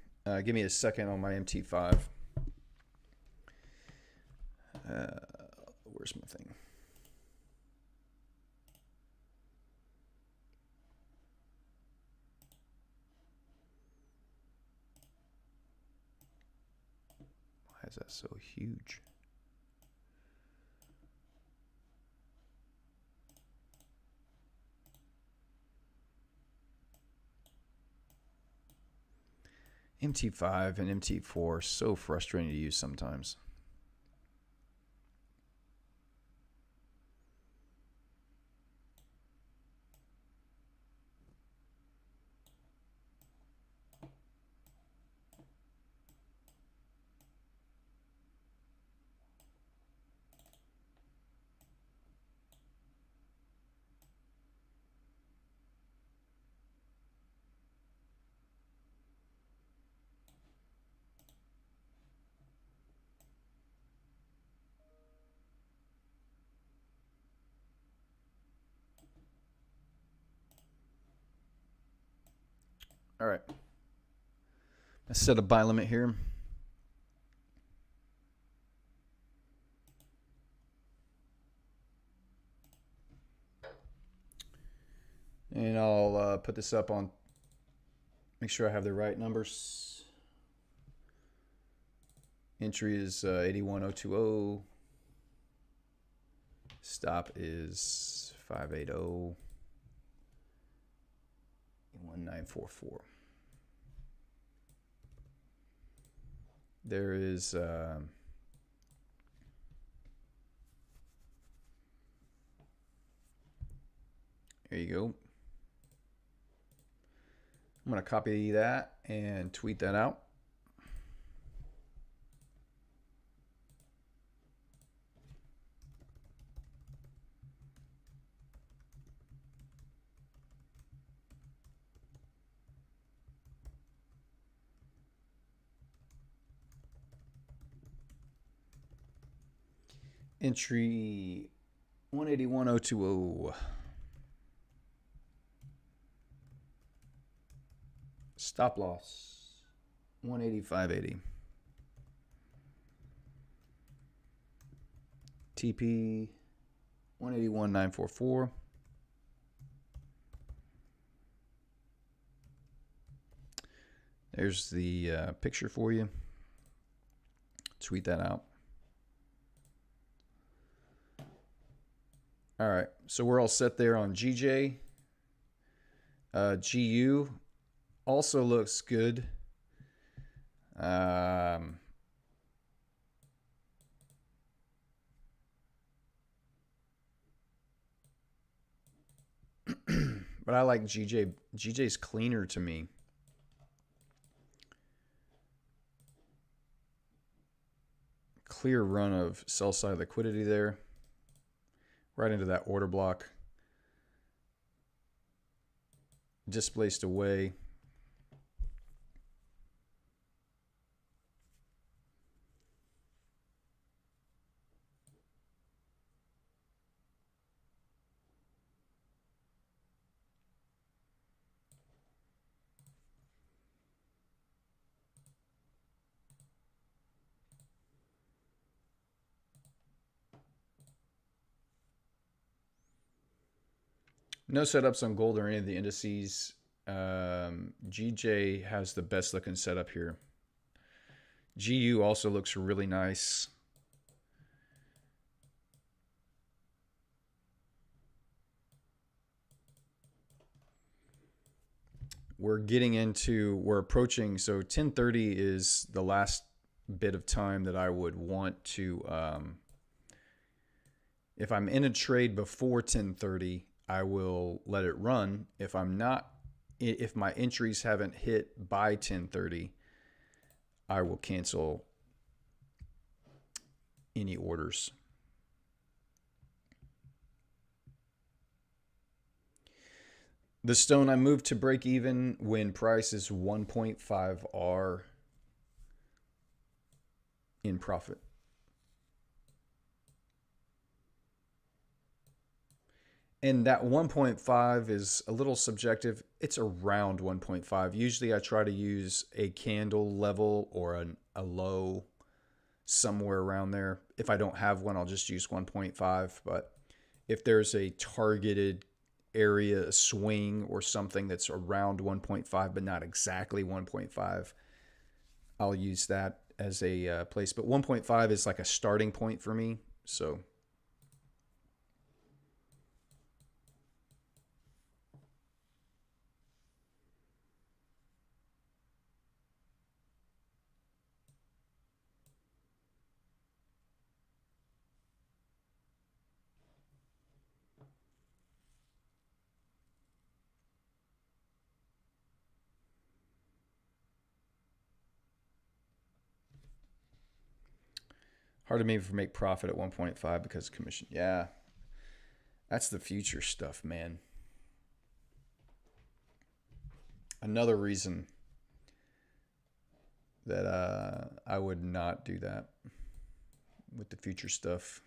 Give me a second on my MT5. Where's my thing? Why is that so huge? MT5 and MT4 are so frustrating to use sometimes. All right. Let's set a buy limit here. And I'll put this up on, make sure I have the right numbers. Entry is 81020. Stop is 580. 1944. There is there you go. I'm going to copy that and tweet that out. Entry 181020. Stop loss 185.80. TP 181.944. There's the picture for you. Tweet that out. All right, so we're all set there on GJ. GU also looks good. But I like GJ. GJ's cleaner to me. Clear run of sell side liquidity there. Right into that order block. Displaced away. No setups on gold or any of the indices. GJ has the best looking setup here. GU also looks really nice. We're approaching, so 10:30 is the last bit of time that I would want to, if I'm in a trade before 10:30, I will let it run. If I'm not if my entries haven't hit by 10:30, I will cancel any orders. The stone I moved to break even when price is 1.5R in profit. And that 1.5 is a little subjective. It's around 1.5. Usually I try to use a candle level or a low somewhere around there. If I don't have one, I'll just use 1.5. But if there's a targeted area, a swing or something that's around 1.5 but not exactly 1.5, I'll use that as a place. But 1.5 is like a starting point for me. So hard to maybe make profit at 1.5 because of commission. Yeah, that's the future stuff, man. Another reason that I would not do that with the future stuff.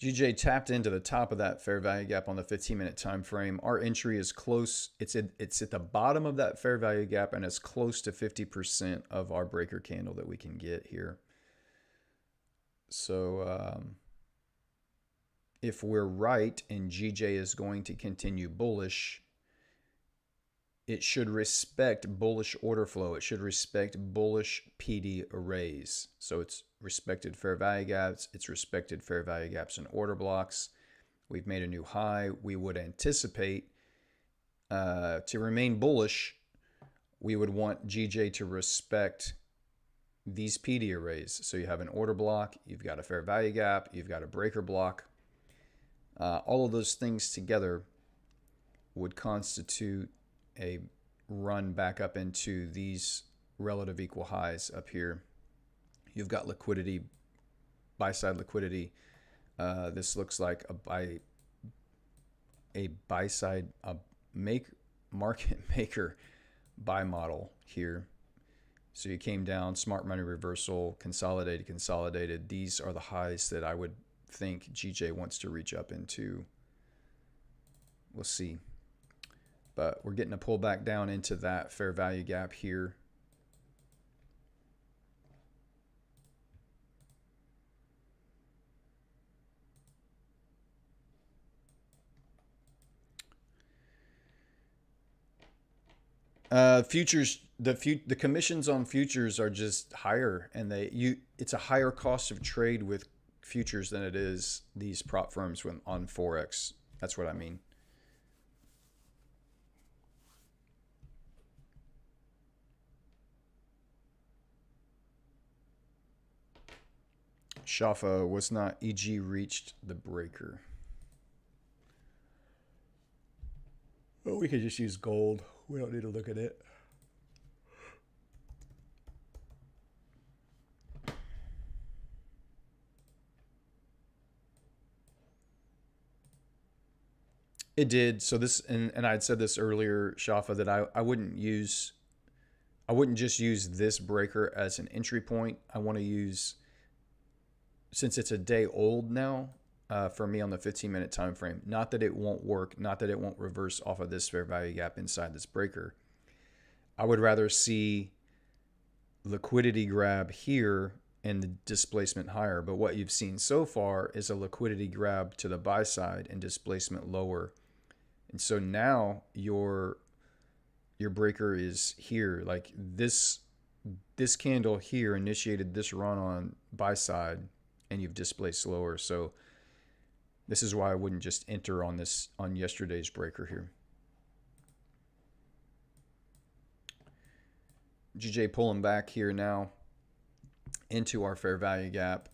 GJ tapped into the top of that fair value gap on the 15-minute time frame. Our entry is close. It's at the bottom of that fair value gap, and it's close to 50% of our breaker candle that we can get here. So if we're right and GJ is going to continue bullish, it should respect bullish order flow. It should respect bullish PD arrays. So it's respected fair value gaps. It's respected fair value gaps and order blocks. We've made a new high. We would anticipate to remain bullish, we would want GJ to respect these PD arrays. So you have an order block, you've got a fair value gap, you've got a breaker block. All of those things together would constitute a run back up into these relative equal highs up here. You've got liquidity, buy side liquidity. This looks like a buy side market maker buy model here. So you came down, smart money reversal, consolidated. These are the highs that I would think GJ wants to reach up into. We'll see. But we're getting a pullback down into that fair value gap here. Futures, the commissions on futures are just higher, and it's a higher cost of trade with futures than it is these prop firms on Forex. That's what I mean. Shafa was not EG reached the breaker. Well, we could just use gold. We don't need to look at it. It did. So this, and I'd said this earlier, Shafa, that I wouldn't just use this breaker as an entry point. I want to use, since it's a day old now, for me on the 15-minute time frame. Not that it won't work, not that it won't reverse off of this fair value gap inside this breaker. I would rather see liquidity grab here and the displacement higher. But what you've seen so far is a liquidity grab to the buy side and displacement lower. And so now your breaker is here. Like this candle here initiated this run on buy side, and you've displaced lower. So this is why I wouldn't just enter on yesterday's breaker here. GJ pulling back here now into our fair value gap.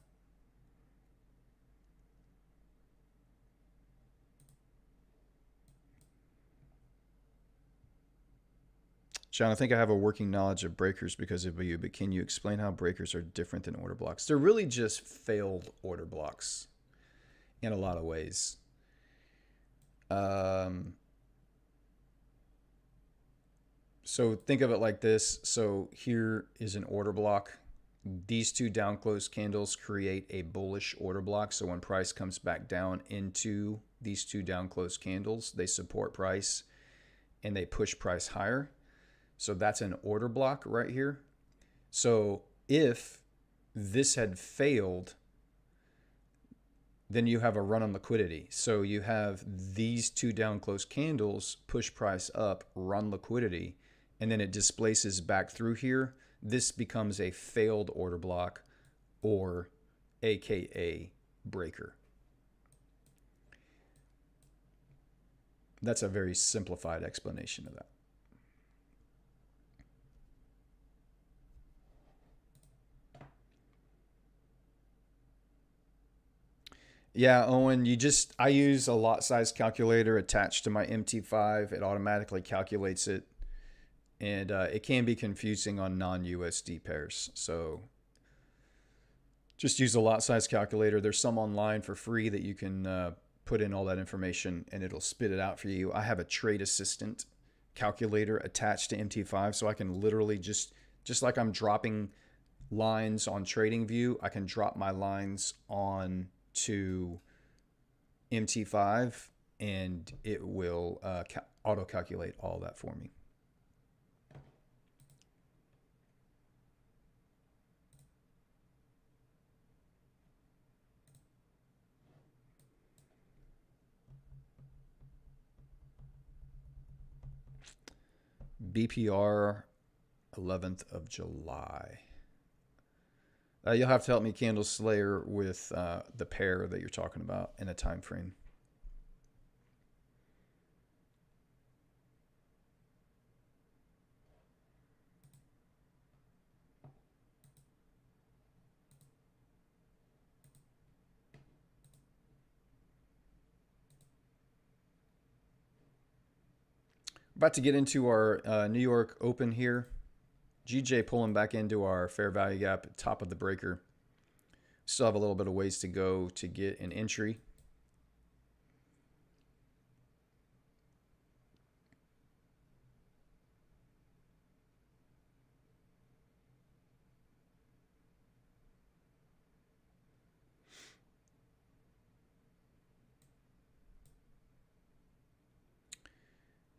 John, I think I have a working knowledge of breakers because of you, but can you explain how breakers are different than order blocks? They're really just failed order blocks in a lot of ways. So think of it like this. So here is an order block. These two down close candles create a bullish order block. So when price comes back down into these two down close candles, they support price and they push price higher. So that's an order block right here. So if this had failed, then you have a run on liquidity. So you have these two down close candles push price up, run liquidity, and then it displaces back through here. This becomes a failed order block, or AKA breaker. That's a very simplified explanation of that. Yeah, Owen, I use a lot size calculator attached to my MT5. It automatically calculates it, and it can be confusing on non-USD pairs. So just use a lot size calculator. There's some online for free that you can put in all that information and it'll spit it out for you. I have a trade assistant calculator attached to MT5, so I can literally just like I'm dropping lines on TradingView, I can drop my lines on to MT5 and it will auto calculate all that for me. BPR 11th of July. You'll have to help me, Candle Slayer, with the pair that you're talking about in a time frame. About to get into our New York Open here. GJ pulling back into our fair value gap at top of the breaker. Still have a little bit of ways to go to get an entry.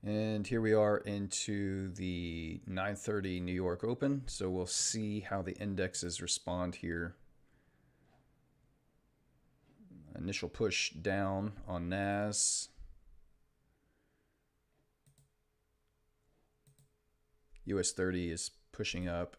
And here we are into the 9:30 New York Open. So we'll see how the indexes respond here. Initial push down on NAS. US 30 is pushing up.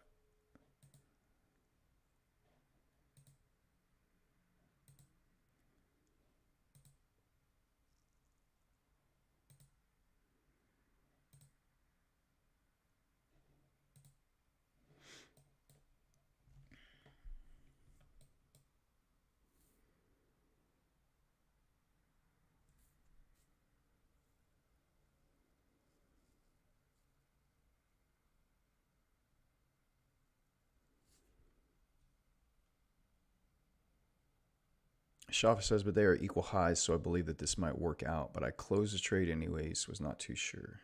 Shafa says, but they are equal highs, so I believe that this might work out. But I closed the trade anyways, was not too sure.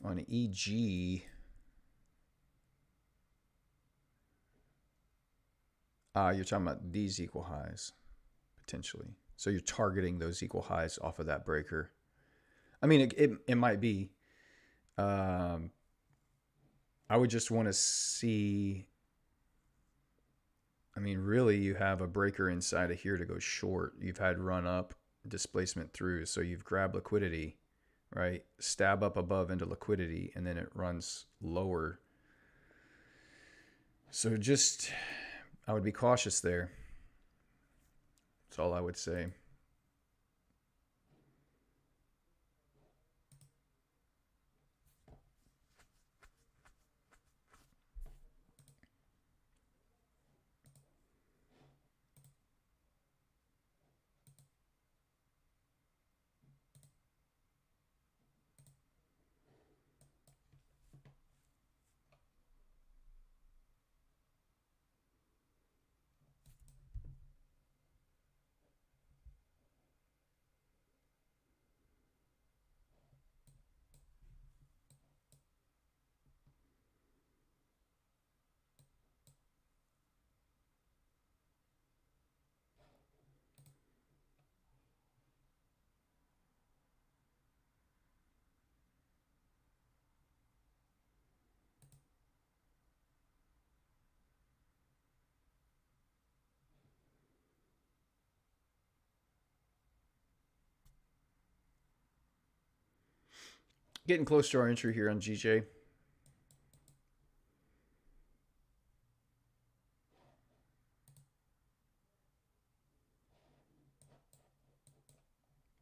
On EG, you're talking about these equal highs, potentially. So you're targeting those equal highs off of that breaker. I mean, it might be. I would just want to see. I mean, really, you have a breaker inside of here to go short. You've had run up, displacement through. So you've grabbed liquidity, right? Stab up above into liquidity, and then it runs lower. So just, I would be cautious there. That's all I would say. Getting close to our entry here on GJ.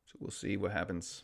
So we'll see what happens.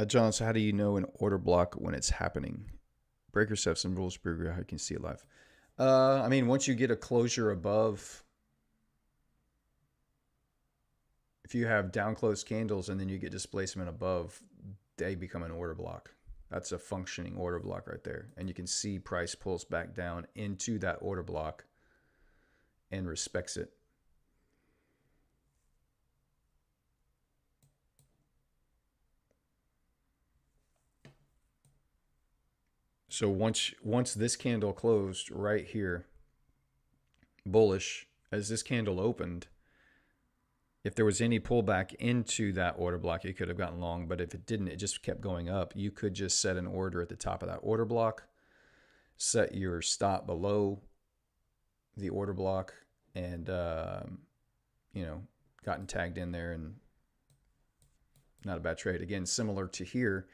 John, so how do you know an order block when it's happening? Breakers have some rules to how you can see it live. I mean, once you get a closure above, if you have down closed candles and then you get displacement above, they become an order block. That's a functioning order block right there. And you can see price pulls back down into that order block and respects it. So once this candle closed right here, bullish, as this candle opened, if there was any pullback into that order block, you could have gotten long. But if it didn't, it just kept going up. You could just set an order at the top of that order block, set your stop below the order block, and gotten tagged in there, and not a bad trade. Again, similar to here,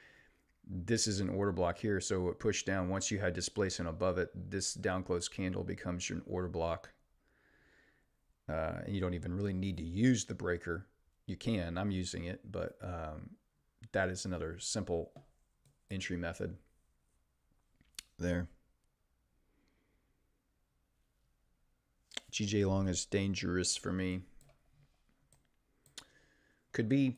this is an order block here, so it pushed down. Once you had displacement above it, this down close candle becomes your order block. And you don't even really need to use the breaker. You can, I'm using it, but that is another simple entry method there. GJ long is dangerous for me. Could be.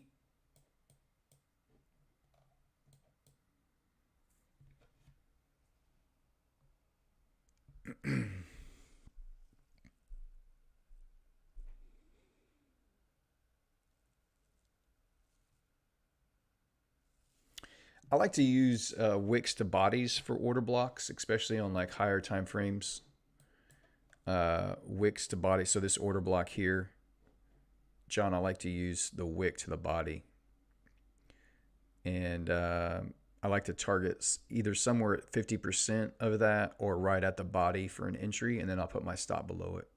I like to use wicks to bodies for order blocks, especially on like higher time frames. Wicks to body. So this order block here, John, I like to use the wick to the body. And I like to target either somewhere at 50% of that or right at the body for an entry, and then I'll put my stop below it.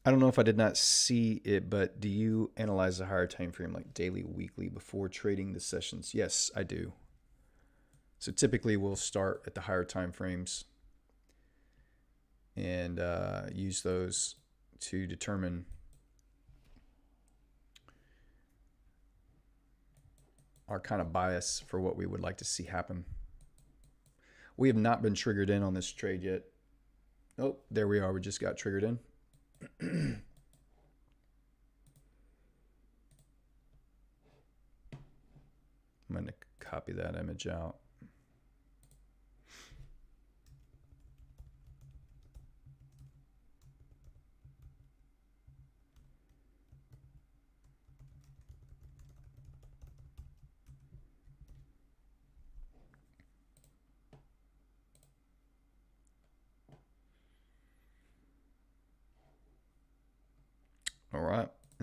I don't know if I did not see it, but do you analyze the higher time frame like daily, weekly before trading the sessions? Yes, I do. So typically we'll start at the higher time frames and use those to determine our kind of bias for what we would like to see happen. We have not been triggered in on this trade yet. Oh, there we are. We just got triggered in. I'm going to copy that image out.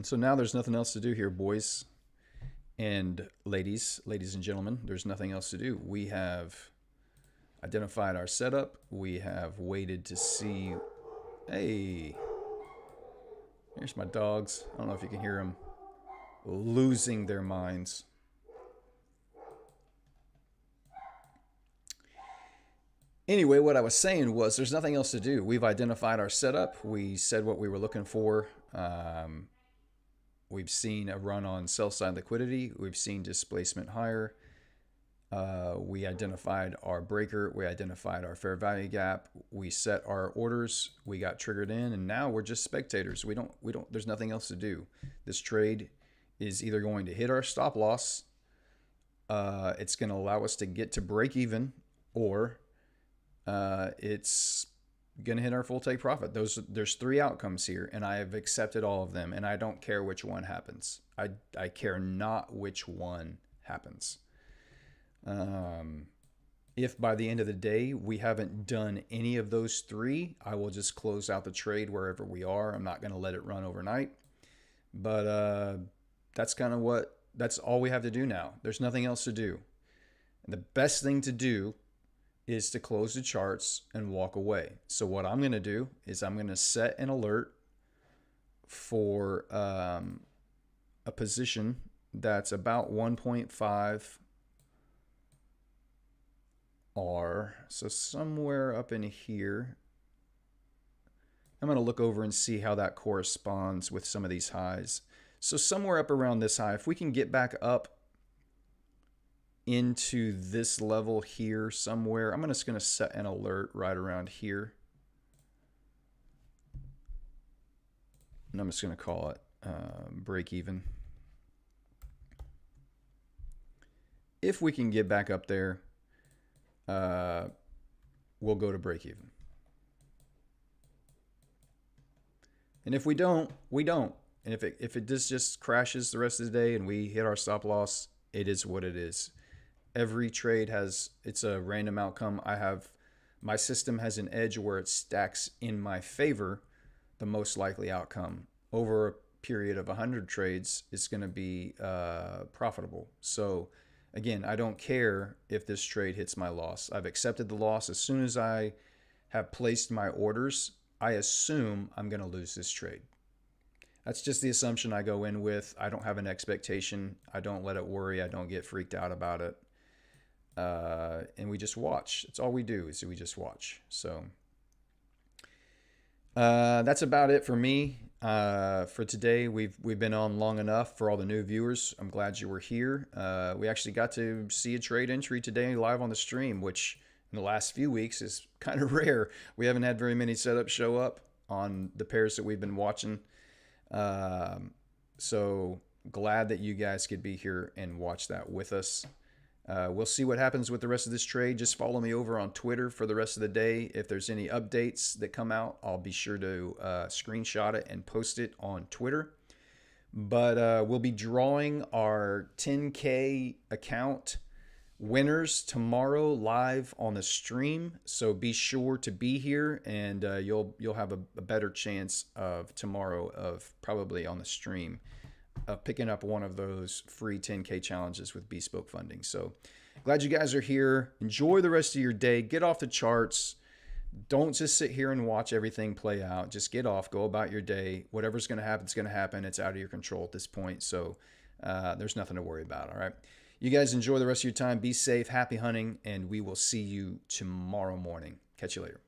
And so now there's nothing else to do here, boys and ladies and gentlemen. There's nothing else to do. We have identified our setup. We have waited to see. Hey, here's my dogs. I don't know if you can hear them losing their minds. Anyway, what I was saying was there's nothing else to do. We've identified our setup. We said what we were looking for. We've seen a run on sell side liquidity. We've seen displacement higher. We identified our breaker. We identified our fair value gap. We set our orders. We got triggered in, and now we're just spectators. There's nothing else to do. This trade is either going to hit our stop loss. It's going to allow us to get to break even, or it's going to hit our full take profit. There's three outcomes here, and I have accepted all of them, and I don't care which one happens. I care not which one happens. If by the end of the day we haven't done any of those three, I will just close out the trade wherever we are. I'm not going to let it run overnight. But that's all we have to do now. There's nothing else to do. And the best thing to do is to close the charts and walk away. So what I'm going to do is I'm going to set an alert for a position that's about 1.5 R. So somewhere up in here. I'm going to look over and see how that corresponds with some of these highs. So somewhere up around this high, if we can get back up into this level here somewhere, I'm just going to set an alert right around here. And I'm just going to call it break even. If we can get back up there, we'll go to break even. And if we don't, we don't. And if it just crashes the rest of the day and we hit our stop loss, it is what it is. Every trade it's a random outcome. My system has an edge where it stacks in my favor the most likely outcome. Over a period of 100 trades, it's going to be profitable. So again, I don't care if this trade hits my loss. I've accepted the loss. As soon as I have placed my orders, I assume I'm going to lose this trade. That's just the assumption I go in with. I don't have an expectation. I don't let it worry. I don't get freaked out about it. And we just watch. It's all we do is we just watch. So that's about it for me. For today, we've been on long enough for all the new viewers. I'm glad you were here. We actually got to see a trade entry today live on the stream, which in the last few weeks is kind of rare. We haven't had very many setups show up on the pairs that we've been watching. So glad that you guys could be here and watch that with us. We'll see what happens with the rest of this trade. Just follow me over on Twitter for the rest of the day. If there's any updates that come out, I'll be sure to screenshot it and post it on Twitter. But we'll be drawing our 10K account winners tomorrow live on the stream. So be sure to be here, and you'll have a better chance of tomorrow of probably on the stream of picking up one of those free 10K challenges with bespoke funding. So glad you guys are here. Enjoy the rest of your day. Get off the charts. Don't just sit here and watch everything play out. Just get off, go about your day. Whatever's going to happen, it's going to happen. It's out of your control at this point. So there's nothing to worry about. All right. You guys enjoy the rest of your time. Be safe. Happy hunting. And we will see you tomorrow morning. Catch you later.